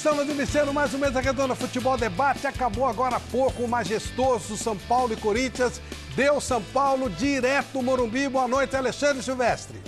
Estamos iniciando mais um Mesa Redonda Futebol Debate. Acabou agora há pouco o majestoso São Paulo e Corinthians. Deu São Paulo direto do Morumbi. Boa noite, Alexandre Silvestre.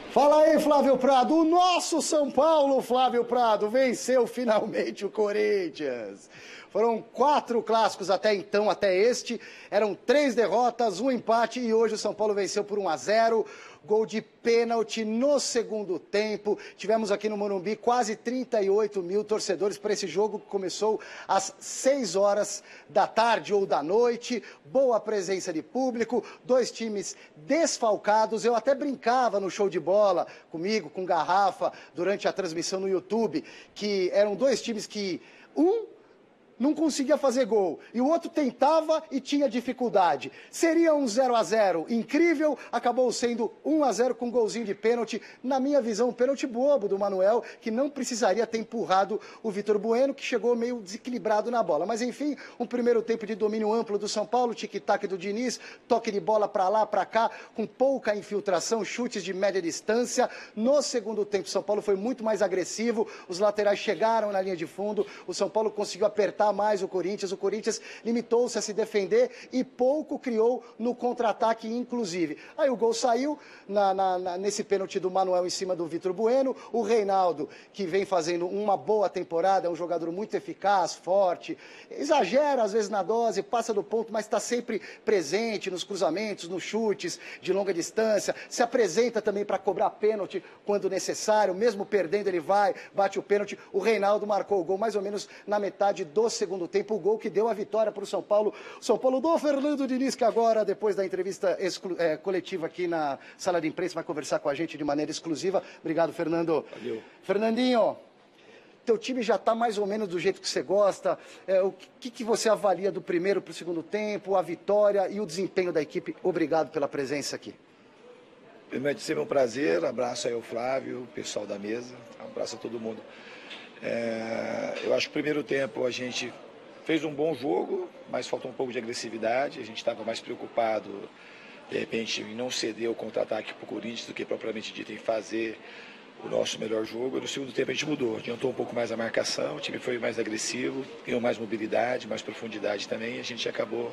Fala aí, Flávio Prado. O nosso São Paulo, Flávio Prado, venceu finalmente o Corinthians. Foram 4 clássicos até então, até este. Eram 3 derrotas, 1 empate e hoje o São Paulo venceu por 1-0. Gol de pênalti no segundo tempo. Tivemos aqui no Morumbi quase 38 mil torcedores para esse jogo que começou às 6 horas da tarde ou da noite. Boa presença de público, 2 times desfalcados. Eu até brincava no show de bola comigo, com Garrafa, durante a transmissão no YouTube, que eram 2 times que não conseguia fazer gol, e o outro tentava e tinha dificuldade. Seria um 0-0 incrível, acabou sendo 1-0 com um golzinho de pênalti. Na minha visão, um pênalti bobo do Manuel, que não precisaria ter empurrado o Vitor Bueno, que chegou meio desequilibrado na bola. Mas enfim, um primeiro tempo de domínio amplo do São Paulo, tic-tac do Diniz, toque de bola para lá, para cá, com pouca infiltração, chutes de média distância. No segundo tempo, o São Paulo foi muito mais agressivo, os laterais chegaram na linha de fundo, o São Paulo conseguiu apertar mais o Corinthians limitou-se a se defender e pouco criou no contra-ataque, inclusive. Aí o gol saiu nesse pênalti do Manuel em cima do Vitor Bueno. O Reinaldo, que vem fazendo uma boa temporada, é um jogador muito eficaz, forte, exagera às vezes na dose, passa do ponto, mas está sempre presente nos cruzamentos, nos chutes de longa distância, se apresenta também para cobrar pênalti quando necessário, mesmo perdendo ele vai, bate o pênalti. O Reinaldo marcou o gol mais ou menos na metade do segundo tempo, o gol que deu a vitória para o São Paulo. São Paulo do Fernando Diniz, que agora, depois da entrevista coletiva aqui na sala de imprensa, vai conversar com a gente de maneira exclusiva. Obrigado, Fernando. Valeu. Fernandinho, teu time já está mais ou menos do jeito que você gosta. O que você avalia do primeiro para o segundo tempo, a vitória e o desempenho da equipe? Obrigado pela presença aqui. Primeiro, sempre um prazer. Abraço aí ao Flávio, o pessoal da mesa. Abraço a todo mundo. Eu acho que o primeiro tempo a gente fez um bom jogo, mas faltou um pouco de agressividade. A gente estava mais preocupado, de repente, em não ceder o contra-ataque para o Corinthians do que propriamente dito em fazer o nosso melhor jogo. E no segundo tempo a gente mudou, adiantou um pouco mais a marcação, o time foi mais agressivo, ganhou mais mobilidade, mais profundidade também, e a gente acabou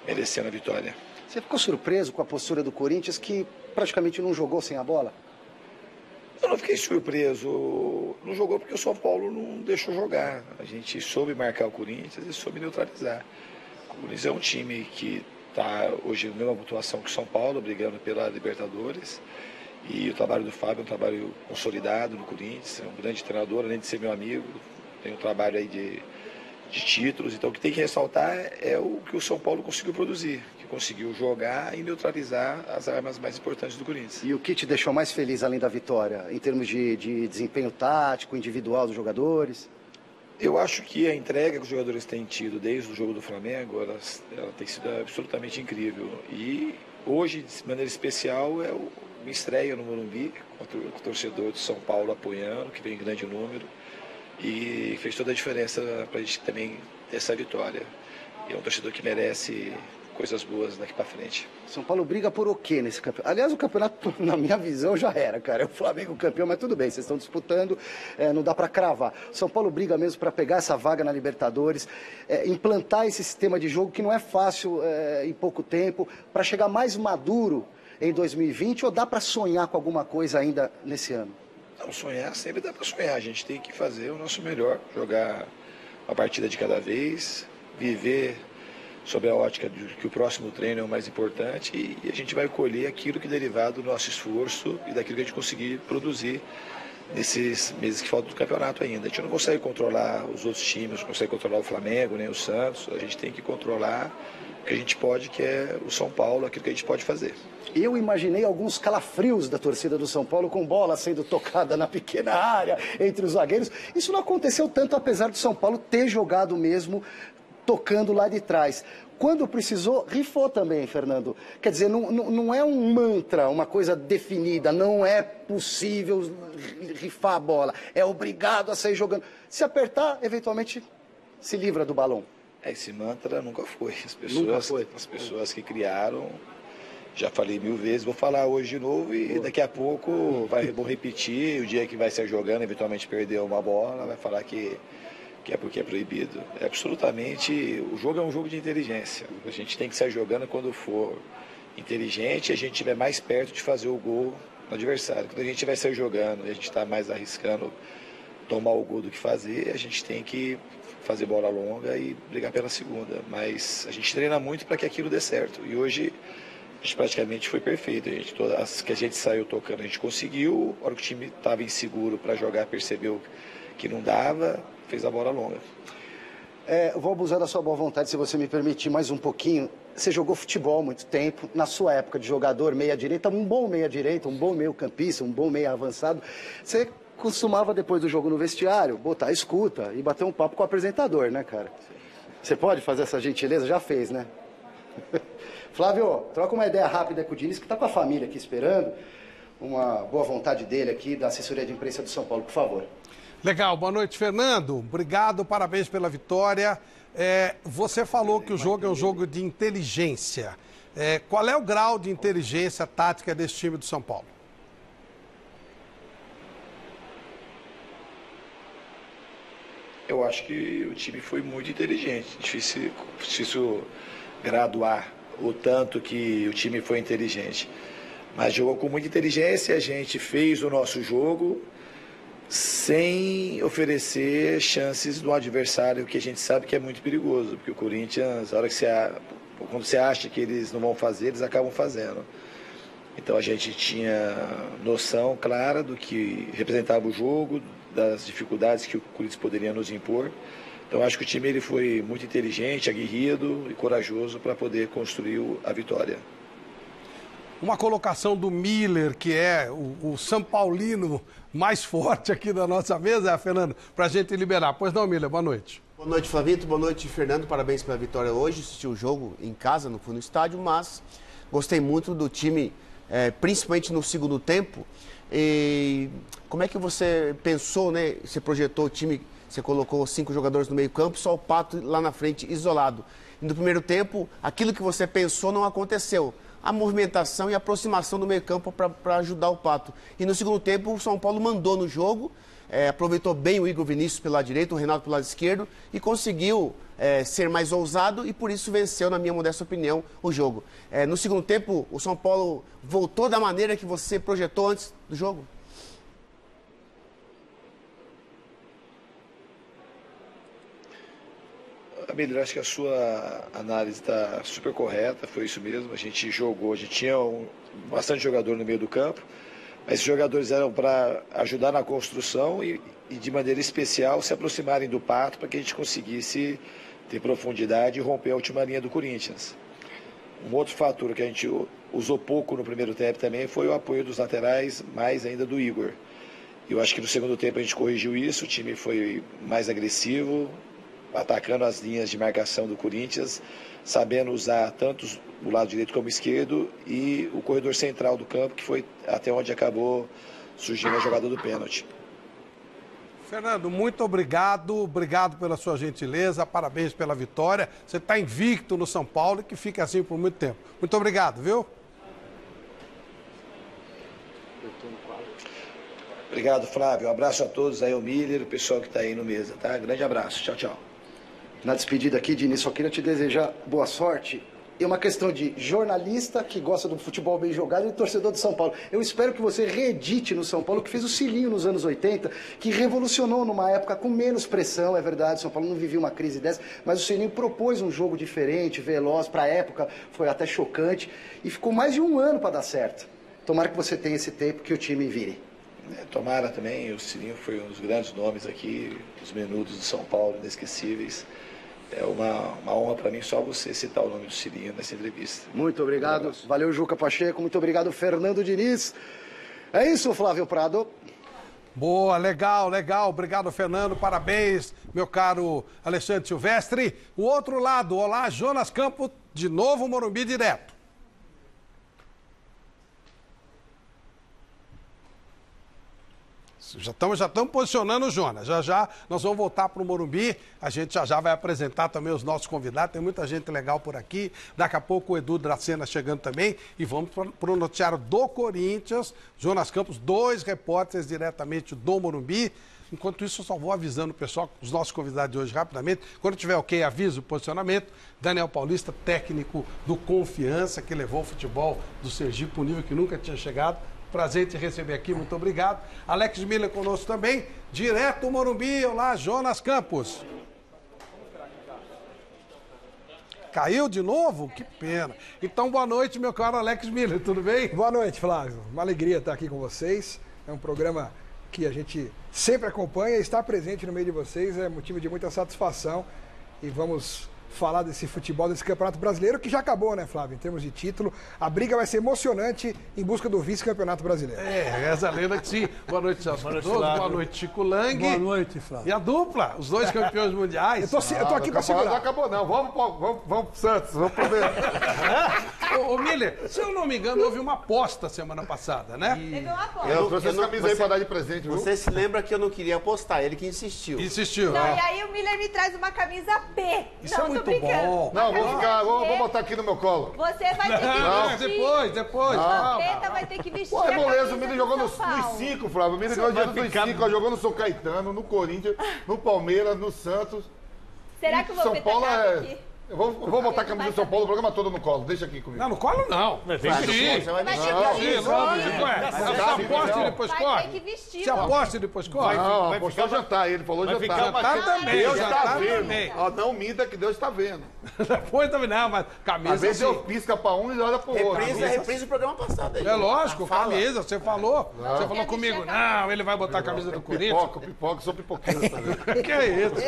merecendo a vitória. Você ficou surpreso com a postura do Corinthians, que praticamente não jogou sem a bola? Eu não fiquei surpreso, não jogou porque o São Paulo não deixou jogar. A gente soube marcar o Corinthians e soube neutralizar. O Corinthians é um time que está hoje na mesma pontuação que o São Paulo, brigando pela Libertadores. E o trabalho do Fábio é um trabalho consolidado no Corinthians, é um grande treinador, além de ser meu amigo, tem um trabalho aí de títulos. Então o que tem que ressaltar é o que o São Paulo conseguiu produzir, que conseguiu jogar e neutralizar as armas mais importantes do Corinthians. E o que te deixou mais feliz além da vitória, em termos de desempenho tático, individual dos jogadores? Eu acho que a entrega que os jogadores têm tido desde o jogo do Flamengo, ela tem sido absolutamente incrível. E hoje, de maneira especial, me estreia no Morumbi, contra o torcedor de São Paulo apoiando, que vem em grande número. E fez toda a diferença para a gente também ter essa vitória. E é um torcedor que merece coisas boas daqui para frente. São Paulo briga por o quê nesse campeonato? Aliás, o campeonato, na minha visão, já era, cara. É o Flamengo campeão, mas tudo bem, vocês estão disputando, não dá para cravar. São Paulo briga mesmo para pegar essa vaga na Libertadores, implantar esse sistema de jogo que não é fácil em pouco tempo, para chegar mais maduro em 2020, ou dá para sonhar com alguma coisa ainda nesse ano? Não, sonhar sempre dá para sonhar. A gente tem que fazer o nosso melhor, jogar uma partida de cada vez, viver sob a ótica de que o próximo treino é o mais importante e a gente vai colher aquilo que derivar do nosso esforço e daquilo que a gente conseguir produzir nesses meses que faltam do campeonato ainda. A gente não consegue controlar os outros times, não consegue controlar o Flamengo, nem o Santos. A gente tem que controlar o que a gente pode, que é o São Paulo, aquilo que a gente pode fazer. Eu imaginei alguns calafrios da torcida do São Paulo com bola sendo tocada na pequena área, entre os zagueiros. Isso não aconteceu tanto, apesar do São Paulo ter jogado mesmo tocando lá de trás. Quando precisou, rifou também, Fernando. Quer dizer, não é um mantra, uma coisa definida, não é possível rifar a bola. É obrigado a sair jogando. Se apertar, eventualmente se livra do balão. Esse mantra nunca foi. Nunca foi. As pessoas que criaram Já falei 1000 vezes, vou falar hoje de novo e daqui a pouco vou repetir. O dia que vai ser jogando, eventualmente perdeu uma bola, vai falar que é porque é proibido. É absolutamente, o jogo é um jogo de inteligência. A gente tem que sair jogando quando for inteligente e a gente estiver mais perto de fazer o gol no adversário. Quando a gente vai sair jogando e a gente está mais arriscando tomar o gol do que fazer, a gente tem que fazer bola longa e brigar pela segunda. Mas a gente treina muito para que aquilo dê certo. E hoje a gente praticamente foi perfeito. Todas as que a gente saiu tocando, a gente conseguiu. A hora que o time estava inseguro para jogar, percebeu que não dava, fez a bola longa. Eu vou abusar da sua boa vontade, se você me permitir mais um pouquinho. Você jogou futebol há muito tempo. Na sua época de jogador meia-direita, um bom meia-direita, um bom meio-campista, um bom meia-avançado, você costumava, depois do jogo no vestiário, botar a escuta e bater um papo com o apresentador, né, cara? Você pode fazer essa gentileza? Já fez, né? Flávio, troca uma ideia rápida com o Diniz, que está com a família aqui esperando. Uma boa vontade dele aqui, da assessoria de imprensa do São Paulo, por favor. Legal, boa noite, Fernando. Obrigado, parabéns pela vitória. Você falou que o jogo é um jogo de inteligência. Qual é o grau de inteligência tática desse time do São Paulo? Eu acho que o time foi muito inteligente. Difícil graduar o tanto que o time foi inteligente. Mas jogou com muita inteligência, a gente fez o nosso jogo sem oferecer chances do adversário, que a gente sabe que é muito perigoso. Porque o Corinthians, quando você acha que eles não vão fazer, eles acabam fazendo. Então a gente tinha noção clara do que representava o jogo, das dificuldades que o Corinthians poderia nos impor. Então acho que o time ele foi muito inteligente, aguerrido e corajoso para poder construir a vitória. Uma colocação do Miller, que é o São Paulino mais forte aqui da nossa mesa, Fernando, para a gente liberar. Pois não, Miller, boa noite. Boa noite, Flavito. Boa noite, Fernando. Parabéns pela vitória hoje. Assisti o jogo em casa, não fui no estádio, mas gostei muito do time, principalmente no segundo tempo. E como é que você pensou, né? Você projetou o time, você colocou 5 jogadores no meio-campo, só o Pato lá na frente isolado. E no primeiro tempo, aquilo que você pensou não aconteceu. A movimentação e a aproximação do meio-campo para ajudar o Pato. E no segundo tempo, o São Paulo mandou no jogo, aproveitou bem o Igor Vinícius pelo lado direito, o Renato pelo lado esquerdo e conseguiu ser mais ousado e por isso venceu, na minha modesta opinião, o jogo. No segundo tempo, o São Paulo voltou da maneira que você projetou antes do jogo? Abelino, acho que a sua análise está super correta, foi isso mesmo. A gente jogou, a gente tinha bastante jogador no meio do campo, mas esses jogadores eram para ajudar na construção e de maneira especial se aproximarem do Pato para que a gente conseguisse ter profundidade e romper a última linha do Corinthians. Um outro fator que a gente usou pouco no primeiro tempo também foi o apoio dos laterais, mais ainda do Igor. Eu acho que no segundo tempo a gente corrigiu isso, o time foi mais agressivo, atacando as linhas de marcação do Corinthians, sabendo usar tanto o lado direito como o esquerdo e o corredor central do campo, que foi até onde acabou surgindo a jogada do pênalti. Fernando, muito obrigado pela sua gentileza, parabéns pela vitória. Você está invicto no São Paulo e que fica assim por muito tempo. Muito obrigado, viu? Obrigado, Flávio. Um abraço a todos aí, o Miller, o pessoal que está aí no mesa, tá? Grande abraço. Tchau, tchau. Na despedida aqui, Diniz, só queria te desejar boa sorte. É uma questão de jornalista que gosta do futebol bem jogado e torcedor do São Paulo. Eu espero que você reedite no São Paulo o que fez o Cilinho nos anos 80, que revolucionou numa época com menos pressão, é verdade, São Paulo não vivia uma crise dessa, mas o Cilinho propôs um jogo diferente, veloz, para a época foi até chocante, e ficou mais de um ano para dar certo. Tomara que você tenha esse tempo que o time vire. Tomara também, o Cilinho foi um dos grandes nomes aqui, os menudos do São Paulo, inesquecíveis. É uma honra para mim só você citar o nome do Cilinho nessa entrevista. Muito obrigado. Valeu, Juca Pacheco. Muito obrigado, Fernando Diniz. É isso, Flávio Prado. Boa, legal. Obrigado, Fernando. Parabéns, meu caro Alexandre Silvestre. O outro lado, olá, Jonas Campos, de novo Morumbi direto. Já estamos posicionando o Jonas. Já nós vamos voltar para o Morumbi. A gente já vai apresentar também os nossos convidados. Tem muita gente legal por aqui. Daqui a pouco o Edu Dracena chegando também. E vamos para o noticiário do Corinthians. Jonas Campos, 2 repórteres diretamente do Morumbi. Enquanto isso, eu só vou avisando o pessoal, os nossos convidados de hoje rapidamente. Quando tiver ok, aviso o posicionamento. Daniel Paulista, técnico do Confiança, que levou o futebol do Sergipe para um nível que nunca tinha chegado. Prazer te receber aqui, muito obrigado. Alex Miller conosco também, direto do Morumbi. Olá, Jonas Campos. Caiu de novo? Que pena. Então, boa noite, meu caro Alex Miller, tudo bem? Boa noite, Flávio. Uma alegria estar aqui com vocês. É um programa que a gente sempre acompanha e estar presente no meio de vocês é motivo de muita satisfação. E vamos falar desse futebol, desse Campeonato Brasileiro, que já acabou, né, Flávio? Em termos de título, a briga vai ser emocionante em busca do vice-campeonato brasileiro. Essa lenda que sim. Boa noite, Celso Cardoso. Boa noite, Chico Lang. Boa noite, Flávio. E a dupla, os 2 campeões mundiais. Eu tô aqui para segurar. Não acabou, não. Vamos pro Santos, vamos pro ver. Ô, Miller, se eu não me engano, houve uma aposta semana passada, né? Teve uma aposta. Eu trouxe essa camisa aí pra dar de presente, viu? Você se lembra que eu não queria apostar, ele que insistiu. Insistiu. Não, e aí o Miller me traz uma camisa P. Isso não, é muito tô brincando. bom. Não, vou botar aqui no meu colo. Você vai ter que vestir. Depois. A Preta vai ter que vestir. Ué, a moleza, camisa o Miller do jogou São nos Paulo. 5, Flávio. O Miller jogou nos 5, jogou no São Caetano, no Corinthians, no Palmeiras, no Santos. Será que eu vou São ver Paulo aqui? Eu vou botar a camisa do São Paulo o programa todo no colo. Deixa aqui comigo. Não, no colo não. Você vai Vai vestir. ter que vestir. Você aposta e depois Vai corre? ter que vestir. Você aposta e depois corre? Não, apostou jantar. Ele falou jantar. Jantar também, Deus jantar está vendo. também. Ó, não minta que Deus está vendo. Depois também não, mas camisa Às vezes assim. eu pisca pra um e olha pro outro. Reprise o programa passado aí. É lógico, Fala. camisa, você falou. Você falou comigo, não, ele vai botar a camisa do Corinthians. Pipoca, sou pipoqueiro também. Que é isso? Que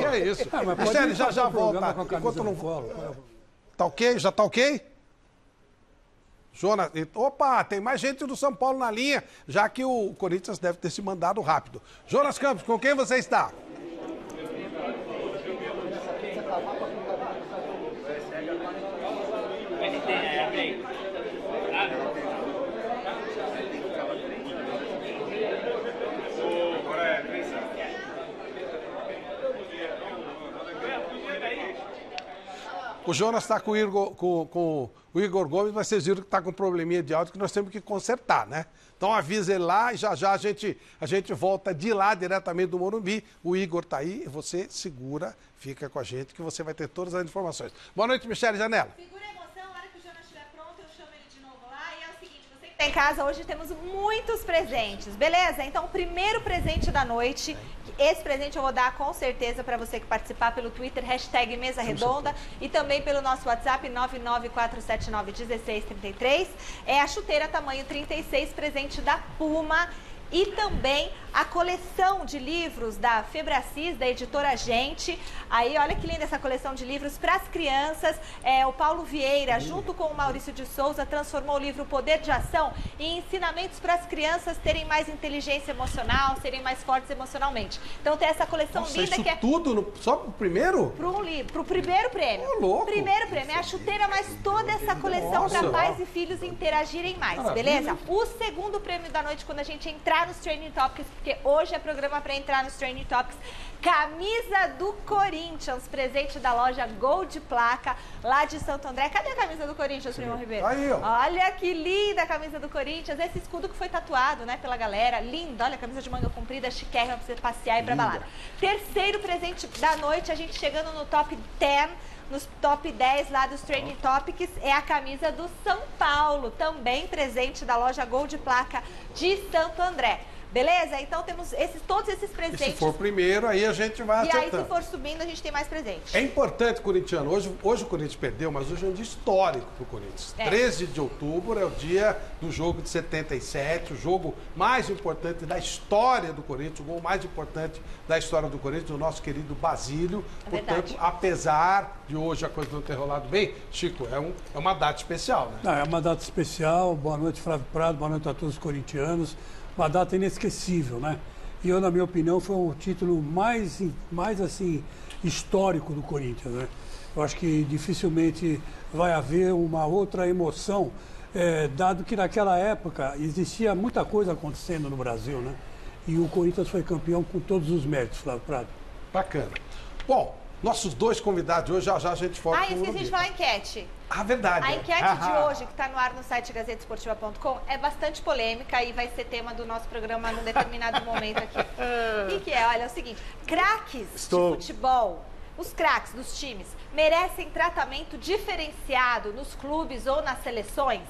é isso? Michele, já volta. Enquanto não... Tá ok? Já tá ok? Jonas, opa, tem mais gente do São Paulo na linha, já que o Corinthians deve ter se mandado rápido. Jonas Campos, com quem você está? O Jonas está com o Igor Gomes, mas vocês viram que está com um probleminha de áudio que nós temos que consertar, né? Então avisa ele lá e já a gente volta de lá, diretamente do Morumbi. O Igor está aí e você segura, fica com a gente que você vai ter todas as informações. Boa noite, Michele Janela. Segura a emoção, na hora que o Jonas estiver pronto, eu chamo ele de novo lá. E é o seguinte, você que está em casa, hoje temos muitos presentes, beleza? Então, o primeiro presente da noite, esse presente eu vou dar com certeza para você que participar pelo Twitter, hashtag Mesa Redonda, e também pelo nosso WhatsApp, 994791633. É a chuteira tamanho 36, presente da Puma. E também a coleção de livros da Febracis, da editora Gente. Aí, olha que linda essa coleção de livros para as crianças. O Paulo Vieira, junto com o Maurício de Souza, transformou o livro Poder de Ação em ensinamentos para as crianças terem mais inteligência emocional, serem mais fortes emocionalmente. Então tem essa coleção linda isso que é... tudo só pro primeiro? Pro primeiro prêmio. Ô, louco. Primeiro prêmio é a chuteira, mas toda essa coleção para pais e filhos interagirem mais, beleza? O segundo prêmio da noite, quando a gente entrar nos Trending Topics, porque hoje é programa para entrar nos Trending Topics, camisa do Corinthians, presente da loja Gold Placa, lá de Santo André. Cadê a camisa do Corinthians, Primo Ribeiro? Aí, ó. Olha que linda a camisa do Corinthians, esse escudo que foi tatuado, né, pela galera, linda, olha a camisa de manga comprida, chiquérrima pra você passear e ir pra balada. Terceiro presente da noite, a gente chegando no top 10, nos top 10 lá dos Trending Topics, é a camisa do São Paulo, também presente da loja Gold Placa de Santo André. Beleza? Então temos todos esses presentes. E se for primeiro, aí a gente vai acertando. acertando. E aí, se for subindo, a gente tem mais presentes. É importante, corintiano. Hoje o Corinthians perdeu, mas hoje é um dia histórico para o Corinthians. 13 de outubro é o dia do jogo de 77, o jogo mais importante da história do Corinthians, o gol mais importante da história do Corinthians, o nosso querido Basílio. Portanto, apesar de hoje a coisa não ter rolado bem, Chico, é uma data especial, né? Não, é uma data especial. Boa noite, Flávio Prado. Boa noite a todos os corintianos. Uma data inesquecível, né? E eu, na minha opinião, foi o título mais assim, histórico do Corinthians, né? Eu acho que dificilmente vai haver uma outra emoção, dado que naquela época existia muita coisa acontecendo no Brasil, né? e o Corinthians foi campeão com todos os méritos, Flávio Prado. Bacana. Bom, nossos dois convidados de hoje, já a gente foca com o esqueci de falar a enquete. Verdade. A enquete de hoje, que está no ar no site gazetesportiva.com, é bastante polêmica e vai ser tema do nosso programa num determinado momento aqui. O que é? Olha, é o seguinte, craques de futebol, os craques dos times, merecem tratamento diferenciado nos clubes ou nas seleções?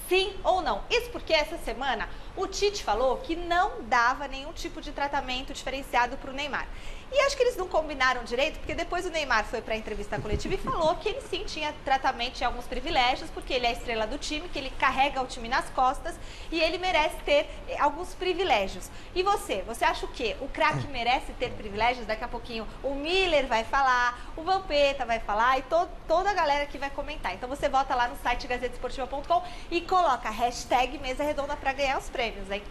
Sim ou não? Isso porque essa semana o Tite falou que não dava nenhum tipo de tratamento diferenciado para o Neymar. E acho que eles não combinaram direito, porque depois o Neymar foi para a entrevista coletiva e falou que ele sim tinha tratamento e alguns privilégios, porque ele é a estrela do time, que ele carrega o time nas costas e ele merece ter alguns privilégios. E você acha o quê? O craque merece ter privilégios? Daqui a pouquinho o Miller vai falar, o Vampeta vai falar e toda a galera aqui vai comentar. Então você volta lá no site gazetesportiva.com e coloca hashtag Mesa Redonda para ganhar os prêmios, hein?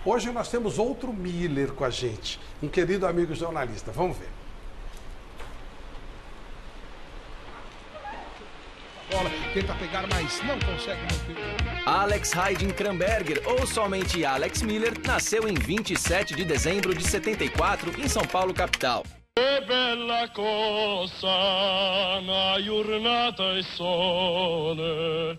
Hoje nós temos outro Miller com a gente, um querido amigo jornalista. Vamos ver. Bola, tenta pegar, mas não consegue. Alex Haydn Kramberger, ou somente Alex Miller, nasceu em 27 de dezembro de 74, em São Paulo, capital. Bella cosa, na giornata e sole.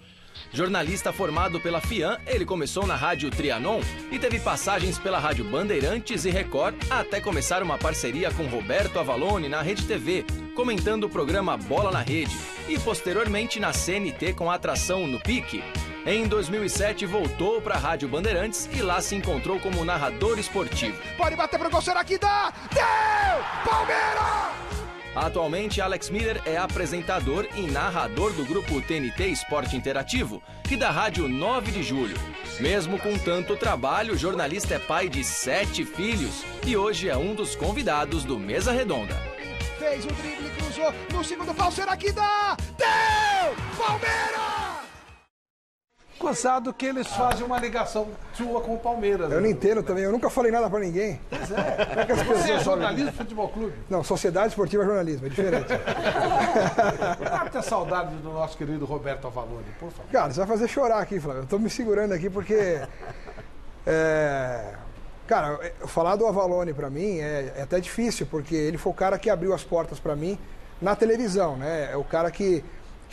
Jornalista formado pela FIAM, ele começou na Rádio Trianon e teve passagens pela Rádio Bandeirantes e Record, até começar uma parceria com Roberto Avalone na Rede TV, comentando o programa Bola na Rede, e posteriormente na CNT com a atração No Pique. Em 2007 voltou para a Rádio Bandeirantes e lá se encontrou como narrador esportivo. Pode bater pro gol, será que dá? Deu! Palmeiras! Atualmente, Alex Miller é apresentador e narrador do grupo TNT Esporte Interativo e da Rádio 9 de Julho. Mesmo com tanto trabalho, o jornalista é pai de 7 filhos e hoje é um dos convidados do Mesa Redonda. Fez o drible, cruzou no segundo pau, será que dá? Deu! Palmeiras! Gozado que eles fazem uma ligação sua com o Palmeiras. Eu não entendo também, eu nunca falei nada pra ninguém. Pois é. Como é que as pessoas Você é jornalismo do Futebol Clube? Não, Sociedade Esportiva Jornalismo, é diferente. Cara, tem saudade do nosso querido Roberto Avalone, por favor. Cara, você vai fazer chorar aqui, Flávio. Eu tô me segurando aqui porque... Cara, falar do Avalone pra mim é até difícil, porque ele foi o cara que abriu as portas pra mim na televisão, né? É o cara que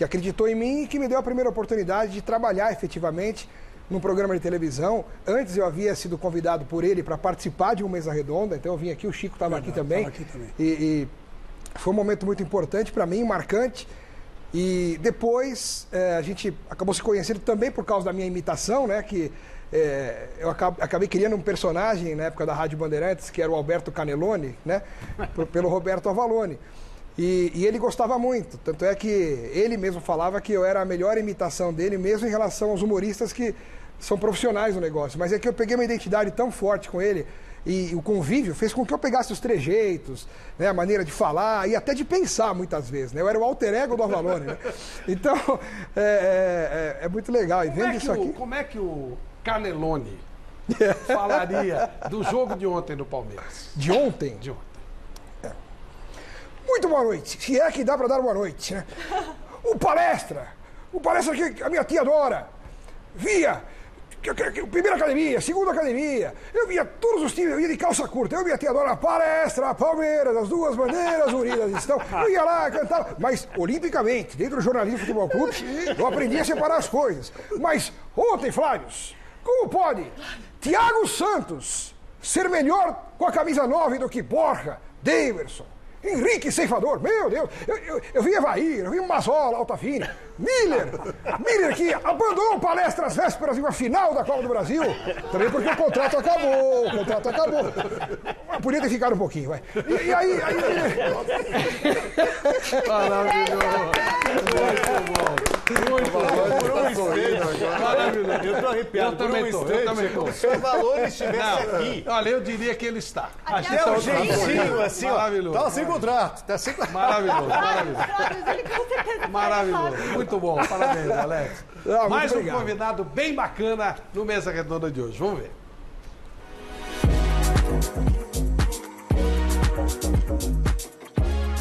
acreditou em mim e que me deu a primeira oportunidade de trabalhar efetivamente num programa de televisão. Antes eu havia sido convidado por ele para participar de uma Mesa Redonda, então eu vim aqui, o Chico estava aqui também. E foi um momento muito importante para mim, marcante. E depois a gente acabou se conhecendo também por causa da minha imitação, né? Que eu acabei criando um personagem na época da Rádio Bandeirantes, que era o Alberto Canelone, né? Pelo Roberto Avalone. E ele gostava muito, tanto é que ele mesmo falava que eu era a melhor imitação dele, mesmo em relação aos humoristas que são profissionais no negócio. Mas é que eu peguei uma identidade tão forte com ele e o convívio fez com que eu pegasse os trejeitos, né, a maneira de falar e até de pensar muitas vezes. Né? Eu era o alter ego do Avalone. Né? Então, é muito legal. E vendo isso aqui... Como é que o Canelone falaria do jogo de ontem do Palmeiras? De ontem? De ontem. Muito boa noite, se é que dá para dar boa noite, né? O palestra que a minha tia adora, via, primeira academia, segunda academia, eu via todos os times, eu ia de calça curta, eu via tia adora, palestra, Palmeiras, as duas bandeiras unidas estão, eu ia lá, cantava, mas olimpicamente, dentro do jornalismo Futebol Clube, eu aprendi a separar as coisas. Mas ontem, Flávio, como pode Thiago Santos ser melhor com a camisa 9 do que Borja, Daverson, Henrique Ceifador, meu Deus, eu vi Evair, eu vi Mazola, Altafine, Miller que abandonou palestra às vésperas de uma final da Copa do Brasil, também porque o contrato acabou. Podia ter ficado um pouquinho, vai. E aí... Maravilhoso. Muito bom. Maravilhoso. Eu tô arrepiado. Eu também tô. Se o Avalone estivesse aqui... Olha, eu diria que ele está. Até o jeitinho, assim, ó. Maravilhoso. Tá sem contrato. Maravilhoso. Muito bom. Parabéns, Alex. Mais um convidado bem bacana no Mesa Redonda de hoje. Vamos ver.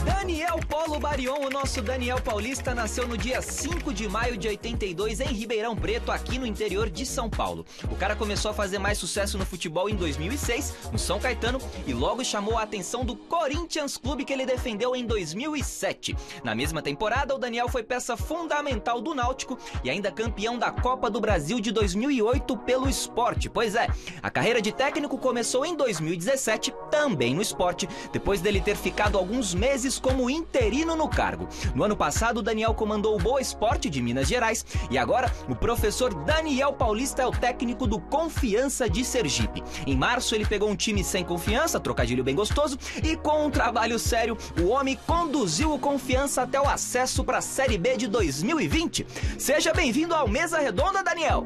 Daniel Polo Barion, o nosso Daniel Paulista nasceu no dia 5 de maio de 82 em Ribeirão Preto, aqui no interior de São Paulo. O cara começou a fazer mais sucesso no futebol em 2006, no São Caetano, e logo chamou a atenção do Corinthians, clube que ele defendeu em 2007. Na mesma temporada, o Daniel foi peça fundamental do Náutico e ainda campeão da Copa do Brasil de 2008 pelo Sport. Pois é, a carreira de técnico começou em 2017, também no Sport, depois dele ter ficado alguns meses como interino no cargo. No ano passado, o Daniel comandou o Boa Esporte de Minas Gerais e agora o professor Daniel Paulista é o técnico do Confiança de Sergipe. Em março, ele pegou um time sem confiança, trocadilho bem gostoso, e com um trabalho sério, o homem conduziu o Confiança até o acesso para a Série B de 2020. Seja bem-vindo ao Mesa Redonda, Daniel!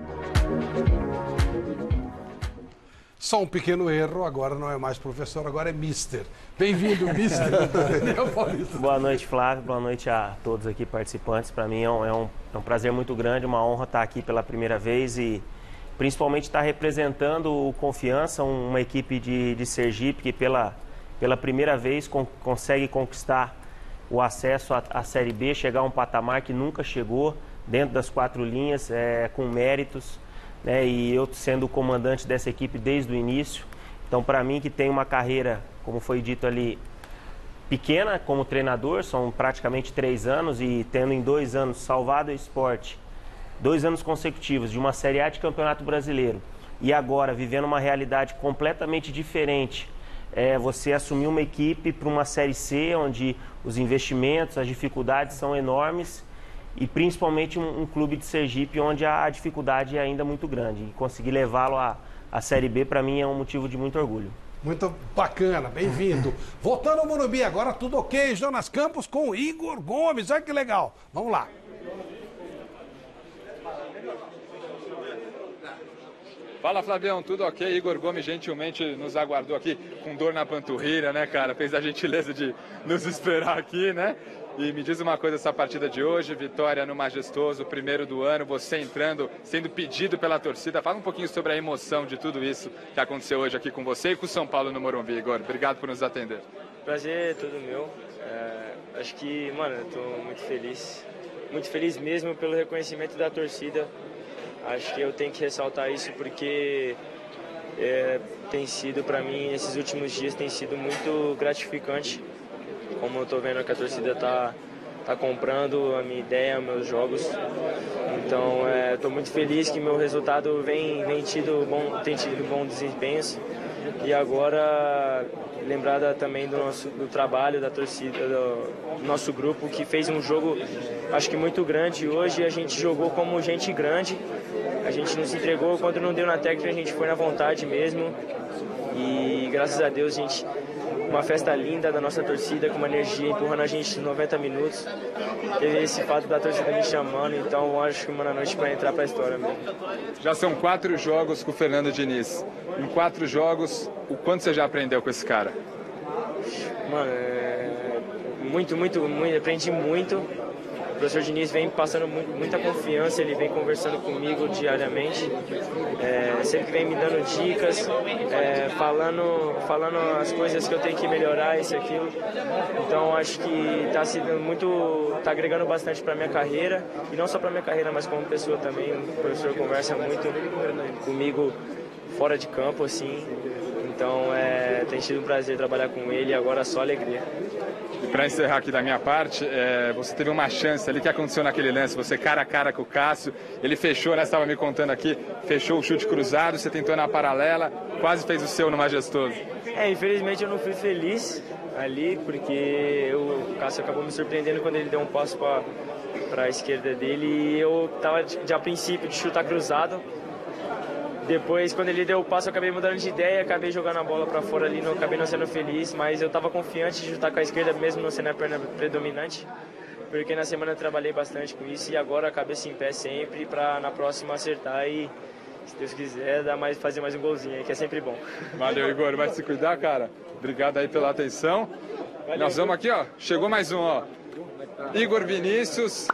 Só um pequeno erro, agora não é mais professor, agora é mister. Bem-vindo, mister. Daniel Paulista. Boa noite, Flávio. Boa noite a todos aqui participantes. Para mim é um prazer muito grande, uma honra estar aqui pela primeira vez e principalmente estar representando o Confiança, uma equipe de Sergipe que pela primeira vez consegue conquistar o acesso à Série B, chegar a um patamar que nunca chegou, dentro das 4 linhas, com méritos. E eu sendo o comandante dessa equipe desde o início. Então, para mim, que tem uma carreira, como foi dito ali, pequena como treinador, são praticamente 3 anos, e tendo em 2 anos salvado o Sport, 2 anos consecutivos de uma Série A de Campeonato Brasileiro, e agora vivendo uma realidade completamente diferente, você assumir uma equipe para uma Série C, onde os investimentos, as dificuldades são enormes, e principalmente um clube de Sergipe onde a dificuldade é ainda muito grande. E conseguir levá-lo à Série B, para mim, é um motivo de muito orgulho. Muito bacana, bem-vindo. Voltando ao Morumbi, agora tudo ok. Jonas Campos com Igor Gomes, olha que legal. Vamos lá. Fala, Flavião, tudo ok? Igor Gomes gentilmente nos aguardou aqui com dor na panturrilha, né, cara? Fez a gentileza de nos esperar aqui, né? E me diz uma coisa, essa partida de hoje, vitória no Majestoso, primeiro do ano, você entrando, sendo pedido pela torcida. Fala um pouquinho sobre a emoção de tudo isso que aconteceu hoje aqui com você e com o São Paulo no Morumbi, Igor. Obrigado por nos atender. Prazer, tudo meu. Acho que, mano, eu tô muito feliz mesmo pelo reconhecimento da torcida. Acho que eu tenho que ressaltar isso porque tem sido, para mim, esses últimos dias tem sido muito gratificante. Como eu tô vendo que a torcida tá comprando a minha ideia, meus jogos. Então, tô muito feliz que meu resultado tem tido bom desempenho. E agora, lembrada também do trabalho da torcida, do nosso grupo, que fez um jogo, acho que muito grande. Hoje a gente jogou como gente grande. A gente não se entregou, quando não deu na técnica, a gente foi na vontade mesmo. E graças a Deus, uma festa linda da nossa torcida, com uma energia empurrando a gente 90 minutos. Teve esse fato da torcida me chamando, então acho que uma noite para entrar para a história mesmo. Já são 4 jogos com o Fernando Diniz. Em 4 jogos, o quanto você já aprendeu com esse cara? Mano, muito, aprendi muito. O professor Diniz vem passando muita confiança, ele vem conversando comigo diariamente, sempre vem me dando dicas, falando as coisas que eu tenho que melhorar, isso e aquilo. Então acho que tá agregando bastante para minha carreira, e não só para minha carreira, mas como pessoa também. O professor conversa muito comigo fora de campo, assim. Então tem sido um prazer trabalhar com ele, e agora só alegria. E para encerrar aqui da minha parte, você teve uma chance ali, que aconteceu naquele lance, você cara a cara com o Cássio, ele fechou, né, você estava me contando aqui, fechou o chute cruzado, você tentou na paralela, quase fez o seu no Majestoso. Infelizmente eu não fui feliz ali, porque o Cássio acabou me surpreendendo quando ele deu um passo para a esquerda dele, e eu estava de a princípio de chutar cruzado. Depois, quando ele deu o passo, eu acabei mudando de ideia, acabei jogando a bola para fora ali, acabei não sendo feliz, mas eu estava confiante de chutar com a esquerda, mesmo não sendo a perna predominante, porque na semana eu trabalhei bastante com isso, e agora a cabeça em pé sempre para na próxima acertar e, se Deus quiser, fazer mais um golzinho aí, que é sempre bom. Valeu, Igor, vai se cuidar, cara. Obrigado aí pela atenção. Valeu, nós vamos aqui, ó, chegou mais um, ó. Igor Vinícius,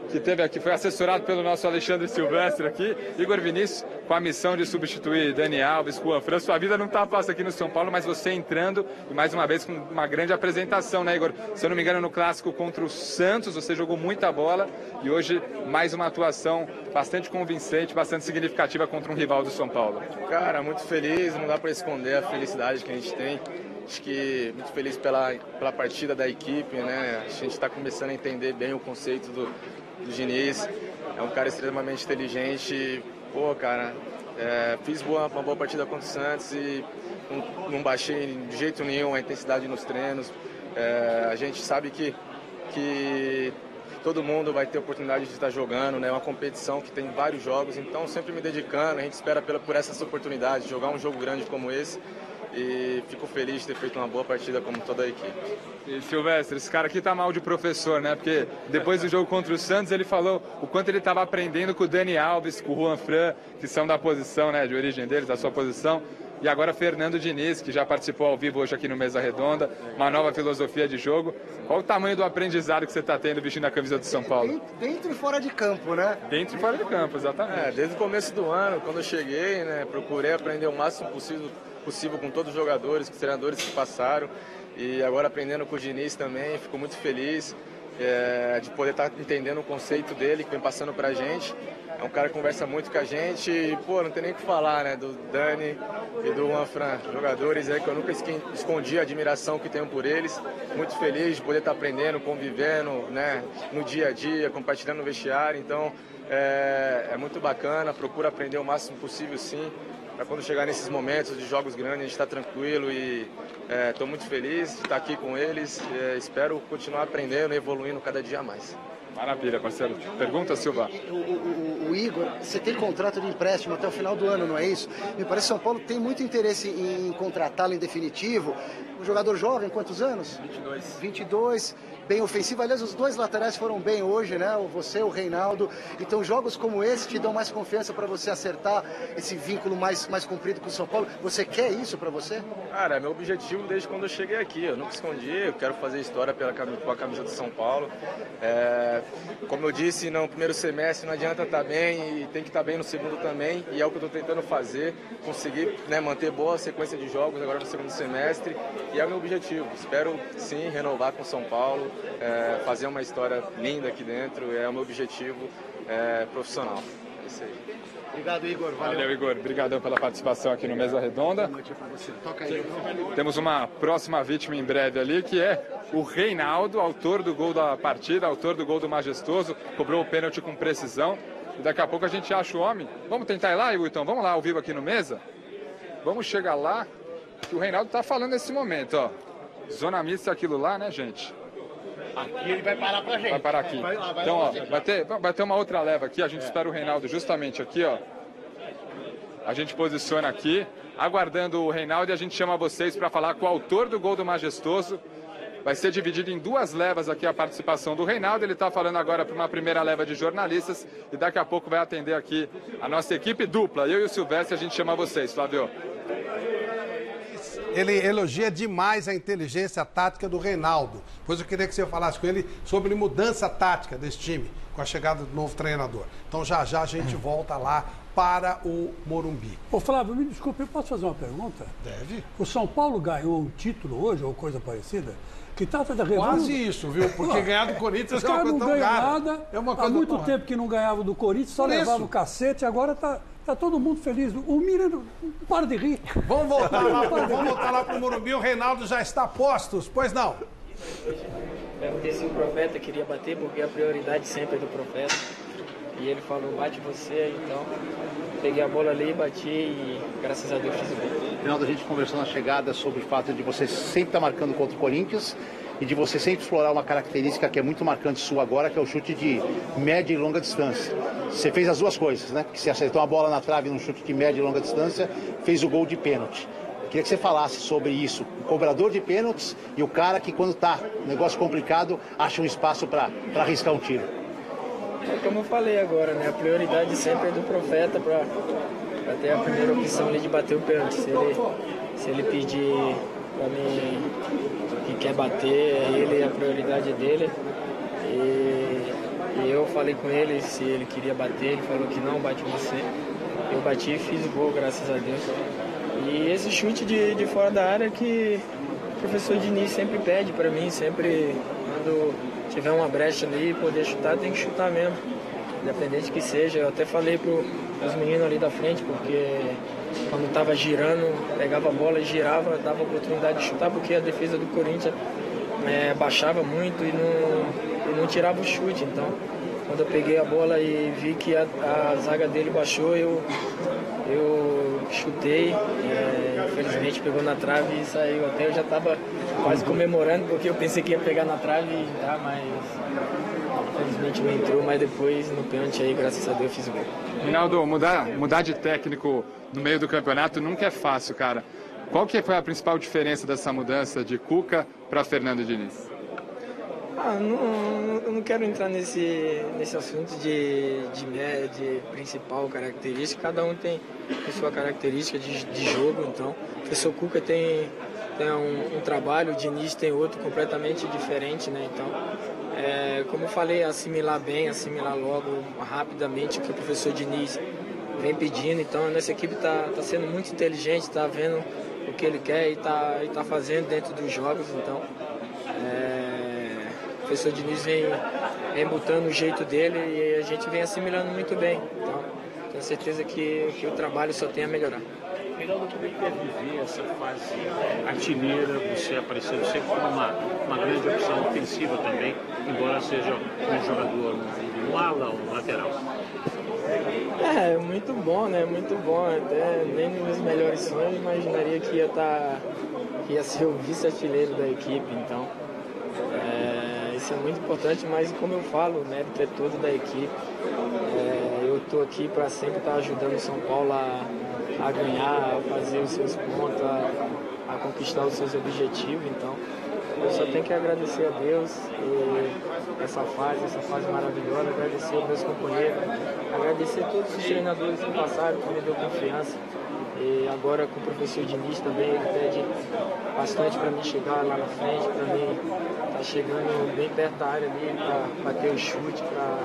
que teve aqui, foi assessorado pelo nosso Alexandre Silvestre aqui. Igor Vinícius, com a missão de substituir Dani Alves, Juan Fran. Sua vida não está fácil aqui no São Paulo, mas você entrando e mais uma vez com uma grande apresentação, né, Igor? Se eu não me engano, no clássico contra o Santos, você jogou muita bola e hoje mais uma atuação bastante convincente, bastante significativa contra um rival do São Paulo. Cara, muito feliz, não dá para esconder a felicidade que a gente tem. Acho que muito feliz pela partida da equipe, né? A gente está começando a entender bem o conceito do Diniz. É um cara extremamente inteligente. Pô, cara, fiz uma boa partida contra o Santos e não baixei de jeito nenhum a intensidade nos treinos. A gente sabe que todo mundo vai ter oportunidade de estar jogando, né? É uma competição que tem vários jogos, então sempre me dedicando. A gente espera por essas oportunidades, jogar um jogo grande como esse. E fico feliz de ter feito uma boa partida como toda a equipe. E Silvestre, esse cara aqui tá mal de professor, né? Porque depois do jogo contra o Santos, ele falou o quanto ele estava aprendendo com o Dani Alves, com o Juan Fran, que são da posição, né, de origem deles, da sua posição. E agora Fernando Diniz, que já participou ao vivo hoje aqui no Mesa Redonda, uma nova filosofia de jogo. Qual o tamanho do aprendizado que você está tendo vestindo a camisa do São Paulo? Dentro e fora de campo, né? Dentro e fora de campo, exatamente. Desde o começo do ano, quando eu cheguei, né, procurei aprender o máximo possível com todos os jogadores, com os treinadores que passaram. E agora aprendendo com o Diniz também, fico muito feliz de poder estar entendendo o conceito dele, que vem passando pra gente. É um cara que conversa muito com a gente e, pô, não tem nem o que falar, né, do Dani e do Juan Fran, jogadores aí que eu nunca escondi a admiração que tenho por eles. Muito feliz de poder estar aprendendo, convivendo, né, no dia a dia, compartilhando no vestiário. Então, é muito bacana, procuro aprender o máximo possível, sim, para quando chegar nesses momentos de jogos grandes a gente está tranquilo e estou muito feliz de estar aqui com eles. Espero continuar aprendendo e evoluindo cada dia mais. Maravilha, parceiro. Pergunta, Silva. O Igor, você tem contrato de empréstimo até o final do ano, não é isso? Me parece que São Paulo tem muito interesse em contratá-lo em definitivo. Um jogador jovem, quantos anos? 22. 22, bem ofensivo. Aliás, os dois laterais foram bem hoje, né? Você e o Reinaldo. Então, jogos como esse te dão mais confiança para você acertar esse vínculo mais comprido com o São Paulo. Você quer isso para você? Cara, é meu objetivo desde quando eu cheguei aqui. Eu nunca escondi, eu quero fazer história com a camisa do São Paulo. Como eu disse, no primeiro semestre não adianta estar bem e tem que estar bem no segundo também. E é o que eu estou tentando fazer, conseguir, né, manter boa sequência de jogos agora no segundo semestre. E é o meu objetivo. Espero, sim, renovar com o São Paulo, fazer uma história linda aqui dentro. É o meu objetivo profissional. É isso aí. Obrigado, Igor. Valeu, Igor. Obrigadão pela participação aqui no Mesa Redonda. Boa noite para você. Toca aí. Temos uma próxima vítima em breve ali, que é o Reinaldo, autor do gol da partida, autor do gol do Majestoso. Cobrou o pênalti com precisão. E daqui a pouco a gente acha o homem. Vamos tentar ir lá, Igor? Então, vamos lá, ao vivo aqui no Mesa? Vamos chegar lá, que o Reinaldo está falando nesse momento, ó. Zona mista aquilo lá, né, gente? Aqui ele vai parar pra gente. Vai parar aqui. Vai lá, então, ó, vai ter uma outra leva aqui. A gente espera o Reinaldo justamente aqui, ó. A gente posiciona aqui, aguardando o Reinaldo, e a gente chama vocês para falar com o autor do gol do Majestoso. Vai ser dividido em duas levas aqui a participação do Reinaldo. Ele está falando agora para uma primeira leva de jornalistas e daqui a pouco vai atender aqui a nossa equipe dupla. Eu e o Silvestre, a gente chama vocês, Flávio. Ele elogia demais a inteligência tática do Reinaldo. Pois eu queria que você falasse com ele sobre mudança tática desse time, com a chegada do novo treinador. Então já a gente volta lá para o Morumbi. Ô Flávio, me desculpe, eu posso fazer uma pergunta? Deve. O São Paulo ganhou um título hoje, ou coisa parecida, que trata da revanche. Quase isso, viu? Porque ganhar do Corinthians é uma coisa tão cara. Os caras não ganham nada, é uma coisa há muito tempo que não ganhava do Corinthians, só levava o cacete, agora tá todo mundo feliz. O Mira não para de rir. Vamos voltar lá para o Morumbi, o Reinaldo já está a postos, pois não? Perguntei se o Profeta queria bater, porque a prioridade sempre é do Profeta. E ele falou, bate você, então peguei a bola ali, bati e graças a Deus fiz o gol. Reinaldo, a gente conversou na chegada sobre o fato de você sempre estar marcando contra o Corinthians e de você sempre explorar uma característica que é muito marcante sua agora, que é o chute de média e longa distância. Você fez as duas coisas, né? Você acertou uma bola na trave num chute de média e longa distância, fez o gol de pênalti. Queria que você falasse sobre isso, o cobrador de pênaltis e o cara que quando está um negócio complicado, acha um espaço para arriscar um tiro. Como eu falei agora, né? A prioridade sempre é do Profeta para ter a primeira opção ali de bater o pênalti. Se ele pedir para mim que quer bater, ele é a prioridade dele. E eu falei com ele se ele queria bater, ele falou que não, bate você. eu bati e fiz o gol, graças a Deus. E esse chute de fora da área que o professor Diniz sempre pede para mim, sempre quando tiver uma brecha ali, poder chutar, tem que chutar mesmo, independente que seja. Eu até falei para os meninos ali da frente, porque quando estava girando, pegava a bola e girava, dava oportunidade de chutar, porque a defesa do Corinthians baixava muito e não tirava o chute. Então, quando eu peguei a bola e vi que a zaga dele baixou, eu chutei, infelizmente pegou na trave e saiu. Até eu já estava quase comemorando, porque eu pensei que ia pegar na trave e tá, mas infelizmente não entrou, mas depois no pênalti aí, graças a Deus, eu fiz o gol. Reinaldo, mudar de técnico no meio do campeonato nunca é fácil, cara. Qual que foi a principal diferença dessa mudança de Cuca para Fernando Diniz? Eu não quero entrar nesse assunto de principal característica. Cada um tem sua característica de jogo. Então, o professor Cuca tem um trabalho, o Diniz tem outro completamente diferente, né? Então, como eu falei, assimilar bem, assimilar logo, rapidamente o que o professor Diniz vem pedindo. Então, nossa equipe está sendo muito inteligente, está vendo o que ele quer e tá fazendo dentro dos jogos. Então, o professor Diniz vem botando o jeito dele e a gente vem assimilando muito bem. Então, tenho certeza que o trabalho só tem a melhorar. Reinaldo, como é que é viver essa fase artilheira, você aparecendo sempre como uma grande opção ofensiva também, embora seja um jogador no ala ou no lateral? Muito bom, né? Muito bom. Até nem nos melhores sonhos imaginaria que ia ser o vice-artilheiro da equipe. Então, isso é muito importante, mas como eu falo, o mérito é todo da equipe. Eu estou aqui para sempre estar ajudando o São Paulo a ganhar, a fazer os seus pontos, a conquistar os seus objetivos. Então, eu só tenho que agradecer a Deus e essa fase maravilhosa, agradecer aos meus companheiros, agradecer a todos os treinadores que passaram, que me deu confiança. E agora com o professor Diniz também, ele pede bastante para mim chegar lá na frente, para mim estar chegando bem perto da área ali, para bater o chute, para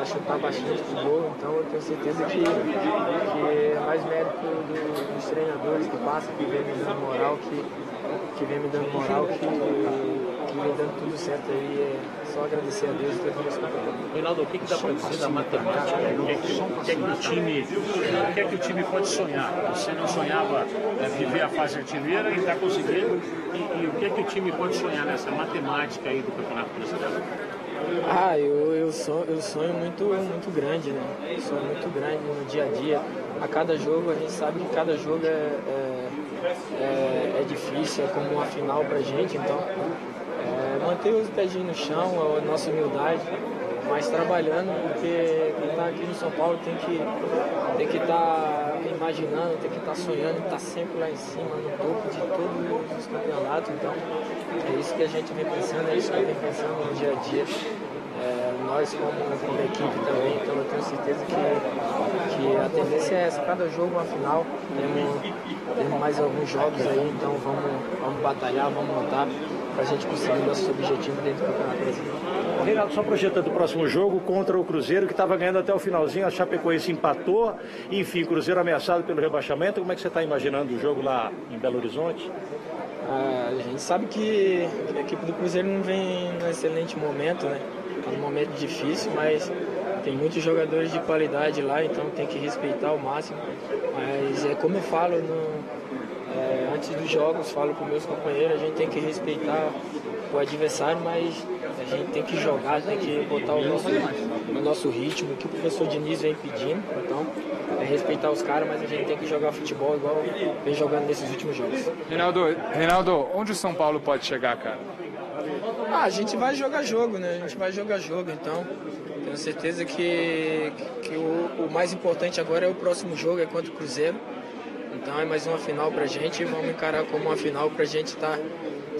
chutar bastante pro gol. Então eu tenho certeza que é mais mérito dos treinadores que passam, que vem me dando moral, que vem me dando moral, que vem dando tudo certo aí. É só agradecer a Deus e ter todas as companhias. Reinaldo, o que dá para dizer da matemática? O que é que o time pode sonhar? Você não sonhava viver a fase artilheira e está conseguindo. E o que é que o time pode sonhar nessa matemática aí do Campeonato Brasileiro? Eu sonho muito grande, né? Eu sonho muito grande no dia a dia. A cada jogo, a gente sabe que cada jogo é difícil, é como uma final pra gente. Então, manter os pezinhos no chão, a nossa humildade, mas trabalhando, porque quem está aqui no São Paulo tem que estar imaginando, tem que estar sonhando, estar sempre lá em cima, no topo de todos os campeonatos. Então, é isso que a gente vem pensando, é isso que eu venho pensando no dia a dia. Nós como equipe também, então eu tenho certeza que a tendência é essa, cada jogo uma final, temos mais alguns jogos aí, então vamos batalhar, vamos lutar para a gente conseguir nossos objetivos dentro do Campeonato Brasileiro. Reinaldo, só projetando o próximo jogo contra o Cruzeiro, que estava ganhando até o finalzinho, a Chapecoense empatou, enfim, Cruzeiro ameaçado pelo rebaixamento. Como é que você está imaginando o jogo lá em Belo Horizonte? A gente sabe que a equipe do Cruzeiro não vem num excelente momento, né? Está num momento difícil, mas tem muitos jogadores de qualidade lá, então tem que respeitar ao máximo. Mas como eu falo antes dos jogos, falo para os meus companheiros, a gente tem que respeitar o adversário, mas a gente tem que jogar, tem que botar o nosso ritmo, o que o professor Diniz vem pedindo. Então, respeitar os caras, mas a gente tem que jogar futebol igual vem jogando nesses últimos jogos. Reinaldo, onde o São Paulo pode chegar, cara? A gente vai jogar jogo, né? A gente vai jogar jogo, então tenho certeza que o mais importante agora é o próximo jogo, é contra o Cruzeiro. Então é mais uma final pra gente e vamos encarar como uma final pra gente tá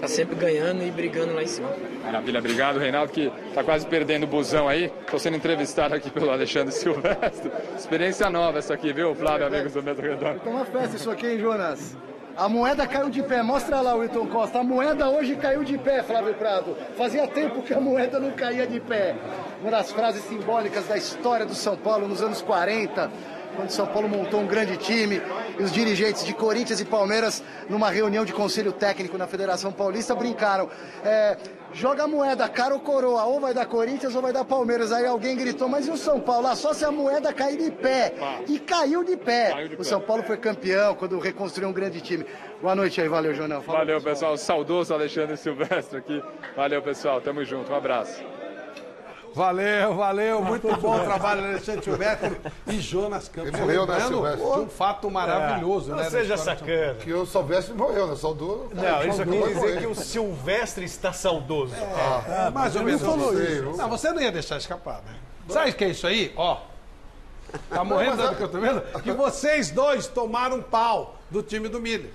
sempre ganhando e brigando lá em cima. Maravilha, obrigado, Reinaldo, que tá quase perdendo o busão aí. Estou sendo entrevistado aqui pelo Alexandre Silvestre. Experiência nova essa aqui, viu, Flávio, amigos do Mesa Redonda? Fica uma festa isso aqui, hein, Jonas? A moeda caiu de pé. Mostra lá, Wilton Costa. A moeda hoje caiu de pé, Flávio Prado. Fazia tempo que a moeda não caía de pé. Uma das frases simbólicas da história do São Paulo nos anos 40, quando o São Paulo montou um grande time e os dirigentes de Corinthians e Palmeiras, numa reunião de conselho técnico na Federação Paulista, brincaram. Joga a moeda, cara ou coroa, ou vai dar Corinthians ou vai dar Palmeiras. Aí alguém gritou, mas e o São Paulo? Ah, só se a moeda cair de pé. E caiu de pé. O São Paulo foi campeão quando reconstruiu um grande time. Boa noite aí, valeu, Jornal. Valeu, pessoal. Saudoso Alexandre Silvestre aqui. Valeu, pessoal. Tamo junto. Um abraço. Valeu. Muito bom o trabalho, Alexandre Silvestre e Jonas Campos. Ele morreu, né, Silvestre? Um fato maravilhoso, né? Não seja sacana. Que o Silvestre morreu, né? Saudoso. Não, isso aqui quer dizer que o Silvestre está saudoso. Mais ou menos. Não, você não ia deixar escapar, né? Sabe o que é isso aí? Ó. Tá morrendo do que eu tô vendo? Que vocês dois tomaram um pau do time do Miller.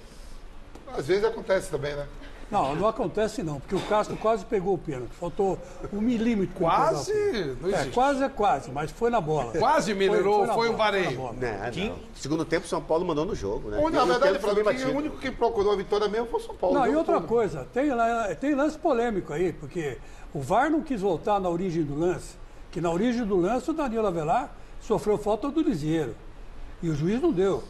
Às vezes acontece também, né? Não acontece não, porque o Castro quase pegou o pênalti. Faltou 1 milímetro. Quase? Não existe. Quase, mas foi na bola. Quase, Miller, ou foi um vareio? Não. Segundo tempo, o São Paulo mandou no jogo, né? Na verdade, o único que procurou a vitória mesmo foi o São Paulo. Não, e outra coisa, tem lance polêmico aí, porque o VAR não quis voltar na origem do lance, que na origem do lance o Danilo Avelar sofreu falta do Lisieiro. E o juiz não deu.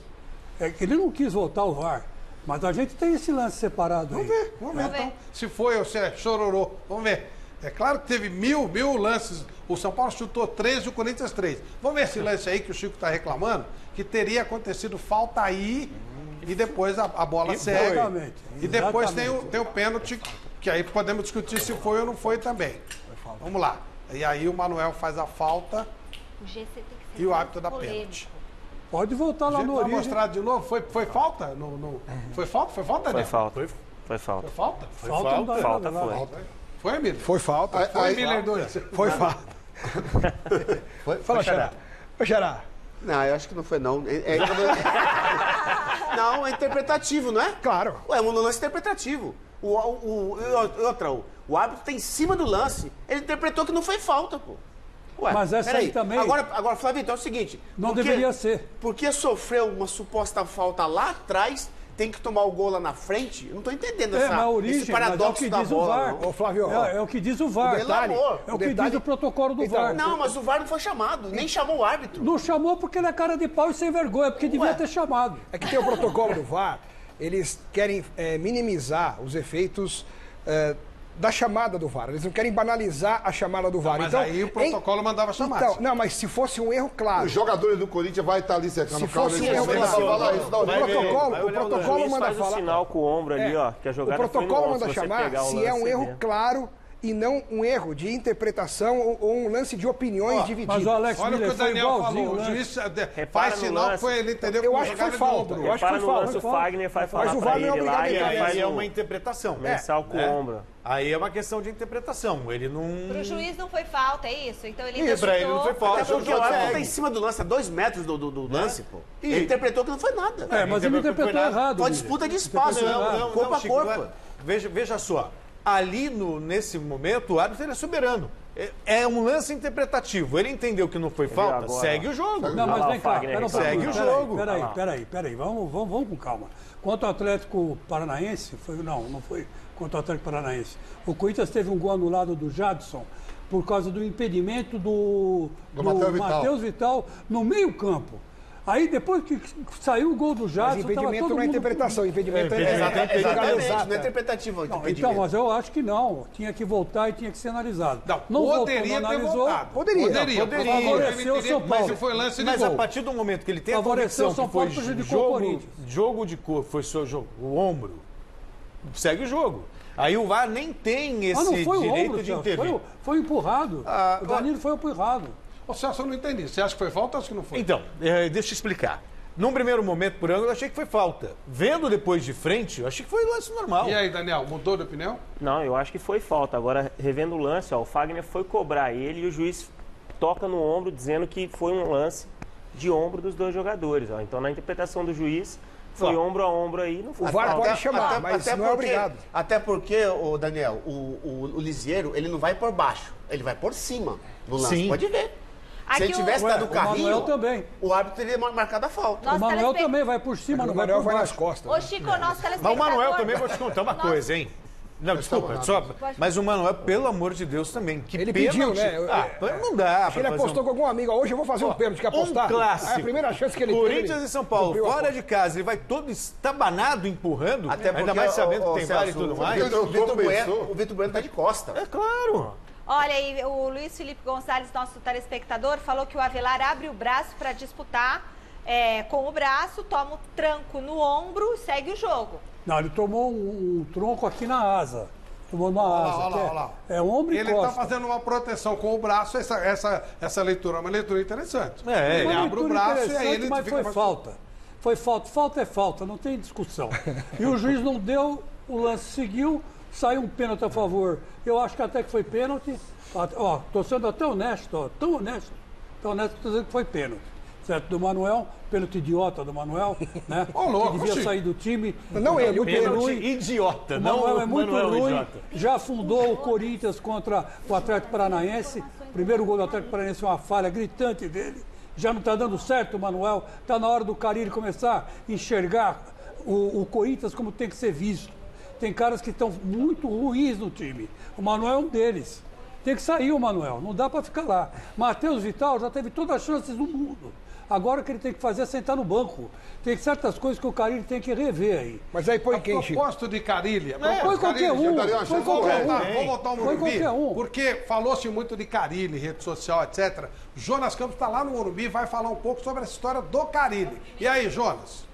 Ele não quis voltar ao VAR. Mas a gente tem esse lance separado aí. Vamos ver então. Se foi ou se é chororô. Vamos ver. É claro que teve mil lances. O São Paulo chutou 13 e o Corinthians 3. Vamos ver esse lance aí que o Chico está reclamando, que teria acontecido falta aí e depois a bola segue. Exatamente. E depois tem o pênalti, que aí podemos discutir se foi ou não foi também. Vamos lá. E aí o Manuel faz a falta e o árbitro dá pênalti. Pode voltar lá no origem. Vai mostrar de novo? Foi falta? Foi falta? Foi falta, né? Foi falta. Foi falta? Falta foi. Foi, Miller? Foi falta. Foi, Miller 2. Foi falta. Fala, Xará. Ô, Xará. Não, eu acho que não foi, não. Não, é interpretativo, não é? Claro. É um lance interpretativo. O árbitro tá em cima do lance. Ele interpretou que não foi falta, pô. Ué, mas essa aí também... Agora, Flávio, então é o seguinte... Não deveria ser. Porque sofreu uma suposta falta lá atrás, tem que tomar o gol lá na frente? Eu não estou entendendo esse paradoxo da bola. Ô, Flávio, é o que diz o VAR. É o que diz o protocolo do VAR. Não, mas o VAR não foi chamado, nem chamou o árbitro. Não chamou porque ele é cara de pau e sem vergonha, porque devia ter chamado. É que tem o protocolo do VAR, eles querem minimizar os efeitos... da chamada do VAR. Eles não querem banalizar a chamada do VAR. Mas então, aí o protocolo mandava chamar. Então, não, mas se fosse um erro claro... Os jogadores do Corinthians vão estar ali secando o carro. Se fosse um erro claro... O protocolo manda falar... Faz o sinal com o ombro ali, ó, que a jogada o protocolo manda chamar se é um erro claro e não um erro de interpretação ou um lance de opiniões divididas. Mas o Alex olha Miller o que o Daniel falou. O juiz faz sinal que foi, ele entendeu que eu acho que foi falta. Eu acho que foi falta. O Fagner vai falar pra ele lá e ele faz uma interpretação. Mensal com o ombro. Aí é uma questão de interpretação. Ele não... Pro juiz não foi falta, é isso? Então ele ainda pra ele não foi falta. Até porque o árbitro tá em cima do lance, a 2 metros do lance, pô. Ele interpretou que não foi nada. Mas ele interpretou errado. Foi disputa de espaço, corpo a corpo. Veja só. Ali, nesse momento, o árbitro é soberano. É um lance interpretativo. Ele entendeu que não foi falta, segue o jogo. Não, mas vem cá. Segue o jogo. Peraí. Vamos com calma. Quanto ao Atlético Paranaense, não foi contra o Atlético Paranaense. O Corinthians teve um gol anulado do Jadson por causa do impedimento do Matheus Vital no meio-campo. Aí depois que saiu o gol do Jadson... Mas impedimento não é interpretação, impedimento é exatamente, não é interpretativo. Então, mas eu acho que não. Tinha que voltar e tinha que ser analisado. Não poderia ter voltado. Poderia. Favoreceu o São Paulo. Mas foi lance de mas gol. A partir do momento que ele tem a convicção que foi jogo de cor, foi só o ombro, segue o jogo. Aí o VAR nem tem esse direito de intervir. Foi empurrado. O Danilo foi empurrado. Ô, Celso, eu não entendi. Você acha que foi falta ou acha que não foi? Então, deixa eu explicar. Num primeiro momento, por ângulo, eu achei que foi falta. Vendo depois de frente, eu achei que foi lance normal. E aí, Daniel, mudou de opinião? Não, eu acho que foi falta. Agora, revendo o lance, o Fagner foi cobrar ele e o juiz toca no ombro, dizendo que foi um lance de ombro dos dois jogadores. Então, na interpretação do juiz, foi ombro a ombro aí, não foi. O VAR pode chamar, mas não é obrigado. Até porque, Daniel, o Lisieiro, ele não vai por baixo, ele vai por cima do lance. Sim. Pode ver. Se ele tivesse dado o carrinho, Manuel também. O árbitro teria marcado a falta. O Manuel também vai por cima, não vai por baixo. nas costas. Ô, Chico, nosso telespectador... Mas o Manuel também, vou te contar uma coisa, hein? Não, desculpa, mas o Manuel, pelo amor de Deus, também. Que ele pênalti. pediu, né? Não dá. Ele apostou com algum amigo, hoje eu vou fazer um pênalti que apostar. Clássico. É a primeira chance que ele teve. Corinthians e São Paulo, fora de casa, ele vai todo estabanado empurrando, até porque, ainda mais sabendo que tem VAR e tudo mais. O Vitor Bueno tá de costa. É claro. Olha aí, o Luiz Felipe Gonçalves, nosso telespectador, falou que o Avelar abre o braço para disputar com o braço, toma o tranco no ombro e segue o jogo. Não, ele tomou um tronco aqui na asa. Tomou uma asa. Olha lá. É ombro e costa. Ele está fazendo uma proteção com o braço, essa leitura é uma leitura interessante. Ele abre o braço e aí ele mas fica foi falta. Foi falta. Falta é falta, não tem discussão. E o juiz não deu, o lance seguiu, saiu um pênalti a favor. Eu acho que até que foi pênalti. Ó, tô sendo até honesto, ó, tão honesto que tô dizendo que foi pênalti. Certo, do Manuel, pênalti idiota do Manuel, né? Que devia sair do time. Não ele, o pênalti idiota. O Manuel é muito ruim, já afundou o Corinthians contra o Atlético Paranaense. O primeiro gol do Atlético Paranaense é uma falha gritante dele. Já não está dando certo o Manuel. Está na hora do Carille começar a enxergar o Corinthians como tem que ser visto. Tem caras que estão muito ruins no time. O Manuel é um deles. Tem que sair o Manuel, não dá para ficar lá. Matheus Vital já teve todas as chances do mundo. Agora o que ele tem que fazer é sentar no banco. Tem certas coisas que o Carille tem que rever aí. Mas aí põe quem, Chico? A propósito de Carille... Põe qualquer um. Põe qualquer um. Vamos voltar ao Morumbi, porque falou-se muito de Carille, rede social, etc. Jonas Campos está lá no Morumbi e vai falar um pouco sobre essa história do Carille. E aí, Jonas?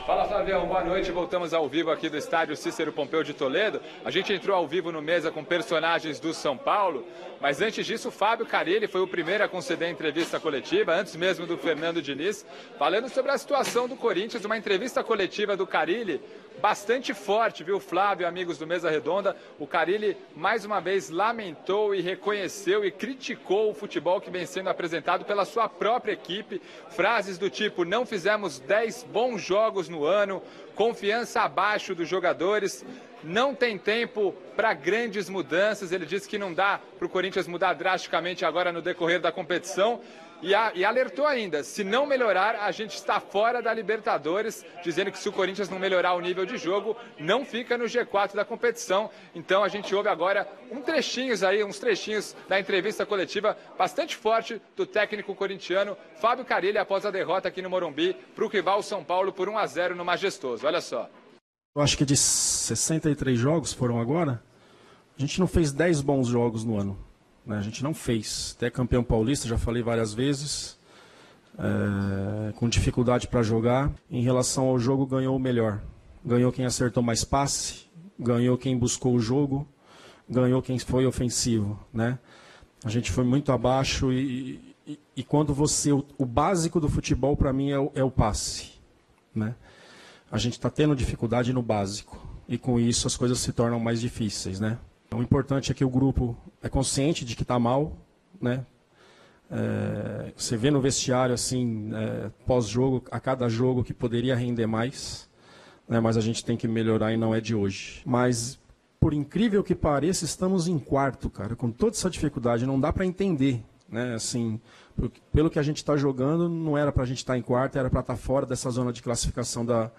Fala, Flavião, boa noite. Voltamos ao vivo aqui do estádio Cícero Pompeu de Toledo. A gente entrou ao vivo no Mesa com personagens do São Paulo, mas antes disso o Fábio Carille foi o primeiro a conceder entrevista coletiva, antes mesmo do Fernando Diniz, falando sobre a situação do Corinthians, uma entrevista coletiva do Carille bastante forte, viu, Flávio, amigos do Mesa Redonda? O Carille, mais uma vez, lamentou e reconheceu e criticou o futebol que vem sendo apresentado pela sua própria equipe. Frases do tipo, não fizemos 10 bons jogos no ano, confiança abaixo dos jogadores, não tem tempo para grandes mudanças. Ele disse que não dá para o Corinthians mudar drasticamente agora no decorrer da competição. E alertou ainda, se não melhorar, a gente está fora da Libertadores, dizendo que se o Corinthians não melhorar o nível de jogo, não fica no G4 da competição. Então a gente ouve agora uns trechinhos da entrevista coletiva bastante forte do técnico corintiano Fábio Carille após a derrota aqui no Morumbi para o rival São Paulo por 1-0 no Majestoso. Olha só. Eu acho que de 63 jogos foram agora, a gente não fez 10 bons jogos no ano. A gente não fez. Até campeão paulista, já falei várias vezes, com dificuldade para jogar. Em relação ao jogo, ganhou o melhor. Ganhou quem acertou mais passe, ganhou quem buscou o jogo, ganhou quem foi ofensivo, né? A gente foi muito abaixo e quando você... O básico do futebol, para mim, é o passe, né? A gente está tendo dificuldade no básico e com isso as coisas se tornam mais difíceis, né? O importante é que o grupo é consciente de que está mal, né? Você vê no vestiário, assim, pós-jogo, a cada jogo, que poderia render mais, né? Mas a gente tem que melhorar e não é de hoje. Mas, por incrível que pareça, estamos em quarto, cara, com toda essa dificuldade. Não dá para entender, né? Assim, pelo que a gente está jogando, não era para a gente estar em quarto, era para estar fora dessa zona de classificação da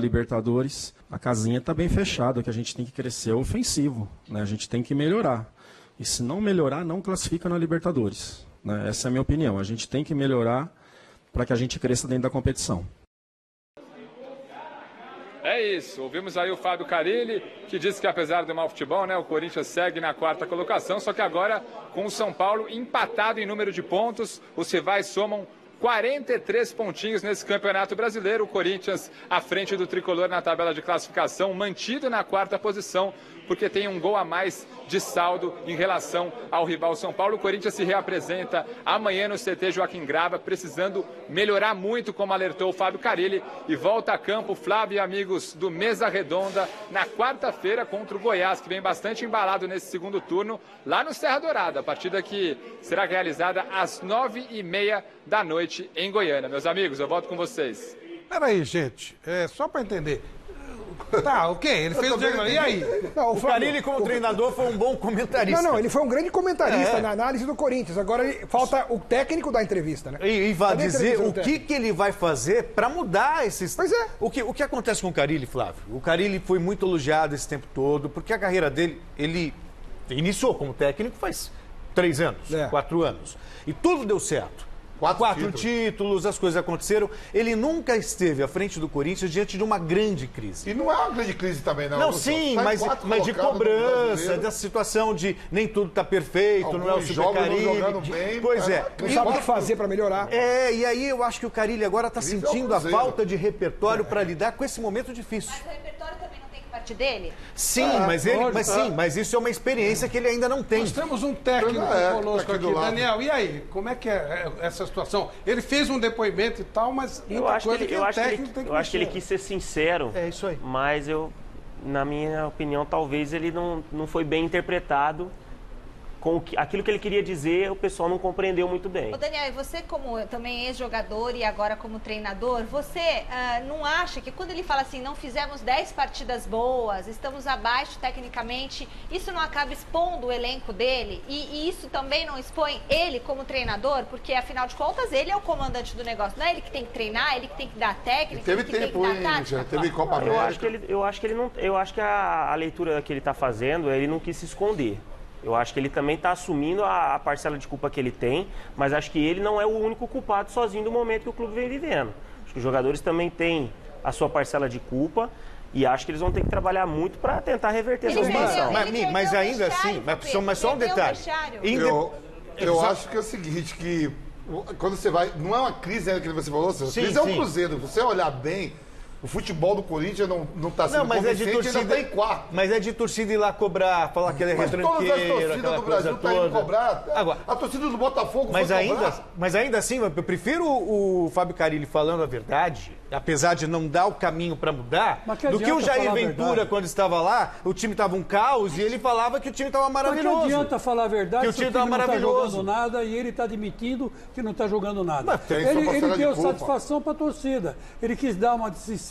Libertadores. A casinha está bem fechada, o que a gente tem que crescer é ofensivo, né? A gente tem que melhorar. E se não melhorar, não classifica na Libertadores, né? Essa é a minha opinião. A gente tem que melhorar para que a gente cresça dentro da competição. É isso, ouvimos aí o Fábio Carille, que disse que apesar do mau futebol, né, o Corinthians segue na 4ª colocação, só que agora com o São Paulo empatado em número de pontos, os rivais somam 43 pontinhos nesse Campeonato Brasileiro. O Corinthians à frente do Tricolor na tabela de classificação, mantido na 4ª posição, porque tem um gol a mais de saldo em relação ao rival São Paulo. O Corinthians se reapresenta amanhã no CT Joaquim Grava, precisando melhorar muito, como alertou o Fábio Carille, e volta a campo, Flávio e amigos do Mesa Redonda, na quarta-feira contra o Goiás, que vem bastante embalado nesse segundo turno, lá no Serra Dourada, a partida que será realizada às 9h30 da noite em Goiânia. Meus amigos, eu volto com vocês. Peraí, gente, só para entender, Tá, ok, ele fez o diagnóstico. E aí? Não, O Carille, como treinador, foi um bom comentarista. Não, ele foi um grande comentarista na análise do Corinthians. Agora falta o técnico da entrevista, né? E vai dizer o que ele vai fazer para mudar esses... Pois é. O que acontece com o Carille, Flávio? O Carille foi muito elogiado esse tempo todo, porque a carreira dele, ele iniciou como técnico faz 3 anos, 4 anos. E tudo deu certo. 4 títulos, as coisas aconteceram. Ele nunca esteve à frente do Corinthians diante de uma grande crise. E não é uma grande crise também, não. Não, sim, mas de cobrança, dessa situação de nem tudo está perfeito, alguns não é o Super Carille. Bem, pois é. Não sabe o que fazer para melhorar. E aí eu acho que o Carille agora está sentindo a falta de repertório para lidar com esse momento difícil. Mas o repertório também não tem que partir dele? Sim, mas isso é uma experiência que ele ainda não tem. Nós temos um técnico conosco aqui, Daniel. E aí, como é que é essa situação? Ele fez um depoimento e tal, mas muita coisa que o técnico tem que Eu acho que ele quis ser sincero. É isso aí. Mas na minha opinião, talvez ele não foi bem interpretado. Com aquilo que ele queria dizer, o pessoal não compreendeu muito bem. Ô Daniel, e você como também ex-jogador e agora como treinador, você não acha que quando ele fala assim, não fizemos 10 partidas boas, estamos abaixo tecnicamente, isso não acaba expondo o elenco dele? E isso também não expõe ele como treinador? Porque, afinal de contas, ele é o comandante do negócio. Não é ele que tem que treinar, ele que tem que dar técnica, teve ele que tempo, tem que dar tática. Já teve Copa América. Eu acho que a leitura que ele está fazendo, ele não quis se esconder. Eu acho que ele também está assumindo a parcela de culpa que ele tem, mas acho que ele não é o único culpado sozinho do momento que o clube vem vivendo. Acho que os jogadores também têm a sua parcela de culpa e acho que eles vão ter que trabalhar muito para tentar reverter essa situação. Mas ainda assim, mas só um detalhe. Eu acho que é o seguinte, que quando você vai... Não é uma crise, né, que você falou, crise é um Cruzeiro. Você olhar bem... O futebol do Corinthians não está sendo convincente, ainda está em quarto. Mas é de torcida ir lá cobrar, falar que ele é retranqueiro, todas as torcidas do Brasil estão indo cobrar. Agora, a torcida do Botafogo mas ainda assim, eu prefiro o Fábio Carille falando a verdade, apesar de não dar o caminho para mudar, do que o Jair Ventura, quando estava lá, o time estava um caos e ele falava que o time estava maravilhoso. Mas que adianta falar a verdade que o time estava maravilhoso. Não está jogando nada e ele está admitindo que não está jogando nada. Ele deu satisfação para a torcida. Ele quis dar uma de sincero,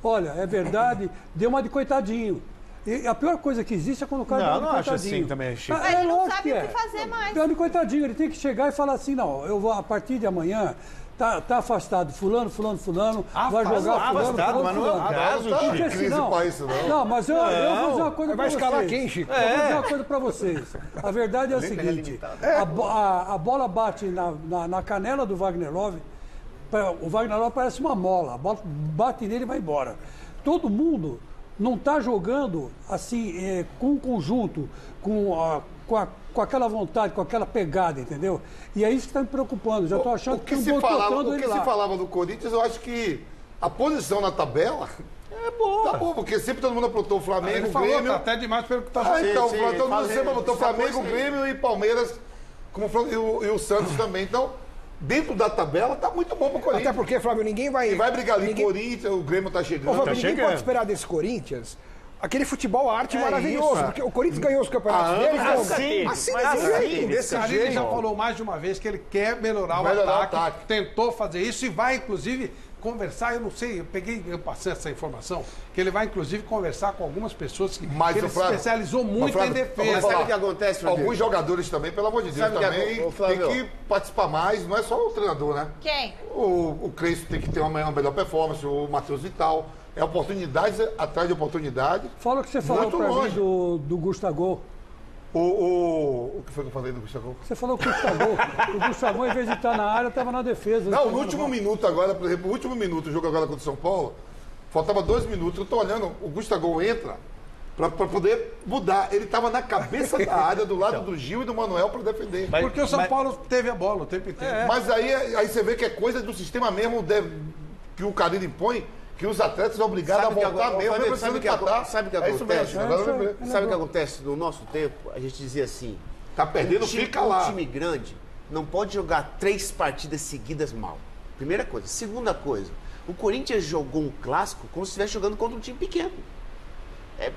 olha, é verdade, deu uma de coitadinho. E a pior coisa que existe é quando o cara dá uma de coitadinho. Não, acho assim também, Chico. Ele não sabe o que fazer mais. Deu uma de coitadinho, ele tem que chegar e falar assim, não, eu vou, a partir de amanhã... Tá afastado, fulano, vai jogar fulano, mas não é o caso, não tem crise para isso, não. Não, mas eu vou dizer uma coisa para vocês. Vai escalar quem, Chico? Eu vou dizer uma coisa para vocês. A verdade é o seguinte, a bola bate na canela do Wagner Love, o Wagner Love parece uma mola, a bola bate nele e vai embora. Todo mundo não está jogando assim, com um conjunto, com aquela vontade, com aquela pegada, entendeu? E é isso que está me preocupando. Já estou achando que se falava do Corinthians, eu acho que a posição na tabela é boa. Tá bom, porque sempre todo mundo apontou o Flamengo, ele o Grêmio. Falou, tá até demais pelo que tá falando. Então, todo mundo sempre apontou o Flamengo, o Grêmio e Palmeiras, e o Santos também. Então, dentro da tabela, tá muito bom pro Corinthians. Até porque, Flávio, ninguém vai... E vai brigar ali, Corinthians, o Grêmio tá chegando. Flávio, ninguém pode esperar desse Corinthians aquele futebol arte maravilhoso, porque o Corinthians ganhou os campeonatos dele. Desse jeito. Ele já falou mais de uma vez que ele quer melhorar o ataque, tentou fazer isso e vai, inclusive, conversar, eu não sei, eu passei essa informação, que ele vai, inclusive, conversar com algumas pessoas que ele se especializou muito em defesa. Mas sabe o que acontece, Flavio? Alguns jogadores também, pelo amor de Deus, também tem que participar mais, não é só o treinador, né? Quem? O Crespo tem que ter uma melhor performance, o Matheus Vital. É oportunidade atrás de oportunidade. Fala o que você falou para mim do Gustavo. O que foi que eu falei do Gustavo? Você falou o Gustavo. O Gustavo, em vez de estar na área, estava na defesa. Não, no último minuto agora, por exemplo, o último minuto, o jogo agora contra o São Paulo, faltava 2 minutos, eu estou olhando, o Gustavo entra para poder mudar. Ele estava na cabeça da área, do lado do Gil e do Manuel para defender. Porque o São Paulo teve a bola o tempo inteiro. Mas aí você vê que é coisa do sistema mesmo que o Carille impõe, que os atletas são obrigados a voltar mesmo. Sabe o que acontece? Sabe o que acontece no nosso tempo? A gente dizia assim, tá perdendo, fica lá. Um time grande não pode jogar 3 partidas seguidas mal. Primeira coisa. Segunda coisa, o Corinthians jogou um clássico como se estivesse jogando contra um time pequeno.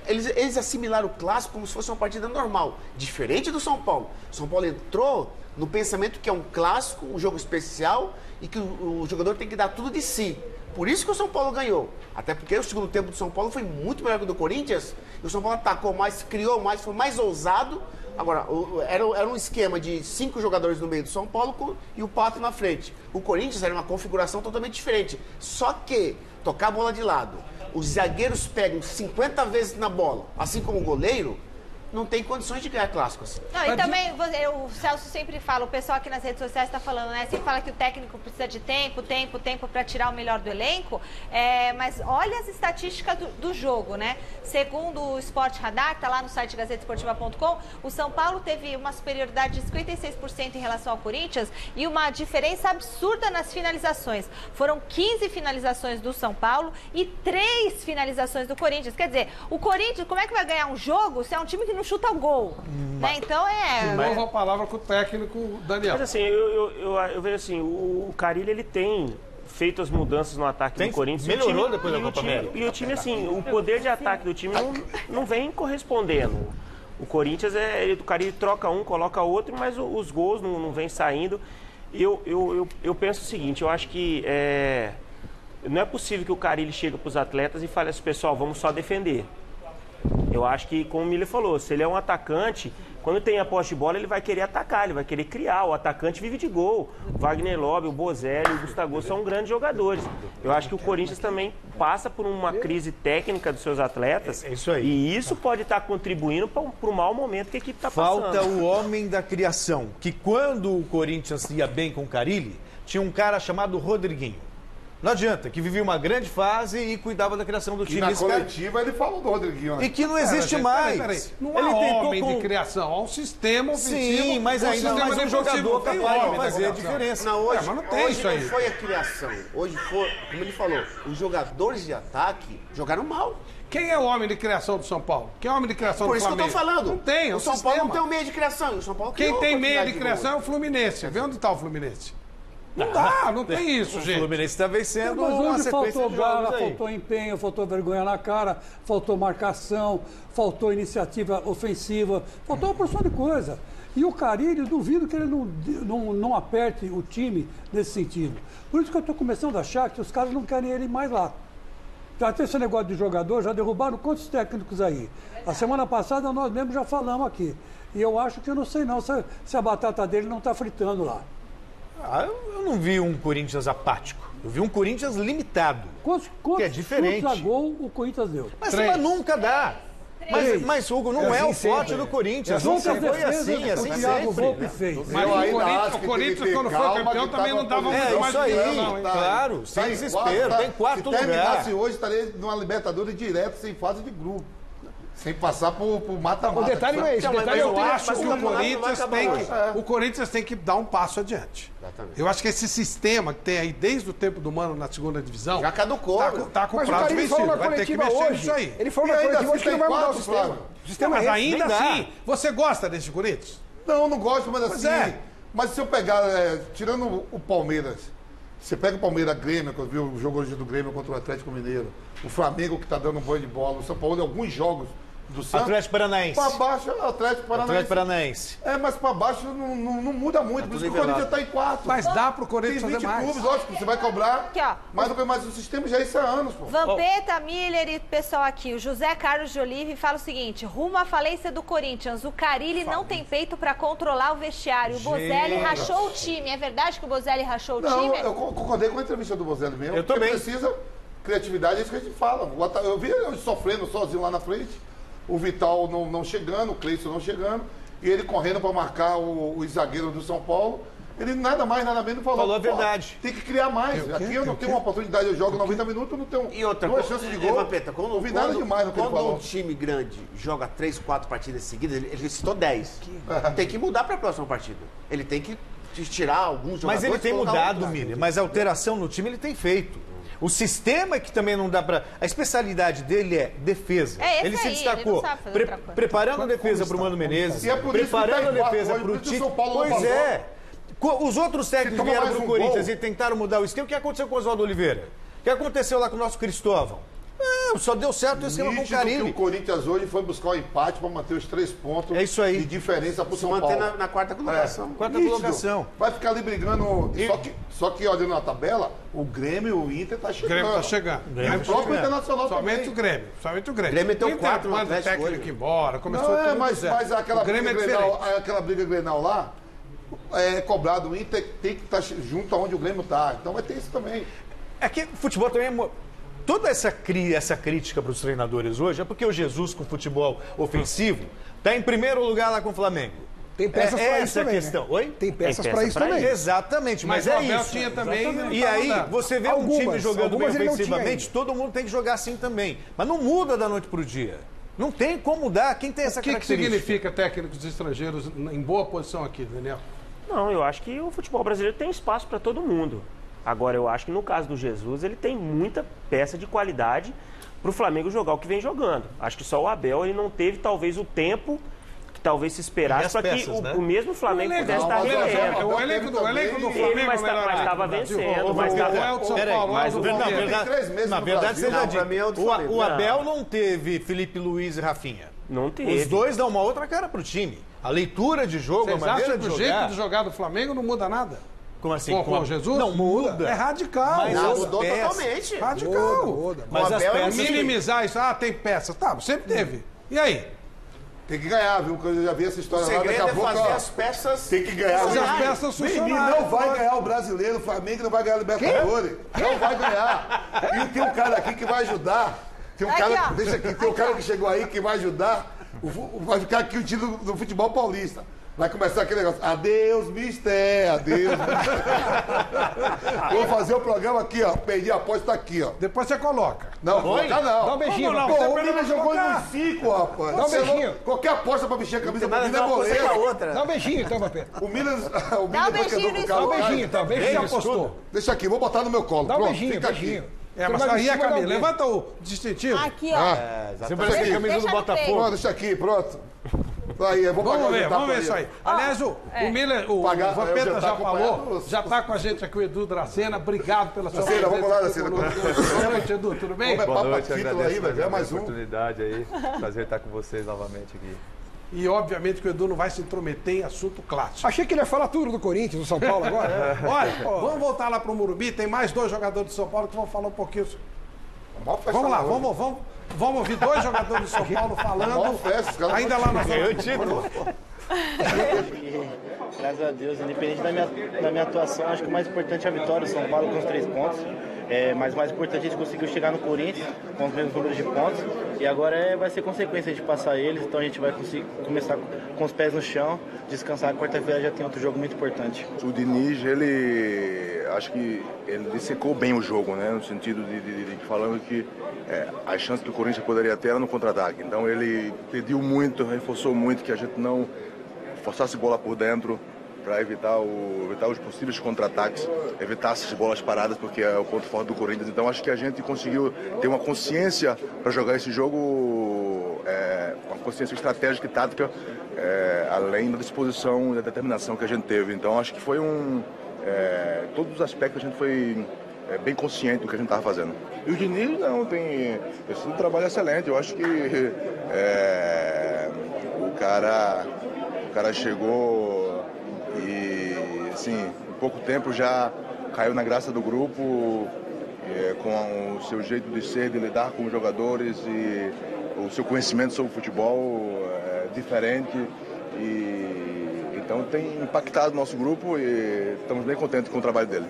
Eles assimilaram o clássico como se fosse uma partida normal, diferente do São Paulo. São Paulo entrou no pensamento que é um clássico, um jogo especial e que o jogador tem que dar tudo de si. Por isso que o São Paulo ganhou. Até porque o segundo tempo do São Paulo foi muito melhor que o do Corinthians. E o São Paulo atacou mais, criou mais, foi mais ousado. Agora, era um esquema de 5 jogadores no meio do São Paulo e o Pato na frente. O Corinthians era uma configuração totalmente diferente. Só que tocar a bola de lado, os zagueiros pegam 50 vezes na bola, assim como o goleiro, não tem condições de ganhar clássicos. Não, e também, o Celso sempre fala, o pessoal aqui nas redes sociais está falando, né? Sempre fala que o técnico precisa de tempo para tirar o melhor do elenco. Mas olha as estatísticas do jogo, né? Segundo o Sport Radar, está lá no site gazetesportiva.com, o São Paulo teve uma superioridade de 56% em relação ao Corinthians e uma diferença absurda nas finalizações. Foram 15 finalizações do São Paulo e 3 finalizações do Corinthians. Quer dizer, o Corinthians, como é que vai ganhar um jogo se é um time que não chuta o gol, né? Então De novo a palavra com o técnico Daniel. Mas assim, eu vejo assim, o Carille, ele tem feito as mudanças no ataque do Corinthians. Melhorou depois da Copa América. E o time, assim, o poder de ataque do time não vem correspondendo. O Corinthians, o Carille troca um, coloca outro, mas os gols não vêm saindo. Eu penso o seguinte, eu acho que não é possível que o Carille chegue para os atletas e fale assim, pessoal, vamos só defender. Eu acho que, como o Miller falou, se ele é um atacante, quando tem a posse de bola, ele vai querer atacar, ele vai querer criar. O atacante vive de gol. O Wagner Lobbe, o Bozelli, o Gustavo são grandes jogadores. Eu acho que o Corinthians também passa por uma crise técnica dos seus atletas. Isso aí. E isso pode estar contribuindo para o mau momento que a equipe está passando. Falta o homem da criação, que quando o Corinthians ia bem com o Carille, tinha um cara chamado Rodriguinho. Não adianta, que vivia uma grande fase e cuidava da criação do time. E na coletiva ele falou do Rodriguinho, né? E que não existe mais. Peraí. Não há homem de criação, há um sistema ofensivo. Sim, mas ainda mais um jogador capaz de fazer a diferença. Não, hoje, mas não tem isso aí. Não foi a criação. Hoje foi, como ele falou, os jogadores de ataque jogaram mal. Quem é o homem de criação do São Paulo? Quem é o homem de criação do Flamengo? Por isso que eu tô falando. Não tem, o São Paulo não tem um meio de criação. O São Paulo Quem tem meio de criação é o Fluminense. Vê onde está o Fluminense. Não dá, não tem isso, gente. O Fluminense está vencendo mas uma hoje sequência faltou de jogos garra, aí. faltou empenho, faltou vergonha na cara, faltou marcação, faltou iniciativa ofensiva, faltou uma porção de coisa. E o Carille, duvido que ele não aperte o time nesse sentido. Por isso que eu estou começando a achar que os caras não querem ele mais lá. Já tem esse negócio de jogador, já derrubaram quantos técnicos aí? A semana passada nós mesmos já falamos aqui. E eu acho que eu não sei não se a batata dele não está fritando lá. Eu não vi um Corinthians apático. Eu vi um Corinthians limitado. Quantos que é diferente. chutes a gol o Corinthians deu? Mas nunca dá. Mas Hugo, não é o forte do Corinthians. Não foi assim Thiago Volpe fez. Mas o Corinthians, quando foi campeão, também não dava muito mais dinheiro. Claro, sem desespero. Tem quarto lugar. Se terminasse hoje, estaria numa Libertadores direto, sem fase de grupo. Sem passar por mata-mata. O detalhe não é esse. Eu acho que o Corinthians tem que dar um passo adiante. Exatamente. Eu acho que esse sistema que tem aí desde o tempo do Mano na segunda divisão... Já caducou. Tá com prazo vencido. Vai ter que mexer nisso aí. Ele falou na coletiva hoje que não vai mudar o sistema. Mas ainda assim, você gosta desse Corinthians? Não gosto, mas assim... Mas se eu pegar, tirando o Palmeiras... Você pega o Palmeiras, Grêmio, que eu vi o jogo hoje do Grêmio contra o Atlético Mineiro, o Flamengo que está dando um banho de bola, o São Paulo, alguns jogos do Santos. Atlético Paranaense. Para baixo, Atlético Paranaense. Mas para baixo não muda muito, por isso que o Corinthians está em quarto. Mas dá pro Corinthians fazer mais. Tem 20 clubes, lógico, você vai cobrar. Aqui, ó. Mas o sistema já é isso há anos, pô. Vampeta, Miller e pessoal aqui, o José Carlos de Olive fala o seguinte, rumo à falência do Corinthians, o Carille não tem peito para controlar o vestiário, o Bozelli rachou o time. É verdade que o Bozelli rachou o time? Não, eu concordei com a entrevista do Bozelli mesmo. Eu também. Precisa criatividade, é isso que a gente fala. Eu vi ele sofrendo sozinho lá na frente. O Vital não chegando, o Cleison não chegando, e ele correndo para marcar os zagueiros do São Paulo. Ele nada mais, nada menos falou a verdade. Tem que criar mais. Aqui eu não tenho uma oportunidade, eu jogo 90 minutos, eu não tenho duas chances de gol. Não vi nada demais no que ele falou. Quando um time grande joga 3, 4 partidas seguidas, ele citou 10. Tem que mudar para a próxima partida. Ele tem que tirar alguns jogadores. Mas ele tem mudado, Miller. Mas a alteração no time ele tem feito. O sistema é que também não dá para... A especialidade dele é defesa. Ele se destacou preparando a defesa para o Mano Menezes, preparando a defesa para o Tite. Pois é. Os outros técnicos vieram para o Corinthians e tentaram mudar o esquema. O que aconteceu com o Oswaldo Oliveira? O que aconteceu lá com o nosso Cristóvão? Não, só deu certo esse esquema com o Carille. Que o Corinthians hoje foi buscar o empate para manter os 3 pontos de diferença para o São Paulo. Se manter na quarta colocação. Quarta colocação. Vai ficar ali brigando. Só que olhando na tabela, o Grêmio e o Inter tá chegando. O Grêmio tá chegando. E o próprio Internacional somente também. O Grêmio. Somente o Grêmio. O Grêmio meteu 4 no Atlético. O técnico embora. Começou não, mas aquela briga Grenal lá, é cobrado. O Inter tem que estar junto aonde o Grêmio tá. Então vai ter isso também. É que futebol também é... Toda essa crítica para os treinadores hoje é porque o Jesus, com futebol ofensivo, está em primeiro lugar lá com o Flamengo. Tem peças para isso também, questão. Né? Oi? Tem peças para isso também. Exatamente, mas é isso. Tinha também, e aí, você vê um time jogando bem ofensivamente, todo mundo tem que jogar assim também. Mas não muda da noite para o dia. Não tem como mudar. Quem tem essa característica? O que significa técnicos estrangeiros em boa posição aqui, Daniel? Não, eu acho que o futebol brasileiro tem espaço para todo mundo. Agora, eu acho que no caso do Jesus, ele tem muita peça de qualidade para o Flamengo jogar o que vem jogando. Acho que só o Abel ele não teve, talvez, o tempo que talvez se esperasse para que o mesmo Flamengo pudesse estar rendendo. O elenco do Flamengo mas estava vencendo. Na verdade, seja dito, o Abel não teve Felipe Luiz e Rafinha. Não teve. Os dois dão uma outra cara pro time. A leitura de jogo, a maneira de jogar... o jeito de jogar do Flamengo não muda nada? Como assim? Com Jesus? Não, muda. É radical. Mas mudou totalmente. Radical. Muda. Mas as peças... Minimizar isso. Tem peças. Tá, sempre teve. E aí? Tem que ganhar, viu? Porque eu já vi essa história lá. Daqui a pouco, fazer as peças... Tem que ganhar. Fazer as peças funcionarem. Não vai ganhar o Brasileiro, o Flamengo não vai ganhar o Libertadores. Não vai ganhar. E tem um cara aqui que vai ajudar. Tem um cara... Deixa aqui. Tem um cara que chegou aí que vai ajudar. Vai ficar aqui o título do futebol paulista. Vai começar aquele negócio. Adeus, mister. Adeus, mister. Vou fazer o programa aqui, ó. Perdi a aposta, tá aqui, ó. Depois você coloca. Não, colocar não. Dá um beijinho. Pô, o Minas jogou nos 5, rapaz. Dá um beijinho. Qualquer aposta pra mexer a camisa do Minas é goleiro. Dá um beijinho, então, Papel. O Minas... Dá um beijinho no Dá um beijinho, então. Beijinho, apostou. Deixa aqui, vou botar no meu colo. Dá um beijinho, fica beijinho. Aqui. Mas aí a camisa. Levanta o distintivo. Aqui, ó. Você parece a camisa do Botafogo. Deixa aqui, pronto. Aí, eu vou vamos ver isso aí. Aliás, o Miller, o Vampeta já falou, já está com a gente aqui, o Edu Dracena. Obrigado pela sua presença. Vamos lá, Dracena. Boa noite, Edu, tudo bem? Boa noite, agradeço a oportunidade aí. Prazer estar com vocês novamente aqui. E, obviamente, que o Edu não vai se intrometer em assunto clássico. Achei que ele ia falar tudo do Corinthians, do São Paulo agora. Olha, vamos voltar lá para o Morumbi. Tem mais 2 jogadores de São Paulo que vão falar um pouquinho. Vamos lá, vamos ouvir 2 jogadores de São Paulo falando. Ainda lá na zona. Graças a Deus, independente da minha atuação, acho que o mais importante é a vitória. O São Paulo com os 3 pontos. Mas o mais importante, a gente conseguiu chegar no Corinthians com os mesmos números de pontos. E agora vai ser consequência de passar eles. Então a gente vai conseguir começar com os pés no chão, descansar. Quarta-feira já tem outro jogo muito importante. O Diniz, acho que ele dissecou bem o jogo, né? No sentido de falando que a chance que o Corinthians poderia ter era no contra-ataque. Então ele pediu muito, reforçou muito que a gente não forçasse bola por dentro, para evitar os possíveis contra-ataques, evitar essas bolas paradas, porque é o ponto forte do Corinthians. Então acho que a gente conseguiu ter uma consciência para jogar esse jogo, uma consciência estratégica e tática, além da disposição e da determinação que a gente teve. Então acho que foi todos os aspectos a gente foi bem consciente do que a gente estava fazendo. E o Diniz tem um trabalho excelente. Eu acho que o cara chegou e, assim, em pouco tempo já caiu na graça do grupo, com o seu jeito de ser, de lidar com os jogadores e o seu conhecimento sobre o futebol diferente. E então tem impactado o nosso grupo e estamos bem contentes com o trabalho dele.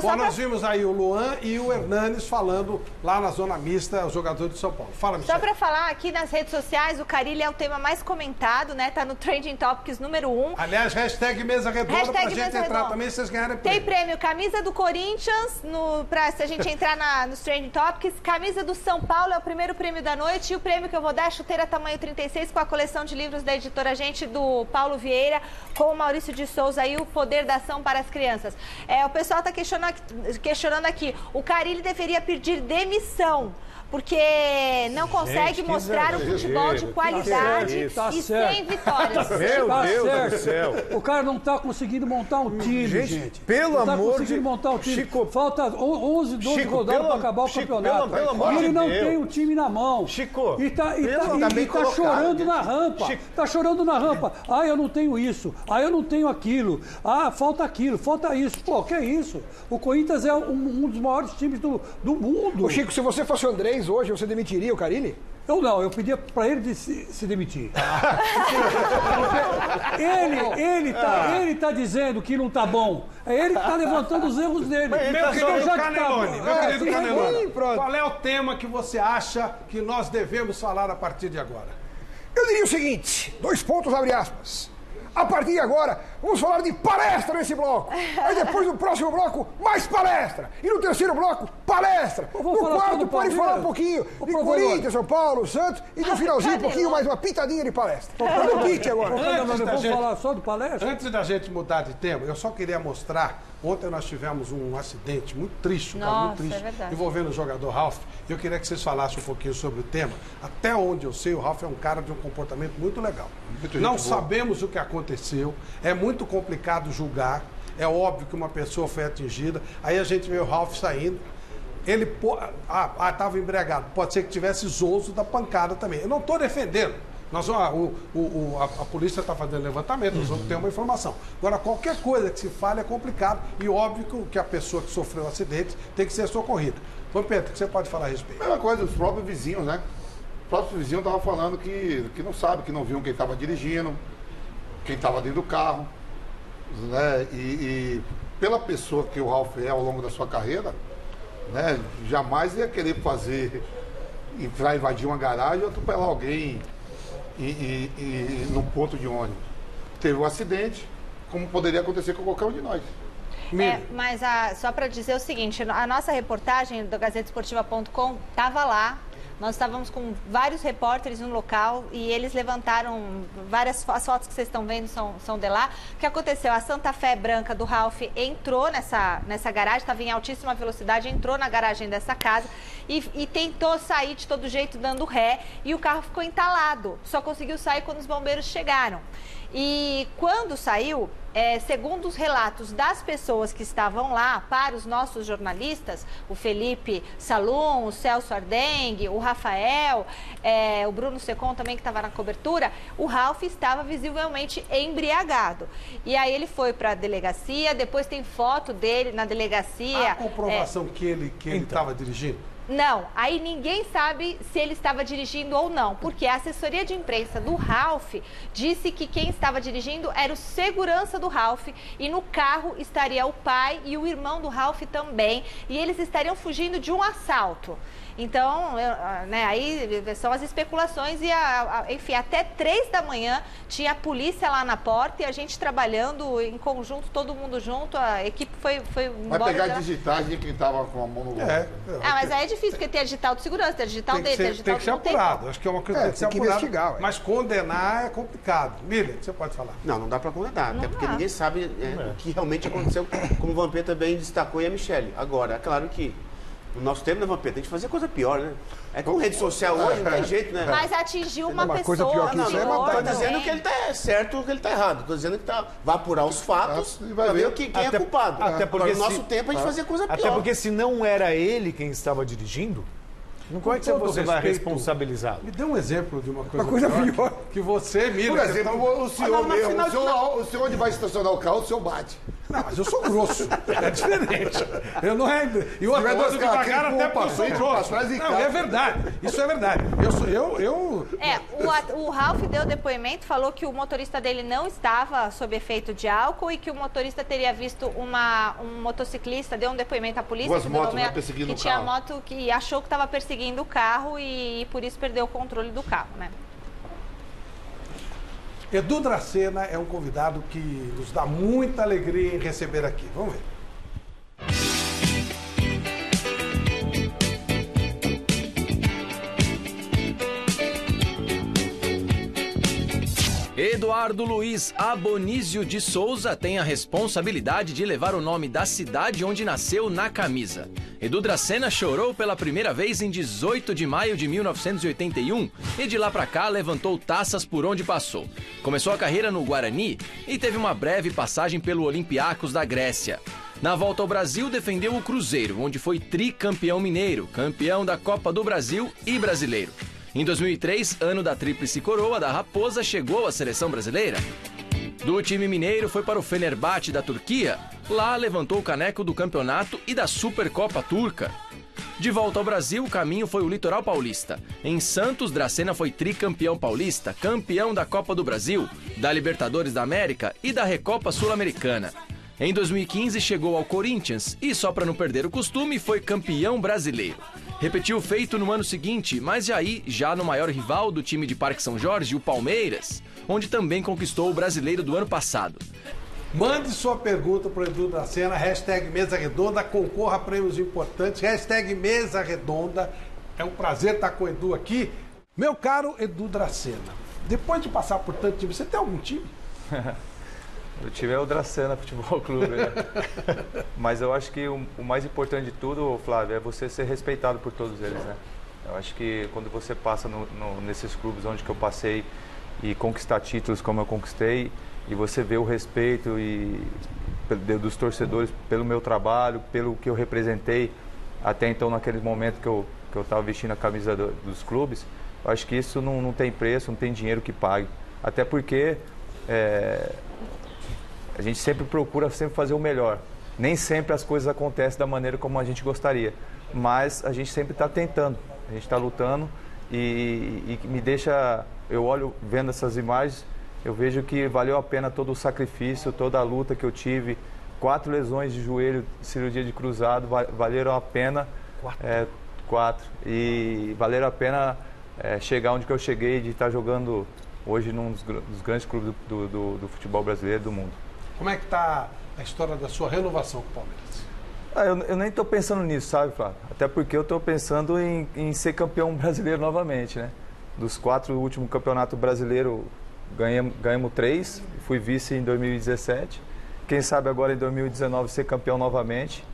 Bom, nós vimos aí o Luan e o Hernanes falando lá na zona mista, os jogadores de São Paulo. Fala, Michel. Só para falar, aqui nas redes sociais, o Carille é o tema mais comentado, né? Tá no Trending Topics número 1. Aliás, hashtag mesa redonda pra gente entrar também, vocês ganharem prêmio. Tem prêmio, camisa do Corinthians, se a gente entrar nos Trending Topics. Camisa do São Paulo é o primeiro prêmio da noite. E o prêmio que eu vou dar é chuteira tamanho 36 com a coleção de livros da editora Gente, do Paulo Vieira, com o Maurício de Souza aí, O Poder da Ação para as Crianças. O pessoal tá questionando questionando aqui. O Carille deveria pedir demissão, porque não consegue mostrar um futebol de qualidade e sem vitórias. Meu Deus do céu. O cara não está conseguindo montar um time, gente. Pelo amor de Deus. Não está conseguindo montar um time. Chico, falta 11, 12 rodadas para acabar o campeonato. Pelo amor e ele de não Deus. tem um time na mão. Chico, E tá chorando na rampa. Tá chorando na rampa. Ah, eu não tenho isso. Ah, eu não tenho aquilo. Ah, falta aquilo, falta isso. Pô, que isso? O Corinthians é um dos maiores times do mundo. Ô Chico, se você fosse o Andrés hoje, você demitiria o Carille? Eu não, eu pedia para ele se demitir. Ele tá dizendo que não tá bom. É ele que tá levantando os erros dele. Meu querido Canelone, qual é o tema que você acha que nós devemos falar a partir de agora? Eu diria o seguinte, 2 pontos, abre aspas. A partir de agora, vamos falar de palestra nesse bloco. Aí depois no próximo bloco, mais palestra. E no terceiro bloco, palestra. No quarto, pode falar um pouquinho de Corinthians, São Paulo, Santos. E no finalzinho, um pouquinho mais, uma pitadinha de palestra. No kit agora. Vamos falar só de palestra? Antes da gente mudar de tema, eu só queria mostrar. Ontem nós tivemos um acidente muito triste, muito triste, envolvendo o jogador Ralf. Eu queria que vocês falassem um pouquinho sobre o tema. Até onde eu sei, o Ralf é um cara de um comportamento muito legal. Não sabemos o que aconteceu, é muito complicado julgar. É óbvio que uma pessoa foi atingida. Aí a gente vê o Ralf saindo. Ele estava embriagado. Pode ser que tivesse zozo da pancada também. Eu não estou defendendo. A polícia está fazendo levantamento, nós vamos ter uma informação. Agora, qualquer coisa que se fale é complicado e óbvio que a pessoa que sofreu o acidente tem que ser socorrida. Vampeta, o que você pode falar a respeito? Mesma coisa, os próprios vizinhos, né? Os próprios vizinhos estavam falando que não sabe, que não viam quem estava dirigindo, quem estava dentro do carro. Né? E pela pessoa que o Ralf é ao longo da sua carreira, né? Jamais ia querer invadir uma garagem ou atropelar alguém num ponto de ônibus. Teve um acidente, como poderia acontecer com qualquer um de nós. Mas só para dizer o seguinte, a nossa reportagem do GazeteEsportiva.com estava lá. Nós estávamos com vários repórteres no local e eles levantaram as fotos que vocês estão vendo são de lá. O que aconteceu? A Santa Fé branca do Ralf entrou nessa garagem, estava em altíssima velocidade, entrou na garagem dessa casa e tentou sair de todo jeito dando ré e o carro ficou entalado. Só conseguiu sair quando os bombeiros chegaram. E quando saiu, segundo os relatos das pessoas que estavam lá, para os nossos jornalistas, o Felipe Salum, o Celso Ardengue, o Rafael, o Bruno Secon também que estava na cobertura, o Ralf estava visivelmente embriagado. E aí ele foi para a delegacia, depois tem foto dele na delegacia. Há comprovação que ele estava dirigindo? Não, aí ninguém sabe se ele estava dirigindo ou não, porque a assessoria de imprensa do Ralf disse que quem estava dirigindo era o segurança do Ralf e no carro estaria o pai e o irmão do Ralf também, e eles estariam fugindo de um assalto. Então, aí são as especulações e, enfim, até 3 da manhã tinha a polícia lá na porta e a gente trabalhando em conjunto, todo mundo junto, a equipe foi embora. Vai pegar digitais de quem estava com a mão no golpe. Mas aí é difícil, porque tem a digital do segurança, tem a digital dele, tem a digital do... Tem que ser apurado, acho que é uma coisa que tem que ser apurada. Mas condenar é complicado. Miriam, você pode falar? Não dá para condenar, até porque ninguém sabe o que realmente aconteceu, como o Vampeta bem destacou e a Michele. Agora, é claro que no nosso tempo, né, Vampeta, a gente fazia coisa pior, né? É com rede social hoje, não tem jeito, né? Mas atingiu uma pessoa. Coisa pior que isso não tô dizendo que ele tá certo ou que ele tá errado. Tô dizendo que vai apurar os fatos e vai ver quem é culpado. Até porque no nosso tempo a gente fazia coisa pior. Até porque se não era ele quem estava dirigindo, como é que você vai responsabilizá-lo? Me dê um exemplo de uma coisa pior. Que você, Miriam... Por exemplo, o senhor mesmo, o senhor onde vai estacionar o carro, o senhor bate. Não, mas eu sou grosso. É diferente. Eu não é... E o outro é devagar até porque eu sou grosso. Não, é verdade. Isso é verdade. O Ralf deu depoimento, falou que o motorista dele não estava sob efeito de álcool e que o motorista teria visto um motociclista, deu um depoimento à polícia. Duas motos, né, perseguindo o carro. Que tinha moto que achou que estava perseguindo o carro e por isso perdeu o controle do carro, né? Edu Dracena é um convidado que nos dá muita alegria em receber aqui. Vamos ver. Edu Eduardo Luiz Abonísio de Souza tem a responsabilidade de levar o nome da cidade onde nasceu na camisa. Edu Dracena chorou pela primeira vez em 18 de maio de 1981 e de lá pra cá levantou taças por onde passou. Começou a carreira no Guarani e teve uma breve passagem pelo Olympiacos da Grécia. Na volta ao Brasil, defendeu o Cruzeiro, onde foi tricampeão mineiro, campeão da Copa do Brasil e brasileiro. Em 2003, ano da tríplice coroa da Raposa, chegou à seleção brasileira. Do time mineiro foi para o Fenerbahçe da Turquia. Lá levantou o caneco do campeonato e da Supercopa Turca. De volta ao Brasil, o caminho foi o Litoral Paulista. Em Santos, Dracena foi tricampeão paulista, campeão da Copa do Brasil, da Libertadores da América e da Recopa Sul-Americana. Em 2015, chegou ao Corinthians e, só para não perder o costume, foi campeão brasileiro. Repetiu o feito no ano seguinte, mas aí já no maior rival do time de Parque São Jorge, o Palmeiras, onde também conquistou o brasileiro do ano passado. Mande sua pergunta para o Edu Dracena, hashtag Mesa Redonda, concorra a prêmios importantes, hashtag Mesa Redonda. É um prazer estar com o Edu aqui. Meu caro Edu Dracena, depois de passar por tanto time, você tem algum time? O time é o Dracena Futebol Clube, né? Mas eu acho que o mais importante de tudo, Flávio, é você ser respeitado por todos eles, né? Eu acho que quando você passa nesses clubes onde que eu passei e conquistar títulos como eu conquistei, e você vê o respeito dos torcedores pelo meu trabalho, pelo que eu representei até então naquele momento que eu estava vestindo a camisa dos clubes, eu acho que isso não tem preço, não tem dinheiro que pague. Até porque a gente sempre procura fazer o melhor. Nem sempre as coisas acontecem da maneira como a gente gostaria, mas a gente sempre está tentando, a gente está lutando e me deixa, eu olho vendo essas imagens, eu vejo que valeu a pena todo o sacrifício, toda a luta que eu tive. 4 lesões de joelho, cirurgia de cruzado, valeram a pena. 4. E valeram a pena chegar onde que eu cheguei, de estar jogando hoje num dos grandes clubes do futebol brasileiro do mundo. Como é que está a história da sua renovação com o Palmeiras? Eu nem estou pensando nisso, sabe, Flávio? Até porque eu estou pensando em ser campeão brasileiro novamente, né? Dos 4 últimos campeonatos brasileiros, ganhamos 3, fui vice em 2017. Quem sabe agora em 2019 ser campeão novamente.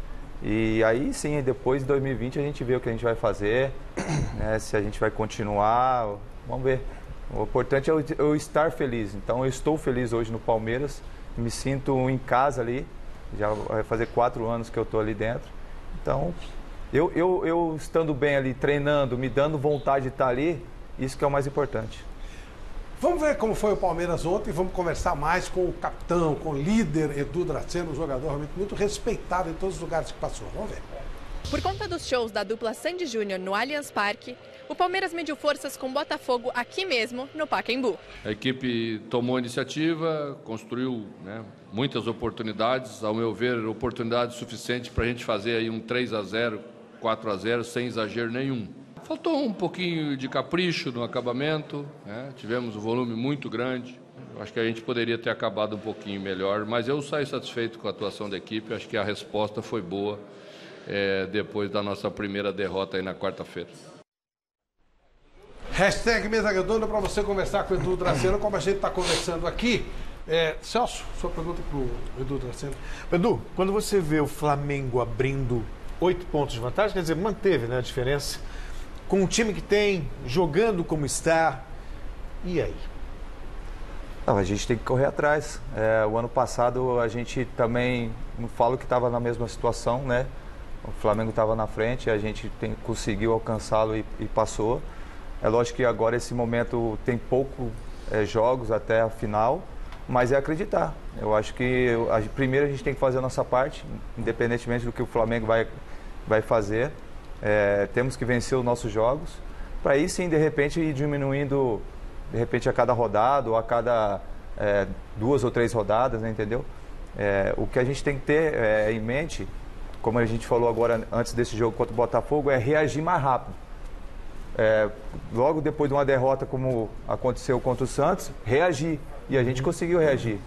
E aí sim, depois de 2020 a gente vê o que a gente vai fazer, né? Se a gente vai continuar, vamos ver. O importante é eu estar feliz. Então eu estou feliz hoje no Palmeiras, me sinto em casa ali, já vai fazer 4 anos que eu estou ali dentro. Então eu estando bem ali, treinando, me dando vontade de estar ali, isso que é o mais importante. Vamos ver como foi o Palmeiras ontem, vamos conversar mais com o capitão, com o líder Edu Dracena, um jogador realmente muito respeitado em todos os lugares que passou. Vamos ver. Por conta dos shows da dupla Sandy Júnior no Allianz Parque, o Palmeiras mediu forças com o Botafogo aqui mesmo, no Pacaembu. A equipe tomou a iniciativa, construiu muitas oportunidades, ao meu ver, oportunidades suficientes para a gente fazer aí um 3-0, 4-0, sem exagero nenhum. Faltou um pouquinho de capricho no acabamento, tivemos um volume muito grande. Acho que a gente poderia ter acabado um pouquinho melhor, mas eu saio satisfeito com a atuação da equipe. Acho que a resposta foi boa depois da nossa primeira derrota aí na quarta-feira. Hashtag Mesa Redonda para você conversar com o Edu Dracena, como a gente está conversando aqui. Celso, sua pergunta para o Edu Dracena. Edu, quando você vê o Flamengo abrindo 8 pontos de vantagem, quer dizer, manteve a diferença, com um time que tem, jogando como está, e aí? Não, a gente tem que correr atrás. O ano passado a gente também, não falo que estava na mesma situação, né? O Flamengo estava na frente, a gente conseguiu alcançá-lo e passou. É lógico que agora esse momento tem pouco jogos até a final, mas é acreditar. Eu acho que primeiro a gente tem que fazer a nossa parte, independentemente do que o Flamengo vai fazer. Temos que vencer os nossos jogos, para aí sim, de repente, ir diminuindo, de repente, a cada rodada ou a cada 2 ou 3 rodadas, né, entendeu? O que a gente tem que ter em mente, como a gente falou agora antes desse jogo contra o Botafogo, é reagir mais rápido. Logo depois de uma derrota como aconteceu contra o Santos, reagir. E a gente conseguiu reagir.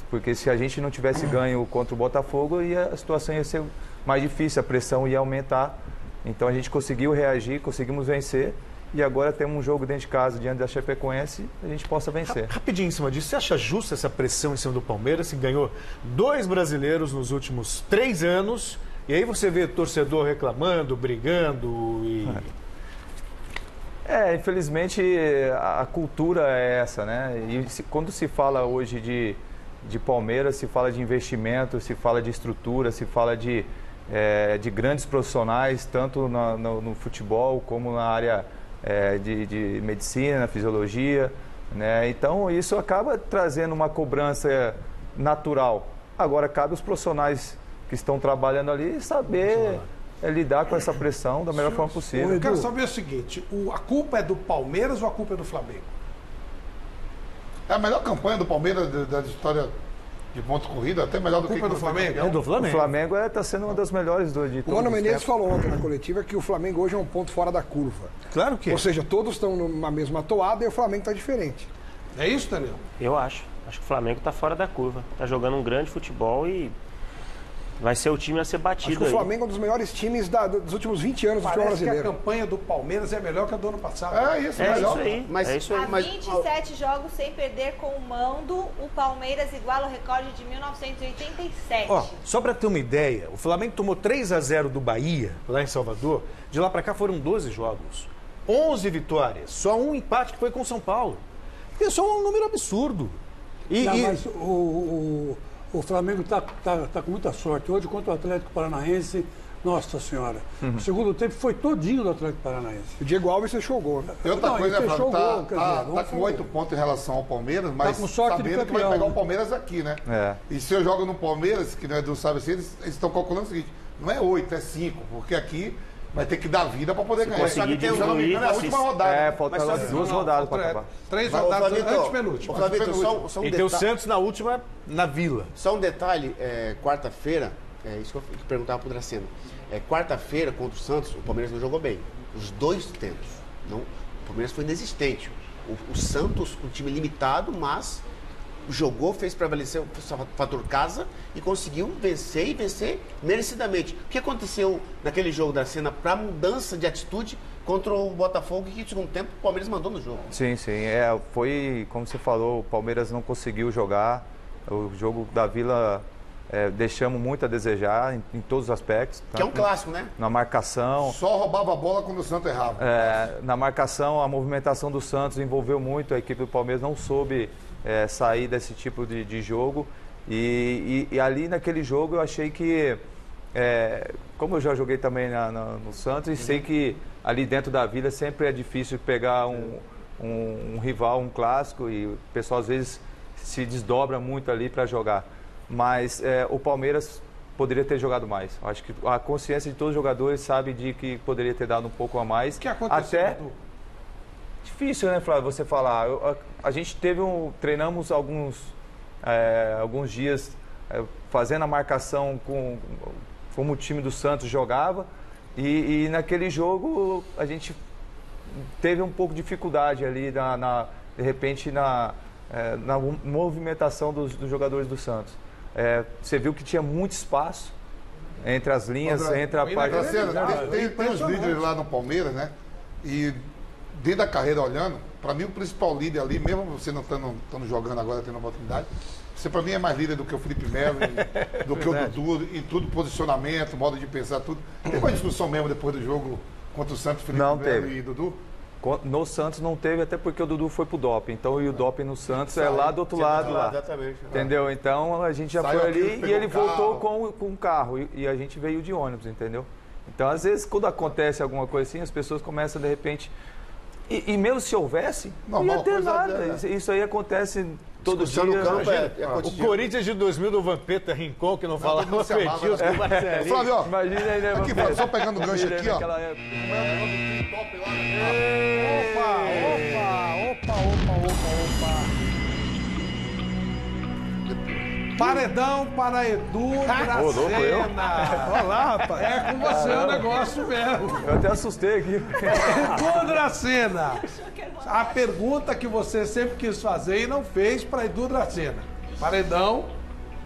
Porque se a gente não tivesse ganho contra o Botafogo, a situação ia ser mais difícil, a pressão ia aumentar. Então a gente conseguiu reagir, conseguimos vencer e agora temos um jogo dentro de casa, diante da Chapecoense, a gente possa vencer. Rapidinho em cima disso, você acha justa essa pressão em cima do Palmeiras, que ganhou 2 brasileiros nos últimos 3 anos, e aí você vê torcedor reclamando, brigando e... Infelizmente a cultura é essa, né? E quando se fala hoje de Palmeiras, se fala de investimento, se fala de estrutura, se fala de grandes profissionais, tanto no futebol como na área de medicina, fisiologia, né? Então isso acaba trazendo uma cobrança natural. Agora cabe aos profissionais que estão trabalhando ali saber lidar com essa pressão da melhor forma possível. Eu quero saber o seguinte, a culpa é do Palmeiras ou a culpa é do Flamengo? É a melhor campanha do Palmeiras da história de pontos corrida, até melhor do que do Flamengo. É do Flamengo. O Flamengo está sendo uma das melhores de todos. O Mano Menezes falou ontem na coletiva que o Flamengo hoje é um ponto fora da curva. Claro que é. Ou seja, todos estão numa mesma toada e o Flamengo está diferente. É isso, Daniel? Eu acho. Acho que o Flamengo está fora da curva. Está jogando um grande futebol e vai ser o time a ser batido. Acho que o Flamengo é um dos melhores times dos últimos 20 anos do futebol brasileiro. Parece que a campanha do Palmeiras é melhor que a do ano passado. É isso aí. É isso aí. Há 27 jogos sem perder com o mando, o Palmeiras iguala o recorde de 1987. Só para ter uma ideia, o Flamengo tomou 3-0 do Bahia, lá em Salvador. De lá para cá foram 12 jogos. 11 vitórias. Só um empate que foi com o São Paulo. Isso é um número absurdo. Mas o Flamengo está com muita sorte. Hoje, contra o Atlético Paranaense, nossa senhora. O segundo tempo foi todinho do Atlético Paranaense. O Diego Alves fechou o gol. E outra coisa, tá com 8 pontos em relação ao Palmeiras, mas com sorte sabendo que vai pegar o Palmeiras aqui, né? E se eu jogo no Palmeiras, que não é do sabe assim, eles estão calculando o seguinte, não é 8, é 5, porque aqui vai ter que dar vida para poder ganhar. Conseguir diminuir, é a última rodada. Falta 2 rodadas para acabar. 3 rodadas antes penúltimo. E tem o Santos na última, na Vila. Só um detalhe, quarta-feira, isso que eu perguntava pro Dracena. Quarta-feira, contra o Santos, o Palmeiras não jogou bem. Os 2 tempos. O Palmeiras foi inexistente. O Santos, um time limitado, mas jogou, fez prevalecer o fator casa e conseguiu vencer e vencer merecidamente. O que aconteceu naquele jogo da cena para mudança de atitude contra o Botafogo, que no segundo tempo o Palmeiras mandou no jogo? Sim. Foi, como você falou, o Palmeiras não conseguiu jogar. O jogo da Vila deixamos muito a desejar em todos os aspectos. Que é um clássico, né? Na marcação. Só roubava a bola quando o Santos errava. Na marcação, a movimentação do Santos envolveu muito. A equipe do Palmeiras não soube sair desse tipo de jogo. E ali naquele jogo eu achei que, como eu já joguei também no Santos, e sei que ali dentro da Vila sempre é difícil pegar um rival, um clássico, e o pessoal às vezes se desdobra muito ali para jogar. Mas o Palmeiras poderia ter jogado mais. Acho que a consciência de todos os jogadores sabe de que poderia ter dado um pouco a mais. O que aconteceu, Edu? Difícil, né, Flávio, você falar. A gente treinamos alguns dias fazendo a marcação como o time do Santos jogava, e naquele jogo a gente teve um pouco de dificuldade ali, de repente, na movimentação dos jogadores do Santos. Você viu que tinha muito espaço entre as linhas, entre a parte... Tem os líderes lá no Palmeiras, né? E dentro da carreira olhando, para mim o principal líder ali, mesmo você não estando jogando agora, tendo a oportunidade, você para mim é mais líder do que o Felipe Melo, do que o Dudu, em tudo, posicionamento, modo de pensar, tudo. Teve uma discussão mesmo depois do jogo contra o Santos, Felipe Melo e Dudu? No Santos não teve, até porque o Dudu foi pro doping. Então, e o doping no Santos é lá do outro lado. Lá. Exatamente. Entendeu? Então, a gente já foi ali e ele voltou com o carro. E a gente veio de ônibus, entendeu? Então, às vezes, quando acontece alguma coisa assim, as pessoas começam, de repente... E mesmo se houvesse, não ia ter nada. Isso aí acontece todo dia. No campo o Corinthians de 2000 do Vampeta Rincon, que não falava Feitios com o Marcelinho. Flávio, ó. Imagina aí, né, aqui, só pegando o gancho aqui, ó. Opa. Paredão para Edu Dracena. Olá, rapaz. É com você o negócio mesmo. Eu até assustei aqui. Edu Dracena. A pergunta que você sempre quis fazer e não fez para Edu Dracena. Paredão.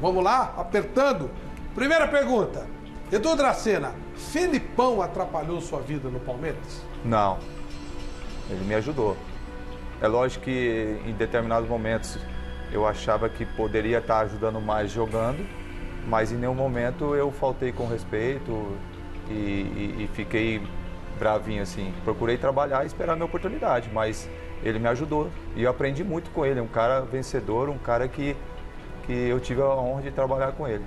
Vamos lá? Apertando. Primeira pergunta. Edu Dracena, Felipão atrapalhou sua vida no Palmeiras? Não. Ele me ajudou. É lógico que em determinados momentos eu achava que poderia estar ajudando mais jogando, mas em nenhum momento eu faltei com respeito e fiquei bravinho assim. Procurei trabalhar e esperar a minha oportunidade, mas ele me ajudou e eu aprendi muito com ele. É um cara vencedor, um cara que eu tive a honra de trabalhar com ele.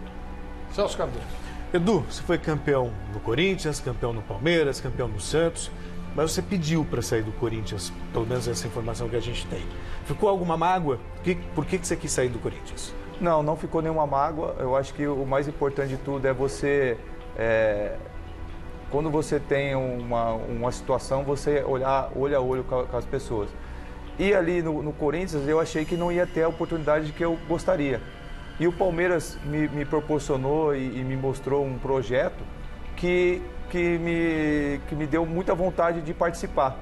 Celso Cardoso. Edu, você foi campeão no Corinthians, campeão no Palmeiras, campeão no Santos, mas você pediu para sair do Corinthians, pelo menos essa informação que a gente tem. Ficou alguma mágoa? Por que você quis sair do Corinthians? Não ficou nenhuma mágoa. Eu acho que o mais importante de tudo é você... quando você tem uma situação, você olhar olho a olho com as pessoas. E ali no Corinthians, eu achei que não ia ter a oportunidade que eu gostaria. E o Palmeiras me proporcionou e me mostrou um projeto que me deu muita vontade de participar.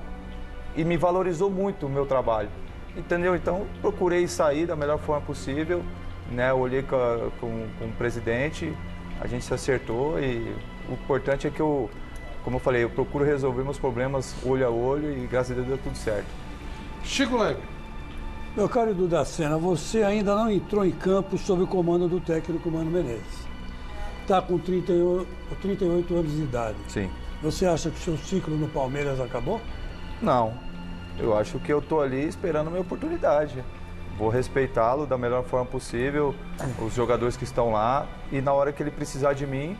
E me valorizou muito o meu trabalho. Entendeu? Então, procurei sair da melhor forma possível, né? Olhei com o presidente, a gente se acertou e o importante é que como eu falei, eu procuro resolver meus problemas olho a olho e graças a Deus deu tudo certo. Chico Leme. Meu caro Edu Dracena, você ainda não entrou em campo sob o comando do técnico Mano Menezes. Está com 38 anos de idade. Sim. Você acha que o seu ciclo no Palmeiras acabou? Não. Eu acho que eu estou ali esperando a minha oportunidade. Vou respeitá-lo da melhor forma possível, os jogadores que estão lá, e na hora que ele precisar de mim,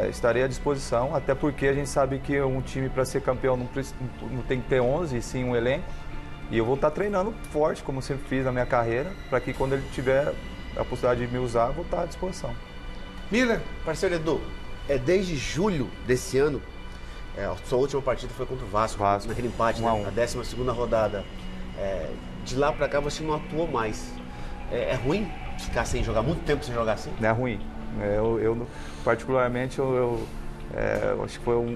estarei à disposição, até porque a gente sabe que um time para ser campeão não tem que ter 11, sim um elenco. E eu vou estar treinando forte, como sempre fiz na minha carreira, para que quando ele tiver a possibilidade de me usar, eu vou estar à disposição. Miller. Parceiro Edu, desde julho desse ano, a sua última partida foi contra o Vasco. Naquele empate, né? A 12ª rodada. De lá para cá você não atuou mais. É ruim ficar sem jogar, muito tempo sem jogar assim? É ruim. Eu particularmente, eu acho que foi o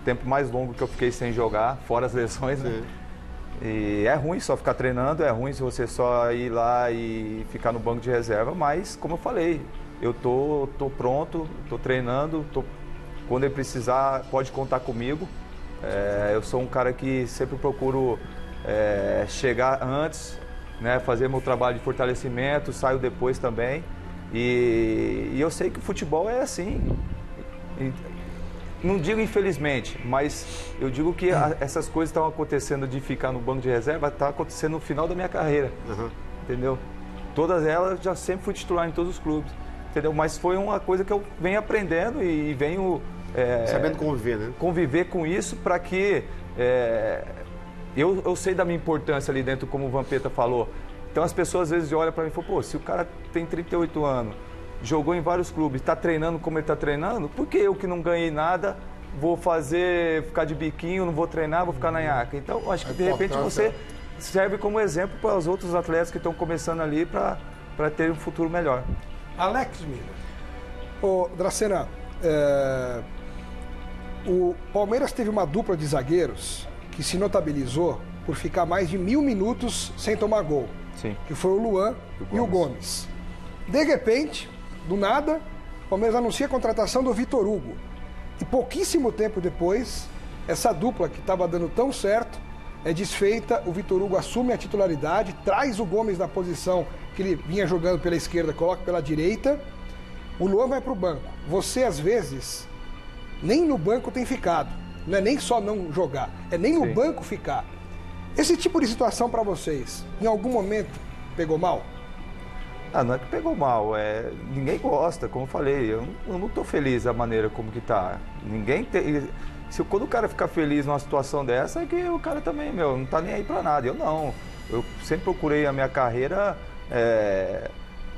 tempo mais longo que eu fiquei sem jogar, fora as lesões, né? E é ruim só ficar treinando, é ruim se você só ir lá e ficar no banco de reserva, mas, como eu falei, eu tô pronto, tô treinando, quando ele precisar, pode contar comigo. Eu sou um cara que sempre procuro chegar antes, né, fazer meu trabalho de fortalecimento, saio depois também. E eu sei que o futebol é assim. Não digo infelizmente, mas eu digo que essas coisas estão acontecendo de ficar no banco de reserva, está acontecendo no final da minha carreira, entendeu? Todas elas, já sempre fui titular em todos os clubes, entendeu? Mas foi uma coisa que eu venho aprendendo e venho... sabendo conviver, né? Conviver com isso para que... Eu sei da minha importância ali dentro, como o Vampeta falou. Então as pessoas às vezes olham para mim e falam, pô, se o cara tem 38 anos... jogou em vários clubes, está treinando como ele está treinando, por que eu que não ganhei nada vou ficar de biquinho, não vou treinar, vou ficar na nhaca? Então, acho que de repente você serve como exemplo para os outros atletas que estão começando ali para ter um futuro melhor. Alex Miller. Ô, Dracena, o Palmeiras teve uma dupla de zagueiros que se notabilizou por ficar mais de 1000 minutos sem tomar gol. Sim. Que foi o Luan e o Gomes. De repente, do nada, o Palmeiras anuncia a contratação do Vitor Hugo. E pouquíssimo tempo depois, essa dupla que estava dando tão certo é desfeita, o Vitor Hugo assume a titularidade, traz o Gomes na posição que ele vinha jogando pela esquerda, coloca pela direita, o Luan vai para o banco. Você, às vezes, nem no banco tem ficado. Não é nem só não jogar, é nem no banco ficar. Esse tipo de situação para vocês, em algum momento, pegou mal? Não é que pegou mal, ninguém gosta, como eu falei, eu não estou feliz da maneira como que tá. Quando o cara ficar feliz numa situação dessa, é que o cara também, não está nem aí para nada. Eu não, eu sempre procurei a minha carreira,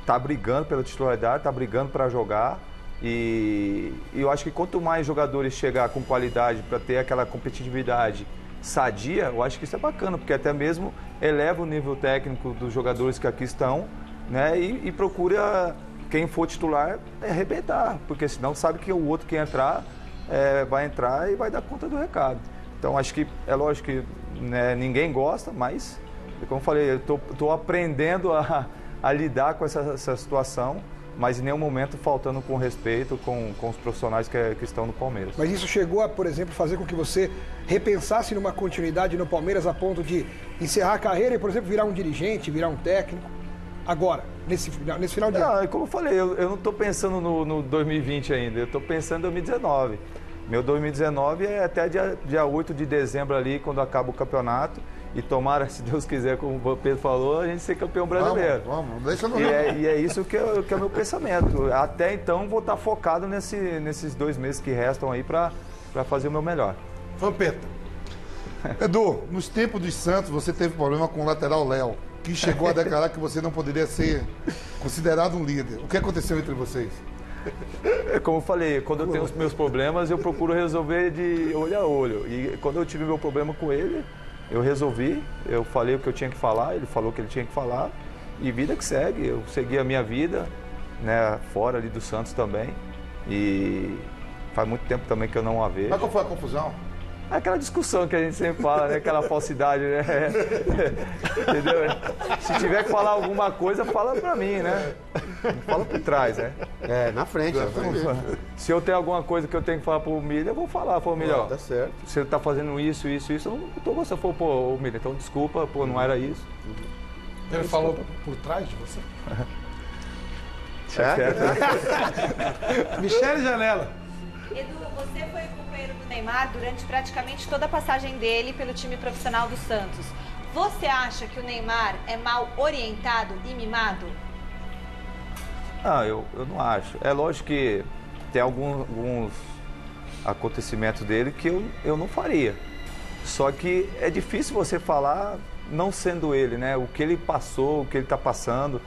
tá brigando pela titularidade, tá brigando para jogar. E eu acho que quanto mais jogadores chegar com qualidade para ter aquela competitividade sadia, eu acho que isso é bacana, porque até mesmo eleva o nível técnico dos jogadores que aqui estão, né? E procura, quem for titular, arrebentar, porque senão sabe que o outro que entrar vai entrar e vai dar conta do recado. Então acho que é lógico que ninguém gosta, mas como eu falei, eu estou aprendendo a lidar com essa situação mas em nenhum momento faltando com respeito com os profissionais que estão no Palmeiras. Mas isso chegou a, por exemplo, fazer com que você repensasse numa continuidade no Palmeiras a ponto de encerrar a carreira e, por exemplo, virar um dirigente, virar um técnico? Agora, nesse final de ano? Não, como eu falei, eu não estou pensando no 2020 ainda, eu estou pensando em 2019. Meu 2019 é até dia 8 de dezembro ali, quando acaba o campeonato. E tomara, se Deus quiser, como o Pedro falou, a gente ser campeão brasileiro. Vamos, deixa no e é isso que é o meu pensamento. Até então, vou estar focado nesses 2 meses que restam aí para fazer o meu melhor. Vampeta. Edu, nos tempos dos Santos, você teve problema com o lateral Léo, que chegou a declarar que você não poderia ser considerado um líder. O que aconteceu entre vocês? Como eu falei, quando eu tenho os meus problemas, eu procuro resolver de olho a olho. E quando eu tive meu problema com ele, eu resolvi, eu falei o que eu tinha que falar, ele falou o que ele tinha que falar, e vida que segue. Eu segui a minha vida, né, fora ali do Santos também, e faz muito tempo também que eu não a vejo. Mas qual foi a confusão? Aquela discussão que a gente sempre fala, né? Aquela falsidade, né? Entendeu? Se tiver que falar alguma coisa, fala pra mim, né? Fala por trás, né? Na frente. Se eu tenho alguma coisa que eu tenho que falar pro Milha, eu vou falar. Falo, Milha, tá certo. Se ele tá fazendo isso, eu não tô gostando. Falou, pô, Milha, então desculpa, pô, não era isso. Ele falou por trás de você? Michele Janela. Edu, você foi companheiro do Neymar durante praticamente toda a passagem dele pelo time profissional do Santos. Você acha que o Neymar é mal orientado e mimado? Eu não acho. É lógico que tem alguns acontecimentos dele que eu não faria. Só que é difícil você falar não sendo ele, né? O que ele passou, o que ele está passando.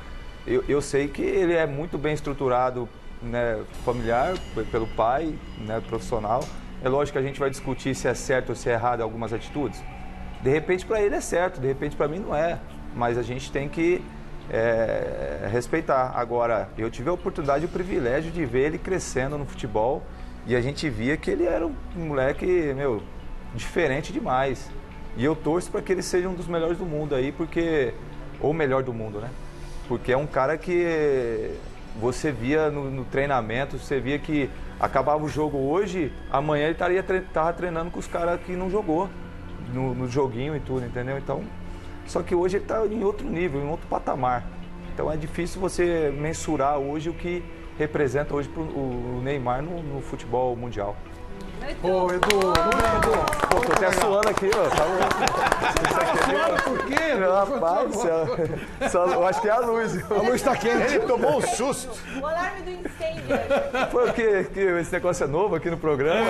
Eu sei que ele é muito bem estruturado, né, familiar, pelo pai, né, profissional. É lógico que a gente vai discutir se é certo ou se é errado algumas atitudes. De repente para ele é certo, de repente para mim não é. Mas a gente tem que respeitar. Agora, eu tive a oportunidade e o privilégio de ver ele crescendo no futebol e a gente via que ele era um moleque, diferente demais. E eu torço para que ele seja um dos melhores do mundo aí, ou melhor do mundo, né? Porque é um cara que você via no treinamento, você via que acabava o jogo hoje, amanhã ele estava treinando com os caras que não jogou no joguinho e tudo, entendeu? Então, só que hoje ele está em outro nível, em outro patamar. Então é difícil você mensurar hoje o que representa hoje o Neymar no futebol mundial. Ô, Edu, Pô, tô até suando aqui, ó. Tá suando por quê? Rapaz, eu acho que é a luz. A luz tá quente. Ele tomou um susto. O alarme do incêndio. Foi o que esse negócio é novo aqui no programa?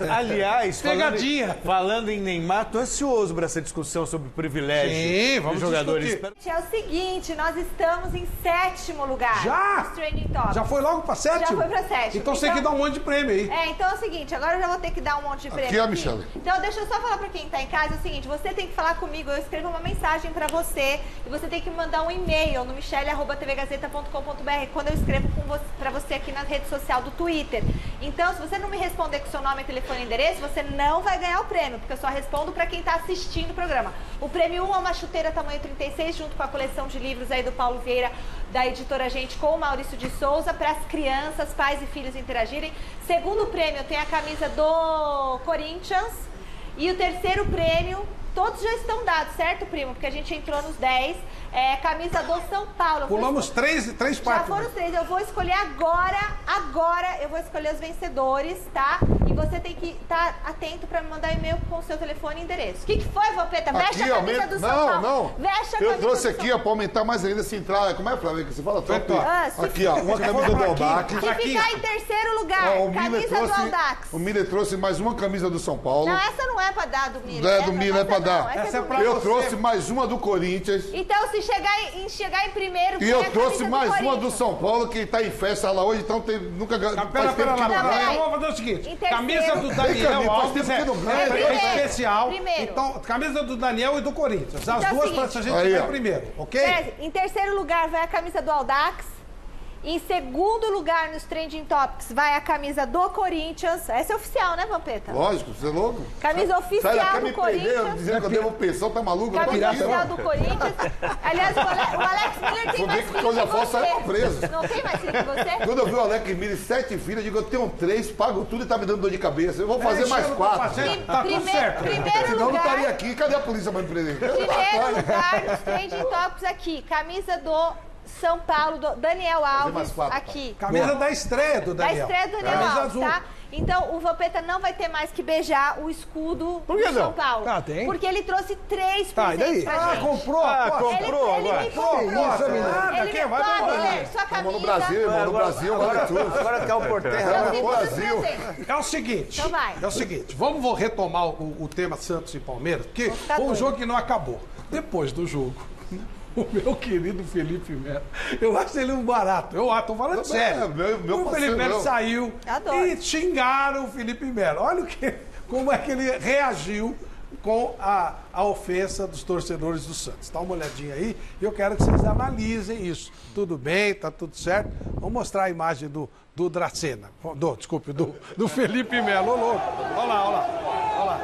Aliás, pegadinha. Falando em Neymar, tô ansioso para essa discussão sobre o privilégio dos jogadores. Discutir. É o seguinte, nós estamos em 7º lugar. Já? Nos Trending Topics. Já foi logo pra 7º? Já foi pra 7º. Então você tem que dar um monte de prêmio aí. Então é o seguinte, agora eu já vou ter que dar um monte de prêmio. Aqui, ó, Michele. Então deixa eu só falar pra quem tá em casa, é o seguinte, você tem que falar comigo, eu escrevo uma mensagem pra você e você tem que mandar um e-mail no michele@tvgazeta.com.br quando eu escrevo pra você aqui na rede social do Twitter. Então, se você não me responder com seu nome, telefone e endereço, você não vai ganhar o prêmio, porque eu só respondo pra quem tá assistindo o programa. O prêmio 1 é uma chuteira tamanho 36, junto com a coleção de livros aí do Paulo Vieira, da editora Gente, com o Maurício de Souza, para as crianças, pais e filhos interagirem. Segundo prêmio tem a camisa do Corinthians. E o terceiro prêmio, todos já estão dados, certo, primo? Porque a gente entrou nos 10. Camisa do São Paulo. Pulamos três partes. Já foram os 3. Eu vou escolher agora eu vou escolher os vencedores, tá? E você tem que estar atento para me mandar e-mail com o seu telefone e endereço. O que foi, Vampeta? Veste a camisa do São Paulo. Não. Veste a camisa eu trouxe do aqui, São ó, para aumentar mais ainda essa entrada. Como é, Flávio, que você fala? Aqui, ó, uma camisa do Aldax. Se ficar em terceiro lugar, camisa do Aldax. O Miller trouxe mais uma camisa do São Paulo. Não, essa não é para dar do Miller. Não é do Miller, é para dar. Essa é pra eu trouxe mais uma do Corinthians. Então, se chegar em primeiro... E eu trouxe mais uma do São Paulo, que tá em festa lá hoje, então nunca... Pera lá. Vamos fazer o seguinte. Camisa do Daniel Alves é especial. Primeiro. Então, camisa do Daniel e do Corinthians. As duas pra gente chegar em primeiro, ok? Em terceiro lugar vai a camisa do Aldax. Em segundo lugar nos Trending Topics vai a camisa do Corinthians. Essa é oficial, né, Vampeta? Lógico, você é louco? Camisa oficial do Corinthians. Dizendo que eu devo pensão, tá maluco? Camisa oficial do Corinthians. Aliás, o Alex Miller tem mais filhos que você. Preso. Não tem mais filhos que você? Quando eu vi o Alex Miller 7 filhos, eu digo, eu tenho 3, pago tudo e tá me dando dor de cabeça. Eu vou fazer mais 4. Tá tudo certo. Primeiro Senão lugar, não estaria aqui. Cadê a polícia mais me prender? Primeiro lugar nos Trending Topics aqui. Camisa do São Paulo, do Daniel Alves, aqui. Camisa da estreia do Daniel. Da estreia do Daniel Camisa Alves, azul. tá? Então, o Vampeta não vai ter mais que beijar o escudo Por que do São não? Paulo. Ah, tem? Porque ele trouxe 3 Tá, e presentes daí? pra gente. Comprou? Comprou Ele agora. me comprou. Ele Ele vai Ó, embora. Miller, sua camisa. Vamos no Brasil, irmão. No Brasil, vale tudo. Agora caiu por terra. Eu tenho no todos os Brasil. presentes. É o seguinte. Então vai. É o seguinte. Vamos retomar o tema Santos e Palmeiras, porque ficar foi um doido. jogo que não acabou. Depois do jogo, o meu querido Felipe Melo, eu acho ele um barato. Eu tô falando sério. meu O Felipe Melo saiu Adoro. e xingaram o Felipe Melo. Olha como é que ele reagiu com a ofensa dos torcedores do Santos. Dá uma olhadinha aí e eu quero que vocês analisem isso. Tudo bem, tá tudo certo. Vamos mostrar a imagem do Dracena. Desculpe, do Felipe Melo. Ô, louco. Olha lá, olha lá. Olha lá.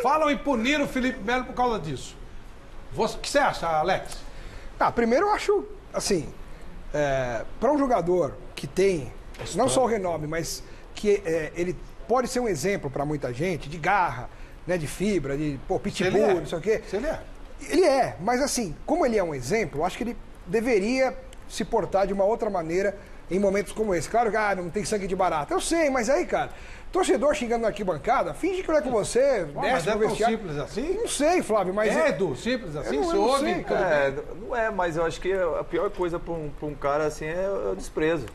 Falam em punir o Felipe Melo por causa disso. O que você acha, Alex? Primeiro eu acho, assim, para um jogador que tem, não só o renome, mas que ele pode ser um exemplo para muita gente, de garra, né, de fibra, de pitbull, não sei o quê. Se ele é. Ele é, mas assim, como ele é um exemplo, eu acho que ele deveria se portar de uma outra maneira em momentos como esse. Claro que não tem sangue de barata. Eu sei, mas aí, cara, torcedor xingando na arquibancada, finge que não é com você, Mas desce é no tão vestiário. simples assim? Não sei, Flávio, mas... É, Edu, simples assim? Eu Você não ouve? sei, cara. Não é, mas eu acho que a pior coisa para um cara assim é o desprezo.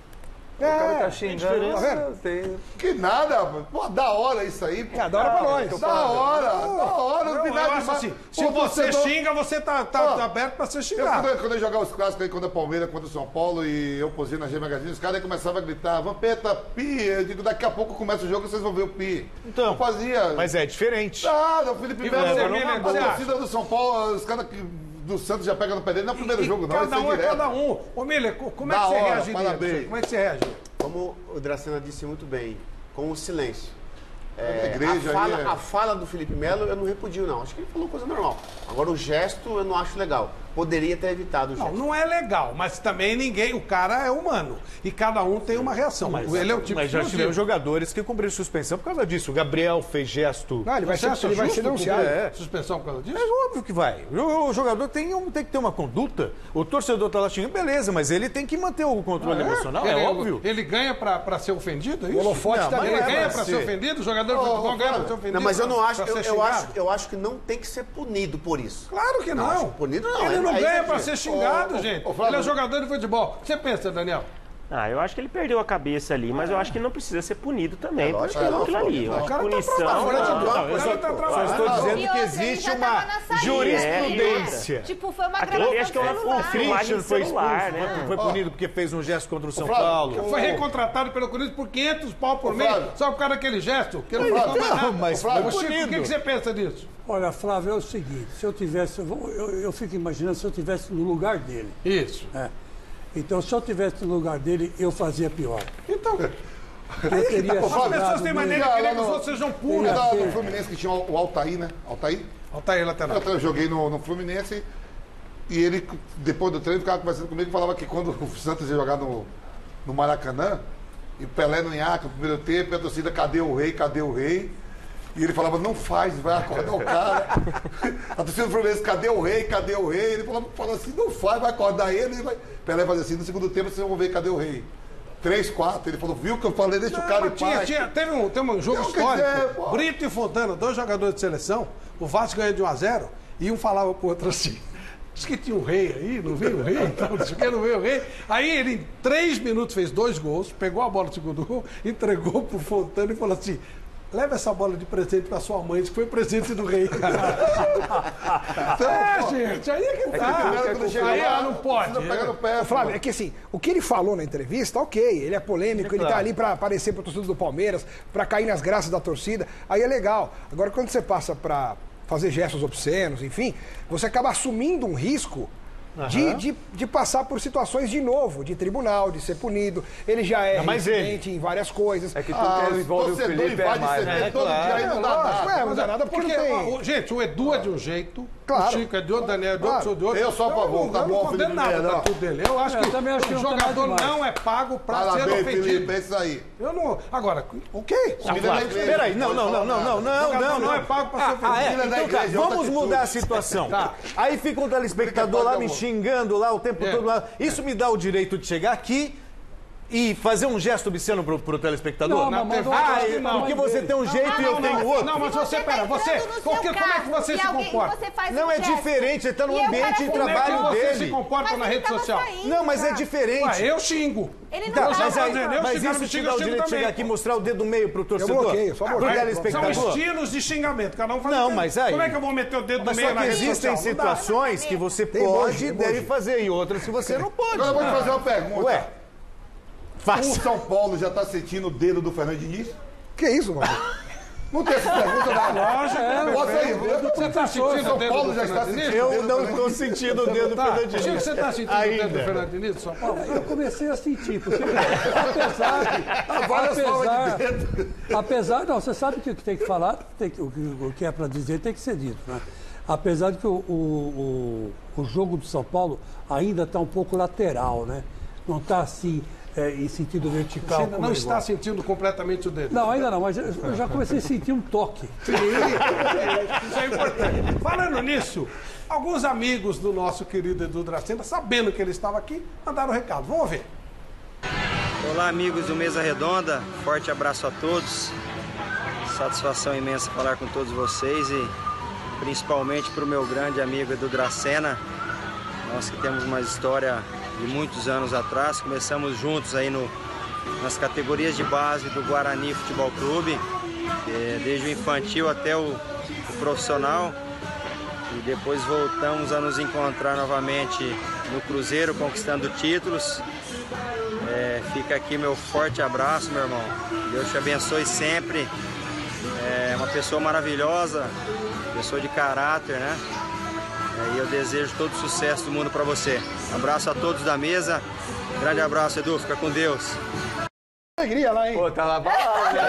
O cara tá xingando, tá vendo? tem... Que nada, pô, da hora isso aí. Pô. Da hora pra nós. Da hora, não tem Eu nada acho demais. assim, Pô, se você torcedor- xinga, você tá aberto pra ser xingado. Quando eu jogar os clássicos aí, quando é Palmeiras contra o São Paulo e eu posei na G Magazine, os caras começavam a gritar, Vampeta, pi, eu digo, daqui a pouco começa o jogo, vocês vão ver o pi. Então, eu fazia... mas é diferente. Nada, o Felipe E Melo, você, a Miller, você torcida do São Paulo, os caras do Santos já pegam no pé dele, não é o primeiro jogo, não, Cada isso um é direto. cada um. Ô, Miller, como é Da que você hora, reagiria? parabéns. Como é que você reage? Como o Dracena disse muito bem, com o silêncio. igreja aí A fala do Felipe Melo eu não repudio, não. Acho que ele falou coisa normal. Agora, o gesto eu não acho legal. Poderia ter evitado o gesto. Não é legal, mas também o cara é humano. E cada um tem uma reação. Ele é o tipo Mas já explosivo. tivemos jogadores que cumpriram suspensão por causa disso. O Gabriel fez gesto. Não, ele vai Você ser, acha ele vai justo ser denunciado. cumprir suspensão por causa disso? É óbvio que vai. O jogador tem que ter uma conduta. O torcedor tá lá xingando, beleza, mas ele tem que manter o controle emocional, é óbvio. Ele ganha pra ser ofendido, é isso? O holofote Não, tá mas Ele não é ganha pra pra ser ser. ofendido? O jogador de futebol ganha pra ser ofendido? Não, mas eu não acho, pra ser eu acho que não tem que ser punido por isso. Claro que não. acho punido não. Ele não Aí ganha é pra que- ser xingado, gente. Flávio. Ele é jogador de futebol. O que você pensa, Daniel? Eu acho que ele perdeu a cabeça ali, mas eu acho que não precisa ser punido também por lógico, aquilo ali. Eu não. acho O cara tá punição. fora de campo. Eu só estou dizendo E que outra, existe ele já uma tava na saída. jurisprudência. Tipo, foi uma Aquilo ali acho que é gravação uma celular. Christian foi celular, expulso, né? foi punido porque fez um gesto contra o São Flávio, Paulo. Foi recontratado pelo Corinthians por 500 pau por Ô, mês, Flávio. só por causa daquele gesto. Que não falou mais nada. mas Ô, foi Chico, o punido. que você pensa disso? Olha, Flávio, é o seguinte, se eu tivesse, eu fico imaginando se eu tivesse no lugar dele. Isso. Então, se eu tivesse no lugar dele, eu fazia pior. Então, Eu teria as pessoas têm maneira de querer que os outros sejam puros. No Fluminense que tinha o Altair, né? Altair? Altair lateral. Eu joguei no Fluminense e ele, depois do treino, ficava conversando comigo e falava que quando o Santos ia jogar no Maracanã, e o Pelé no Inhaca, no primeiro tempo, e a torcida, cadê o rei, cadê o rei? E ele falava, não faz, vai acordar o cara. A torcida do Fluminense, cadê o rei, cadê o rei? Ele falava assim, não faz, vai acordar ele. Pelé fazia assim, no segundo tempo vocês vão ver, cadê o rei? 3, 4, ele falou, viu que eu falei, deixa o cara em paz. Teve um jogo Não, histórico, quer dizer, pô. Brito e Fontana, 2 jogadores de seleção, o Vasco ganhou de 1-0, e um falava pro outro assim, diz que tinha um rei aí, não veio o rei, então, diz que não veio o rei. Aí ele, em 3 minutos, fez 2 gols, pegou a bola no segundo gol, entregou pro Fontana e falou assim, leva essa bola de presente pra sua mãe, que foi presente do rei. Gente, aí é que tá. Aí não pode. Pega no pé, Flávio, é que assim, o que ele falou na entrevista, ok, ele é polêmico, ele tá ali pra aparecer pro torcedor do Palmeiras, pra cair nas graças da torcida, aí é legal. Agora, quando você passa pra fazer gestos obscenos, enfim, você acaba assumindo um risco de passar por situações de novo, de tribunal, de ser punido. Ele já é reincidente em várias coisas. É que tudo envolve o Felipe é mais, né? Todo dia aí não dá nada. Não dá nada porque tem... Gente, o Edu é de um jeito, claro. o Chico é de outro, o Daniel é de outro, sou de outro. Eu sou a favor, tá bom, Felipe nada da tudo dele. Eu acho que o jogador não é pago pra ser ofendido. Felipe, é isso aí. Eu não... Agora, o quê? Peraí, não é pago pra ser ofendido. Então, cara, vamos mudar a situação. Aí fica um telespectador lá me xingando lá o tempo todo lá. Isso me dá o direito de chegar aqui e fazer um gesto obsceno pro telespectador? Porque você tem um jeito e eu tenho outro. Não, mas você, pera, como é que você se comporta? Não, é diferente, ele tá no ambiente de trabalho dele. Como é que você se comporta na rede social? Não, mas é diferente. Eu xingo. Ele não mas isso te dá o direito de chegar aqui e mostrar o dedo no meio pro torcedor? Só pro telespectador? São estilos de xingamento, cada um faz. Não, mas aí... Como é que eu vou meter o dedo no meio na rede social? Existem situações que você pode e deve fazer e outras que você não pode. Agora eu vou te fazer uma pergunta. Ué, o São Paulo já tá sentindo o dedo do Fernando Diniz? Que isso, mano? Não tem essa pergunta da lógica. Você tá sentindo o dedo Paulo do já está Fernando Diniz? eu não estou sentindo o dedo do Fernando Diniz. Chico, você está sentindo o dedo do Fernando Diniz do São Paulo? Eu comecei a sentir, porque apesar, não, você sabe que o que tem que falar, o que é para dizer tem que ser dito, né? Apesar de que o jogo do São Paulo ainda está um pouco lateral, né? Não está assim em sentido vertical. Você não está sentindo completamente o dedo? Não, ainda não, mas eu já comecei a sentir um toque. Sim, isso é importante. Falando nisso, alguns amigos do nosso querido Edu Dracena, sabendo que ele estava aqui, mandaram um recado. Vamos ver. Olá, amigos do Mesa Redonda. Forte abraço a todos. Satisfação imensa falar com todos vocês e principalmente para o meu grande amigo Edu Dracena. Nós que temos uma história de muitos anos atrás, começamos juntos aí nas categorias de base do Guarani Futebol Clube, desde o infantil até o profissional, e depois voltamos a nos encontrar novamente no Cruzeiro, conquistando títulos. Fica aqui meu forte abraço, meu irmão. Deus te abençoe sempre. É uma pessoa maravilhosa, pessoa de caráter, né? E eu desejo todo o sucesso do mundo para você. Abraço a todos da mesa. Grande abraço, Edu. Fica com Deus. Alegria lá, hein? Pô, tá lá balado, né?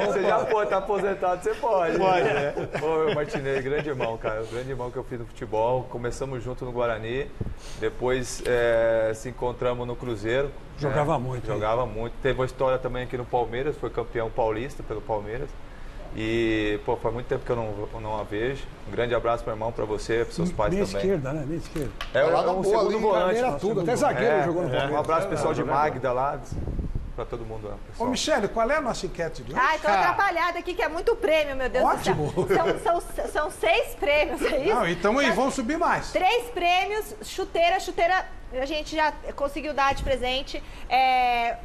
Você já tá aposentado, você pode. Pode, né? Ô, Martinez, grande irmão, cara. O grande irmão que eu fiz no futebol. Começamos junto no Guarani. Depois se encontramos no Cruzeiro. Jogava muito. Jogava muito. Teve uma história também aqui no Palmeiras. Foi campeão paulista pelo Palmeiras. E, pô, faz muito tempo que eu não a vejo. Um grande abraço, meu irmão, pra você, pros seus pais também. Esquerda, né? Meia esquerda. É um segundo volante. Tudo, até zagueiro jogou no Palmeiras. Um abraço pessoal de Magda lá, pra todo mundo lá. Ô, Michele, qual é a nossa enquete de hoje? Ai, tô atrapalhada aqui, que é muito prêmio, meu Deus Ótimo. do céu. São 6 prêmios, é isso? Não, então aí, vamos subir mais. 3 prêmios, chuteira a gente já conseguiu dar de presente,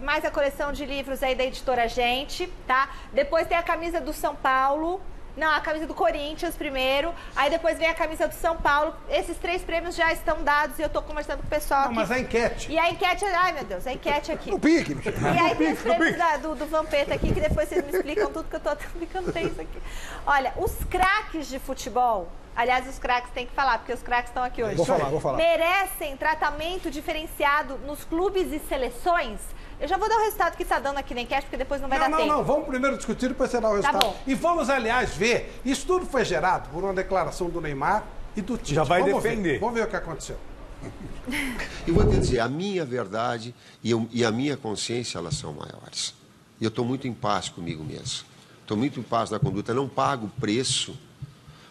mais a coleção de livros aí da editora Gente, tá? Depois tem a camisa do São Paulo, não, a camisa do Corinthians primeiro, aí depois vem a camisa do São Paulo. Esses 3 prêmios já estão dados e eu tô conversando com o pessoal aqui. Mas a enquete. E a enquete, ai meu Deus, a enquete aqui. No pique, Michele. E aí tem os prêmios do Vampeta aqui, que depois vocês me explicam tudo, que eu tô ficando tenso aqui. Olha, os craques de futebol, aliás, os craques tem que falar, porque os craques estão aqui hoje. Vou falar. Merecem tratamento diferenciado nos clubes e seleções? Eu já vou dar o resultado que está dando aqui na enquete, porque depois não vai dar tempo. Não, vamos primeiro discutir, depois você dá o resultado. Tá bom. E vamos, aliás, ver, isso tudo foi gerado por uma declaração do Neymar e do Tite. Já vai defender. Vamos ver o que aconteceu. E vou te dizer, a minha verdade e a minha consciência, elas são maiores. E eu estou muito em paz comigo mesmo. Estou muito em paz na conduta. Eu não pago preço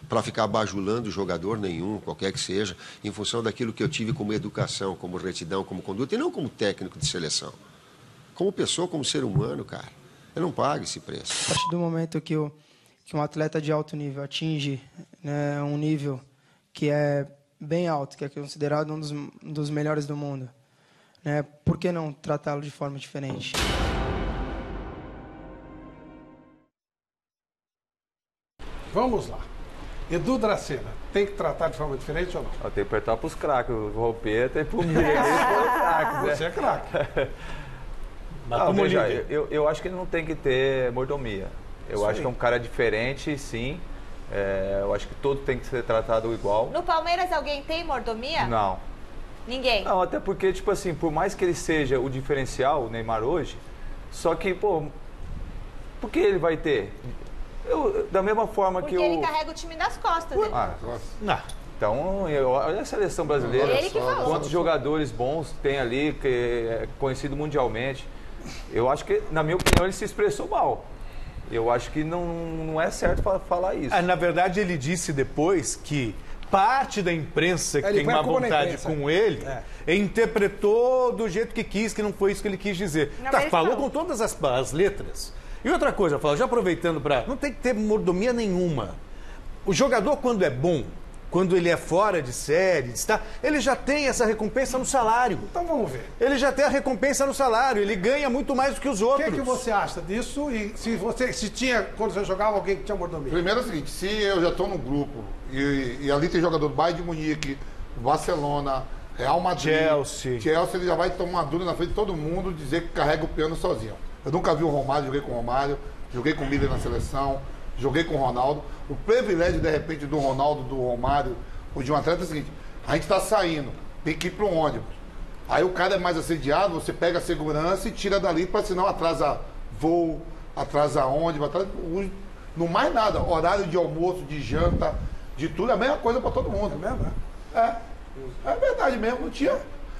para ficar bajulando jogador nenhum, qualquer que seja, em função daquilo que eu tive como educação, como retidão, como conduta, e não como técnico de seleção. Como pessoa, como ser humano, cara. Eu não pago esse preço. A partir do momento que um atleta de alto nível atinge, né, um nível que é bem alto, que é considerado um dos melhores do mundo, né, por que não tratá-lo de forma diferente? Vamos lá. Edu Dracena, tem que tratar de forma diferente ou não? Tem que apertar pros craques, o Vampeta e pro Mineiro, pros craques, Você é craque. Eu acho que ele não tem que ter mordomia. Eu acho que é um cara diferente, sim. Eu acho que todo tem que ser tratado igual. No Palmeiras alguém tem mordomia? Não. Ninguém? Não, até porque, tipo assim, por mais que ele seja o diferencial, o Neymar hoje, só que, pô, por que ele vai ter? Da mesma forma porque que ele carrega o time nas costas. Não. Então, olha a seleção brasileira. Ele que falou. Quantos jogadores bons tem ali, que é conhecido mundialmente. Eu acho que, na minha opinião, ele se expressou mal. Eu acho que não é certo falar isso. Na verdade, ele disse depois que parte da imprensa que tem má vontade com ele interpretou do jeito que quis, que não foi isso que ele quis dizer. Falou com todas as letras. E outra coisa, já aproveitando para... Não tem que ter mordomia nenhuma. O jogador, quando é bom, quando ele é fora de série, ele já tem essa recompensa no salário. Então vamos ver. Ele já tem a recompensa no salário, ele ganha muito mais do que os outros. O que você acha disso? E se tinha, quando você jogava, alguém que tinha mordomia? Primeiro é o seguinte, se eu já estou num grupo e ali tem jogador do Bayern de Munique, Barcelona, Real Madrid, Chelsea, ele já vai tomar dura na frente de todo mundo, dizer que carrega o piano sozinho. Eu nunca vi o Romário, joguei com o Romário, joguei com o Miller na seleção, joguei com o Ronaldo. O privilégio, de repente, do Ronaldo, do Romário, ou de um atleta é o seguinte, a gente está saindo, tem que ir para um ônibus. Aí o cara é mais assediado, você pega a segurança e tira dali, para senão atrasa voo, atrasa ônibus, não mais nada. Horário de almoço, de janta, de tudo, é a mesma coisa para todo mundo. É mesmo? É verdade mesmo, não tinha...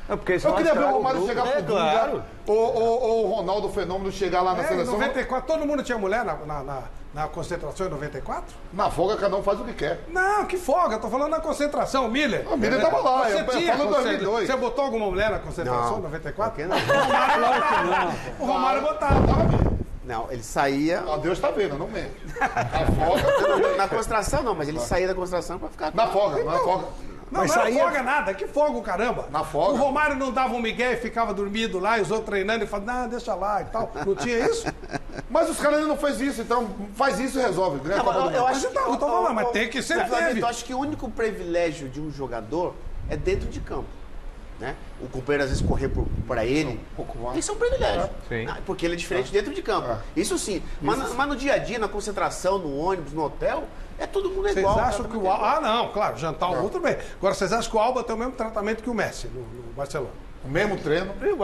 Eu queria ver o Romário chegar pro Dunga, ou o Ronaldo Fenômeno chegar lá na seleção. Em 94, todo mundo tinha mulher na concentração em 94? Na folga, cada um faz o que quer. Não, que folga, tô falando na concentração, Miller. O Miller tava lá, você tinha falo 2002. Você botou alguma mulher na concentração em 94? Não. O Romário botava. Não, ele saía... Deus tá vendo, não mente. Na folga... Na concentração não, mas ele saía da concentração pra ficar... Na folga, na folga. Não é folga nada, que folga o caramba. Na folga. O Romário não dava um migué e ficava dormindo lá, e os outros treinando e falando, deixa lá e tal. Não tinha isso? Mas os caras ainda não fez isso, então faz isso e resolve. Eu acho que... Não, tô falando, mas tem que ser teve. Eu acho que o único privilégio de um jogador é dentro de campo. Né? O companheiro às vezes correr para ele, isso é um privilégio. Porque ele é diferente dentro de campo. Isso sim. Mas no dia a dia, na concentração, no ônibus, no hotel, todo mundo é igual. Vocês acham que o Alba... não, claro, jantar o outro bem. Agora, vocês acham que o Alba tem o mesmo tratamento que o Messi no Barcelona? O mesmo treino? O mesmo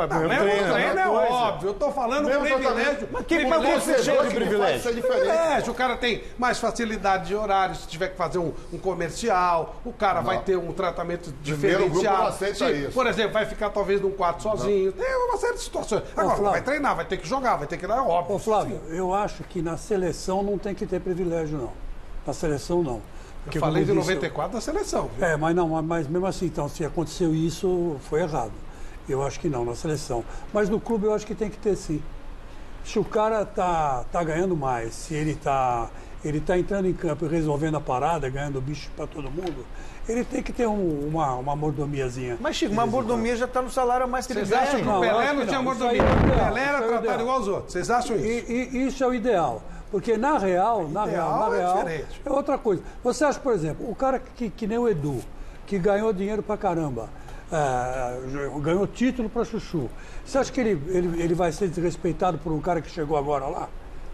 treino é óbvio. Eu tô falando privilégio. Mas que você chama de privilégio? O cara tem mais facilidade de horário, se tiver que fazer um comercial, o cara vai ter um tratamento diferenciado. Por exemplo, vai ficar talvez num quarto sozinho. Tem uma série de situações. Agora, vai treinar, vai ter que jogar, vai ter que ir lá, é óbvio. Ô, Flávio, eu acho que na seleção não tem que ter privilégio, não. Na seleção, não. Porque, eu falei de 94 da seleção. Viu? Mas mesmo assim, então, se aconteceu isso, foi errado. Eu acho que não, na seleção. Mas no clube eu acho que tem que ter, sim. Se o cara tá ganhando mais, se ele tá entrando em campo e resolvendo a parada, ganhando bicho para todo mundo, ele tem que ter uma mordomiazinha. Mas, Chico, uma mordomia já está no salário a mais que ele ganha. Vocês acham que o Pelé não tinha mordomia? O Pelé era tratado igual aos outros. Vocês acham isso? Isso é o ideal. Porque na real, é outra coisa. Você acha, por exemplo, o cara que nem o Edu, que ganhou dinheiro pra caramba, ganhou título pra chuchu. Você acha que ele vai ser desrespeitado por um cara que chegou agora lá?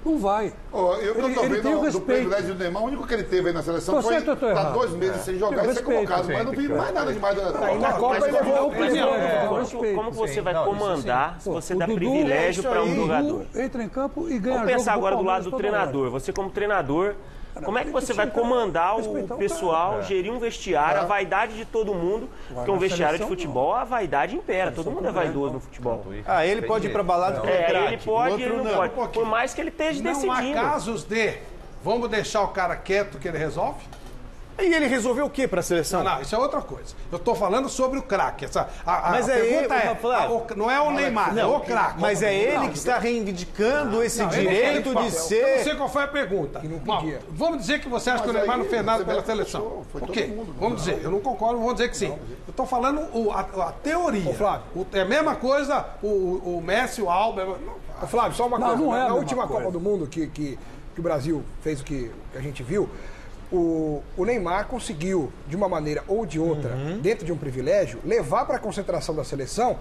Não vai. Eu não estou vendo do privilégio do Neymar, o único que ele teve aí na seleção foi estar 2 meses sem jogar e ser convocado. Mas não vi mais nada demais. Na Copa ele levou o primeiro. Como você vai comandar se você dá privilégio para um jogador? Entra em campo e ganha. Vamos pensar agora do lado do treinador. Você como treinador, como é que você vai comandar o pessoal, gerir um vestiário, a vaidade de todo mundo? Porque um vestiário de futebol, a vaidade impera. Todo mundo é vaidoso no futebol. Ele pode ir para balada porque é craque. Ele pode, ele não pode. Por mais que ele esteja decidindo. Não há casos de vamos deixar o cara quieto que ele resolve? E ele resolveu o que para a seleção? Não, isso é outra coisa. Eu estou falando sobre o craque. Mas a pergunta não é o Neymar, é o craque. Mas é ele que está reivindicando esse direito de ser... Eu não sei qual foi a pergunta. Vamos dizer que você acha que o Neymar não fez nada pela seleção. Ok, vamos dizer. Eu não concordo, vamos dizer que sim. Eu estou falando a teoria. É a mesma coisa o Messi, o Alba... Flávio, só uma coisa. Na última Copa do Mundo que o Brasil fez o que a gente viu... O Neymar conseguiu, de uma maneira ou de outra, dentro de um privilégio, levar para a concentração da seleção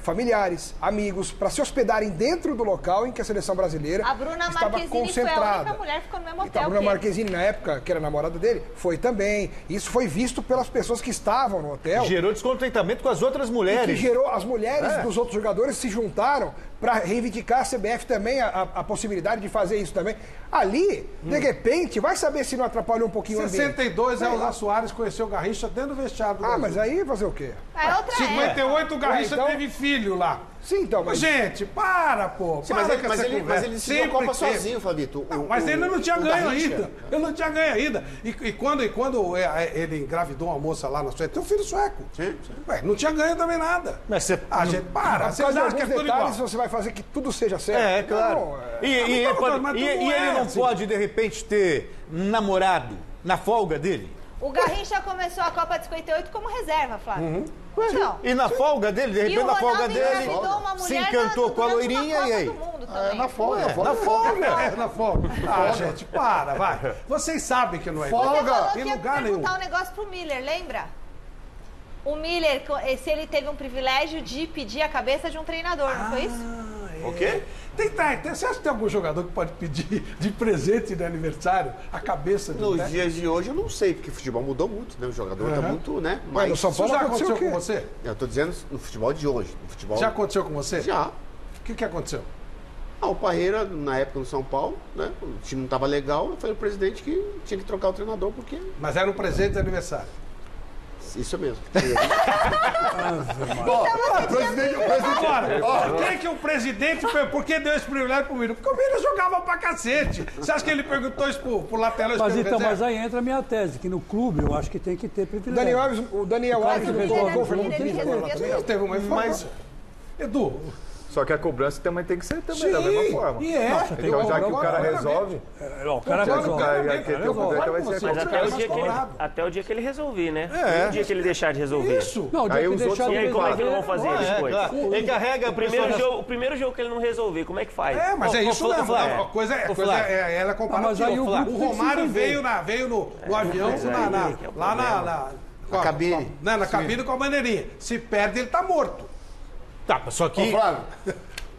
familiares, amigos, para se hospedarem dentro do local em que a seleção brasileira A Bruna estava Marquezine foi a concentrada. única mulher que ficou no mesmo Então, hotel a Bruna que ele. Marquezine, na época, que era namorada dele, foi também. Isso foi visto pelas pessoas que estavam no hotel. Gerou descontentamento com as outras E mulheres. que gerou, as mulheres dos outros jogadores se juntaram para reivindicar a CBF também a possibilidade de fazer isso também. Ali, de repente, vai saber se não atrapalhou um pouquinho o ambiente. 62, Elza Soares conheceu o Garrincha dentro do vestiário do Brasil. mas aí fazer o quê? É outra 58, o Garrincha então- teve filho lá. Sim, então, mas... Gente, para, pô. Sim, para mas ele- com mas essa ele- conversa. mas ele decidiu a Sempre Copa teve. sozinho, Fabito. Não, mas ele não tinha o ganho Garrincha. ainda. Ele não tinha ganho ainda. E quando ele engravidou uma moça lá na Suécia, tem um filho sueco. Sim. Ué, não tinha ganho também nada. Mas você... Gente, para. Por Vocês causa de acham que é alguns tudo igual. detalhes, você vai fazer que tudo seja certo. É, claro. Não, E Mas tudo ele é não assim. pode, de repente, ter namorado na folga dele? O Garrincha começou a Copa de 58 como reserva, Flávio. Então, E na folga dele, de E repente, o na folga Ronaldo dele, engravidou uma se mulher encantou com a durante uma loirinha Copa e aí? do Mundo também. Na folga, Na folga. folga. Na folga. Gente, para, vai. Vocês sabem que não é igual. Você falou que Em ia lugar nenhum. perguntar um negócio pro Miller, lembra? O Miller, se ele teve um privilégio de pedir a cabeça de um treinador, não foi isso? O quê? Você acha que tem algum jogador que pode pedir de presente de aniversário a cabeça de um Nos técnico? dias de hoje eu não sei, porque o futebol mudou muito, né? O jogador tá muito, né? Mas no São Paulo Isso já aconteceu com você? Eu tô dizendo no futebol de hoje. No futebol... Já aconteceu com você? Já. O que aconteceu? O Parreira, na época no São Paulo, né? O time não estava legal, eu falei o presidente que tinha que trocar o treinador, porque... Mas era um presente de aniversário. Isso mesmo. Bom, agora, quem que o presidente foi? Por que deu esse privilégio pro Miller? Porque o Miller jogava pra cacete. Você acha que ele perguntou isso pro lateral? Mas então, mas aí entra a minha tese, que no clube eu acho que tem que ter privilégio. O Daniel Alves O cara que colocou resolve o Fernando tudo, Diniz tem que agora lá ter. também. Teve uma informação. Edu, Só que a cobrança também tem que ser também Sim, da mesma forma. e é. Nossa, tem Então, que já que o cobrar cara agora, resolve, o cara já que resolve. o cara quer ter o poder, vai ser Mas até o dia que ele resolver, né? É. O dia que ele deixar de resolver. Isso. Não, o dia Aí que os deixar outros de E aí, como é que eles vão fazer depois? Claro. Ele carrega O primeiro jogo que ele não resolver, como é que faz? É, mas é isso mesmo. Flávio. A coisa é Flávio. comparativa. Mas aí o grupo O tem que se Romário entender. veio no avião mas lá aí que é o na cabine. Na cabine com a bandeirinha. Se perde, ele tá morto. Tá, só que... Ô, Flávio,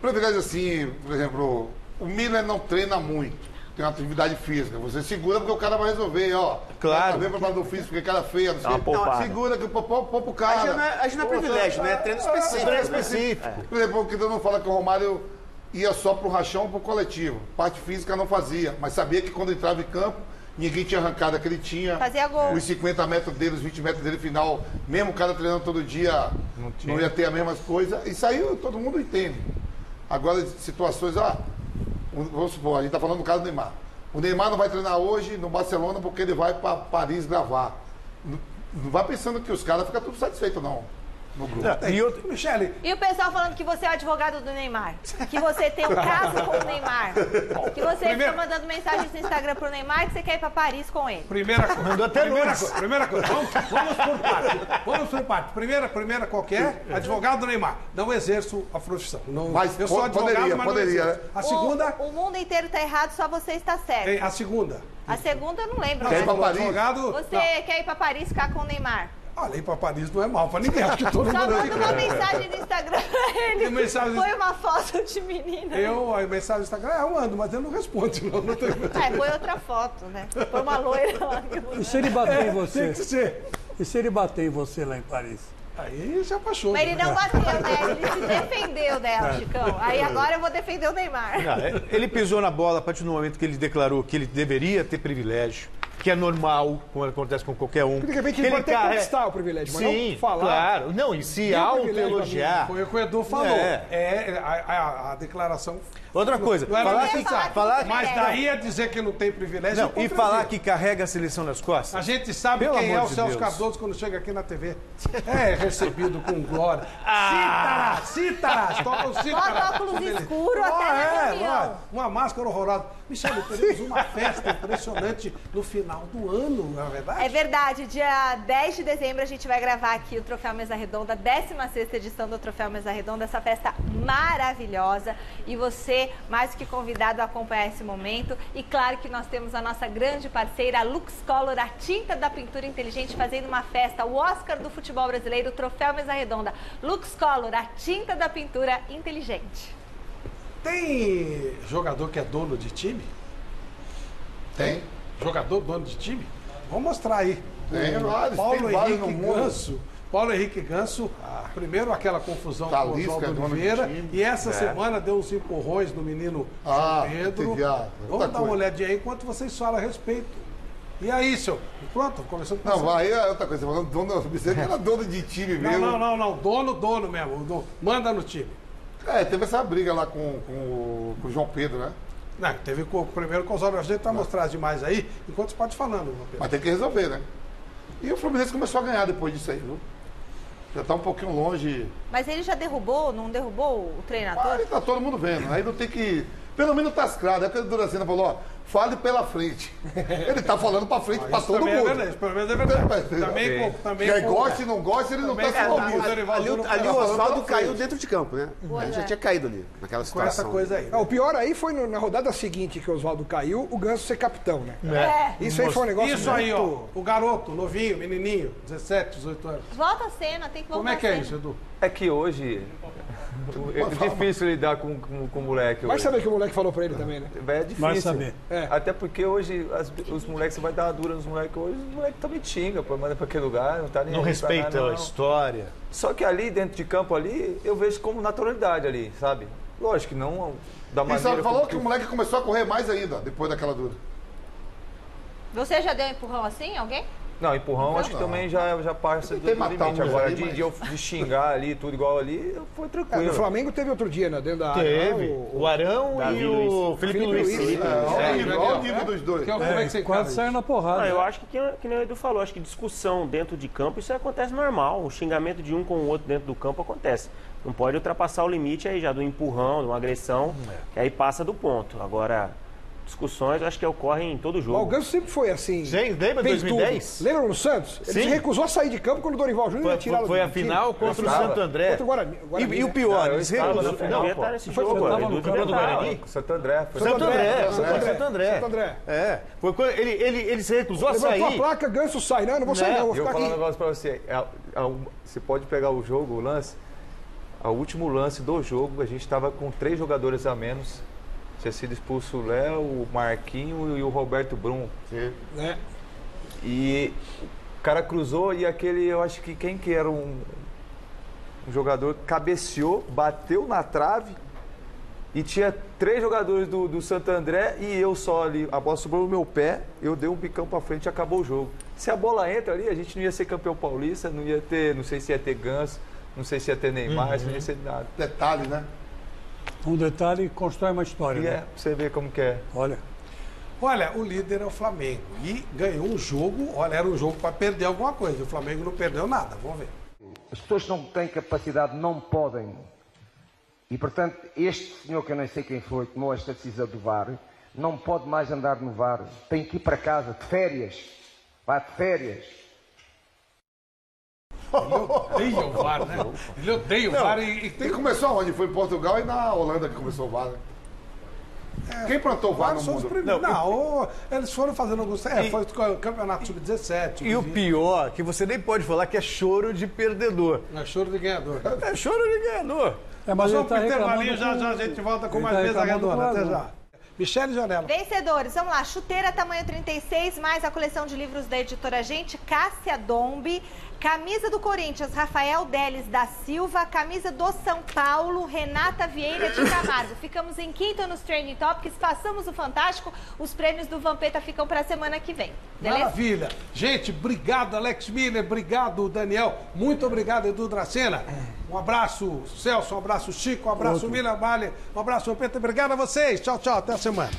privilégio assim, por exemplo, o Miller não treina muito, tem uma atividade física. Você segura porque o cara vai resolver, ó. Claro. Tá bem preparador físico, porque cara feia, não sei. uma poupada. Segura que poupa o cara. A gente não é privilégio, né? É treino específico. Treino específico. Por exemplo, o que todo mundo fala que o Romário ia só pro rachão ou pro coletivo. Parte física não fazia, mas sabia que quando entrava em campo, ninguém tinha arrancada que ele tinha. Fazia gol. Os 50 metros dele, os 20 metros dele final, mesmo o cara treinando todo dia, não ia ter a mesma coisa. Isso aí todo mundo entende. Agora, situações, vamos supor, a gente está falando do caso do Neymar. O Neymar não vai treinar hoje no Barcelona porque ele vai para Paris gravar. Não vai pensando que os caras ficam tudo satisfeitos, não. No grupo. Michele, E o pessoal falando que você é o advogado do Neymar. Que você tem um caso com o Neymar. Que você fica mandando mensagens no Instagram pro Neymar que você quer ir pra Paris com ele. primeira coisa. Primeira coisa. Vamos por parte. Vamos por parte. Primeira qualquer, advogado do Neymar. Não exerço a profissão. Não, Mas eu sou advogado, poderia, mas não poderia, exerço. né? A segunda, O mundo inteiro tá errado, só você está certo. a segunda. A segunda eu não lembro. Quer ir né? pra Paris? Advogado, Você quer ir pra Paris ficar com o Neymar? olha, ir pra Paris não é mal pra ninguém. Acho que todo Só mundo manda uma mensagem no Instagram pra ele. E mensagem- Foi uma foto de menina. a mensagem do Instagram, eu ando, mas eu não respondo. Não tem... Foi outra foto, né? Foi uma loira lá. E se ele bater em você? Tem que ser. E se ele bater em você lá em Paris? Aí se apaixona. Mas ele não bateu, né? Ele se defendeu dela, Chicão. Aí agora eu vou defender o Neymar. Ele pisou na bola a partir do momento que ele declarou que ele deveria ter privilégio, que é normal, como acontece com qualquer um. De repente ele pode até conquistar o privilégio, mas Sim, não falar. claro. Não, e se Deu auto-elogiar. Foi o que o Edu falou. A declaração. Outra coisa, Não era falar necessário. que- Mas daí é dizer que não tem privilégio. Não, eu e contradigo. falar que carrega a seleção nas costas. A gente sabe Pelo quem é amor o de Celso Deus. Cardoso quando chega aqui na TV. É recebido com glória. Cítaras, toca o cítaras. Bota óculos escuros até na reunião. Uma máscara horrorosa. Michele, teremos uma festa impressionante no final final do ano, não é verdade? É verdade. Dia 10 de dezembro a gente vai gravar aqui o Troféu Mesa Redonda, 16ª edição do Troféu Mesa Redonda, essa festa maravilhosa. E você, mais do que convidado a acompanhar esse momento. E claro que nós temos a nossa grande parceira, a LuxColor, a tinta da pintura inteligente, fazendo uma festa, o Oscar do futebol brasileiro, o Troféu Mesa Redonda. LuxColor, a tinta da pintura inteligente. Tem jogador que é dono de time? Tem. Jogador dono de time? Vamos mostrar aí. Tem vários, Paulo tem vários Henrique no mundo. Ganso. Paulo Henrique Ganso, primeiro aquela confusão com o Talisca, Oswaldo dono de Oliveira, time. e essa semana deu uns empurrões no menino João Pedro. entendi. Vamos dar uma olhadinha aí enquanto vocês falam a respeito. E aí, senhor? Pronto, começou com Não, você. vai, é outra coisa. Falando dono, você que era dono de time mesmo. Não. Dono mesmo. Manda no time. Teve essa briga lá com o João Pedro, né? Não, teve primeiro com os olhos. A gente vai mostrar demais aí, enquanto você pode falando, João Pedro. Mas tem que resolver, né? E o Fluminense começou a ganhar depois disso aí, viu? Já está um pouquinho longe. Mas ele já derrubou, não derrubou o treinador? Aí tá todo mundo vendo. Aí não tem que... Pelo menos tá claro. É o que o Duracena falou, ó. Fale pela frente. Ele tá falando pra frente pra todo mundo. Pelo menos é verdade. Também quem gosta e não gosta, ele não tá se ouvindo. Ali o Oswaldo caiu dentro de campo, né? Ele já tinha caído ali, naquela situação. Com essa coisa aí. O pior aí foi na rodada seguinte que o Oswaldo caiu, o Ganso ser capitão, né? Isso aí foi um negócio Isso aí, ó. O garoto, novinho, menininho, 17, 18 anos. Volta a cena, tem que voltar. Como é que é isso, Edu? É que hoje é difícil lidar com o moleque. Vai hoje. saber o que o moleque falou pra ele também, né? É difícil. Vai saber. Até porque hoje os moleques, você vai dar uma dura nos moleques hoje, os moleques também xingam, manda pra aquele lugar, não tá nem Não aí pra respeita nada, a não. história. Só que ali, dentro de campo ali, eu vejo como naturalidade ali, sabe? Lógico que não da E maneira... só falou como que o moleque começou a correr mais ainda, depois daquela dura. Você já deu um empurrão assim, alguém? Não, empurrão acho que também já passa do limite. Agora, de xingar ali, tudo igual ali, foi tranquilo. O Flamengo teve outro dia, né? Dentro da área. Teve. O Arão Davi e o Felipe Luiz. Olha o nível dos dois. Como é que você Quase saiu na porrada. Eu acho que nem o Edu falou, acho que discussão dentro de campo, isso acontece normal. O xingamento de um com o outro dentro do campo acontece. Não pode ultrapassar o limite aí já do empurrão, de uma agressão, que aí passa do ponto. Agora, discussões eu acho que ocorrem em todo jogo. O Ganso sempre foi assim. Gente, lembra de 2010? Lembra no Santos? Ele se recusou a sair de campo quando o Dorival Júnior ia tirá-lo. Foi a final contra o Santo André. Contra o Guarani. E o pior, eles Não, recusou. ia estar nesse Foi jogo. quando Edu Lembra do Guarani? Santo André. Santo André. É. Foi quando ele se recusou a sair. Levantou a placa, Ganso sai. Não, eu não vou sair não, vou Eu ficar vou falar um aqui. negócio pra você. Você pode pegar o jogo, o lance. O último lance do jogo, a gente estava com 3 jogadores a menos. Tinha sido expulso o Léo, o Marquinho e o Roberto Brum. Né? E o cara cruzou e aquele, eu acho que quem que era um jogador, cabeceou, bateu na trave e tinha 3 jogadores do Santo André e eu só ali. A bola sobrou no meu pé, eu dei um bicão pra frente e acabou o jogo. Se a bola entra ali, a gente não ia ser campeão paulista, não ia ter, não sei se ia ter Ganso, não sei se ia ter Neymar, não ia ser nada. Detalhe, né? Um detalhe constrói uma história. E né? você vê como que é. Olha, o líder é o Flamengo. E ganhou um jogo, era um jogo para perder alguma coisa. O Flamengo não perdeu nada, vamos ver. As pessoas que não têm capacidade não podem. E, portanto, este senhor, que eu nem sei quem foi, tomou esta decisão do VAR, não pode mais andar no VAR. Tem que ir para casa, de férias. Vá de férias. Ele odeia o VAR, né? Ele odeia o VAR E começou aonde? Foi em Portugal e na Holanda que começou o VAR, né? Quem plantou o VAR no mundo? Eles foram fazendo alguns... foi o Campeonato Sub-17. E o pior, que você nem pode falar, que é choro de perdedor. Não é choro de ganhador. É choro de ganhador. Mas vamos pro intervalinho, já a gente volta com mais mesa redonda. Até já. Michele Janela. Vencedores, vamos lá. Chuteira tamanho 36, mais a coleção de livros da editora Gente, Cássia Dombe. Camisa do Corinthians, Rafael Deles da Silva. Camisa do São Paulo, Renata Vieira de Camargo. Ficamos em quinto nos Trending Topics, passamos o Fantástico. Os prêmios do Vampeta ficam para a semana que vem. Beleza? Maravilha. Gente, obrigado, Alex Miller. Obrigado, Daniel. Muito obrigado, Edu Dracena. Um abraço, Celso. Um abraço, Chico. Um abraço, Miller Vale. Um abraço, Vampeta. Obrigado a vocês. Tchau, tchau. Até a semana.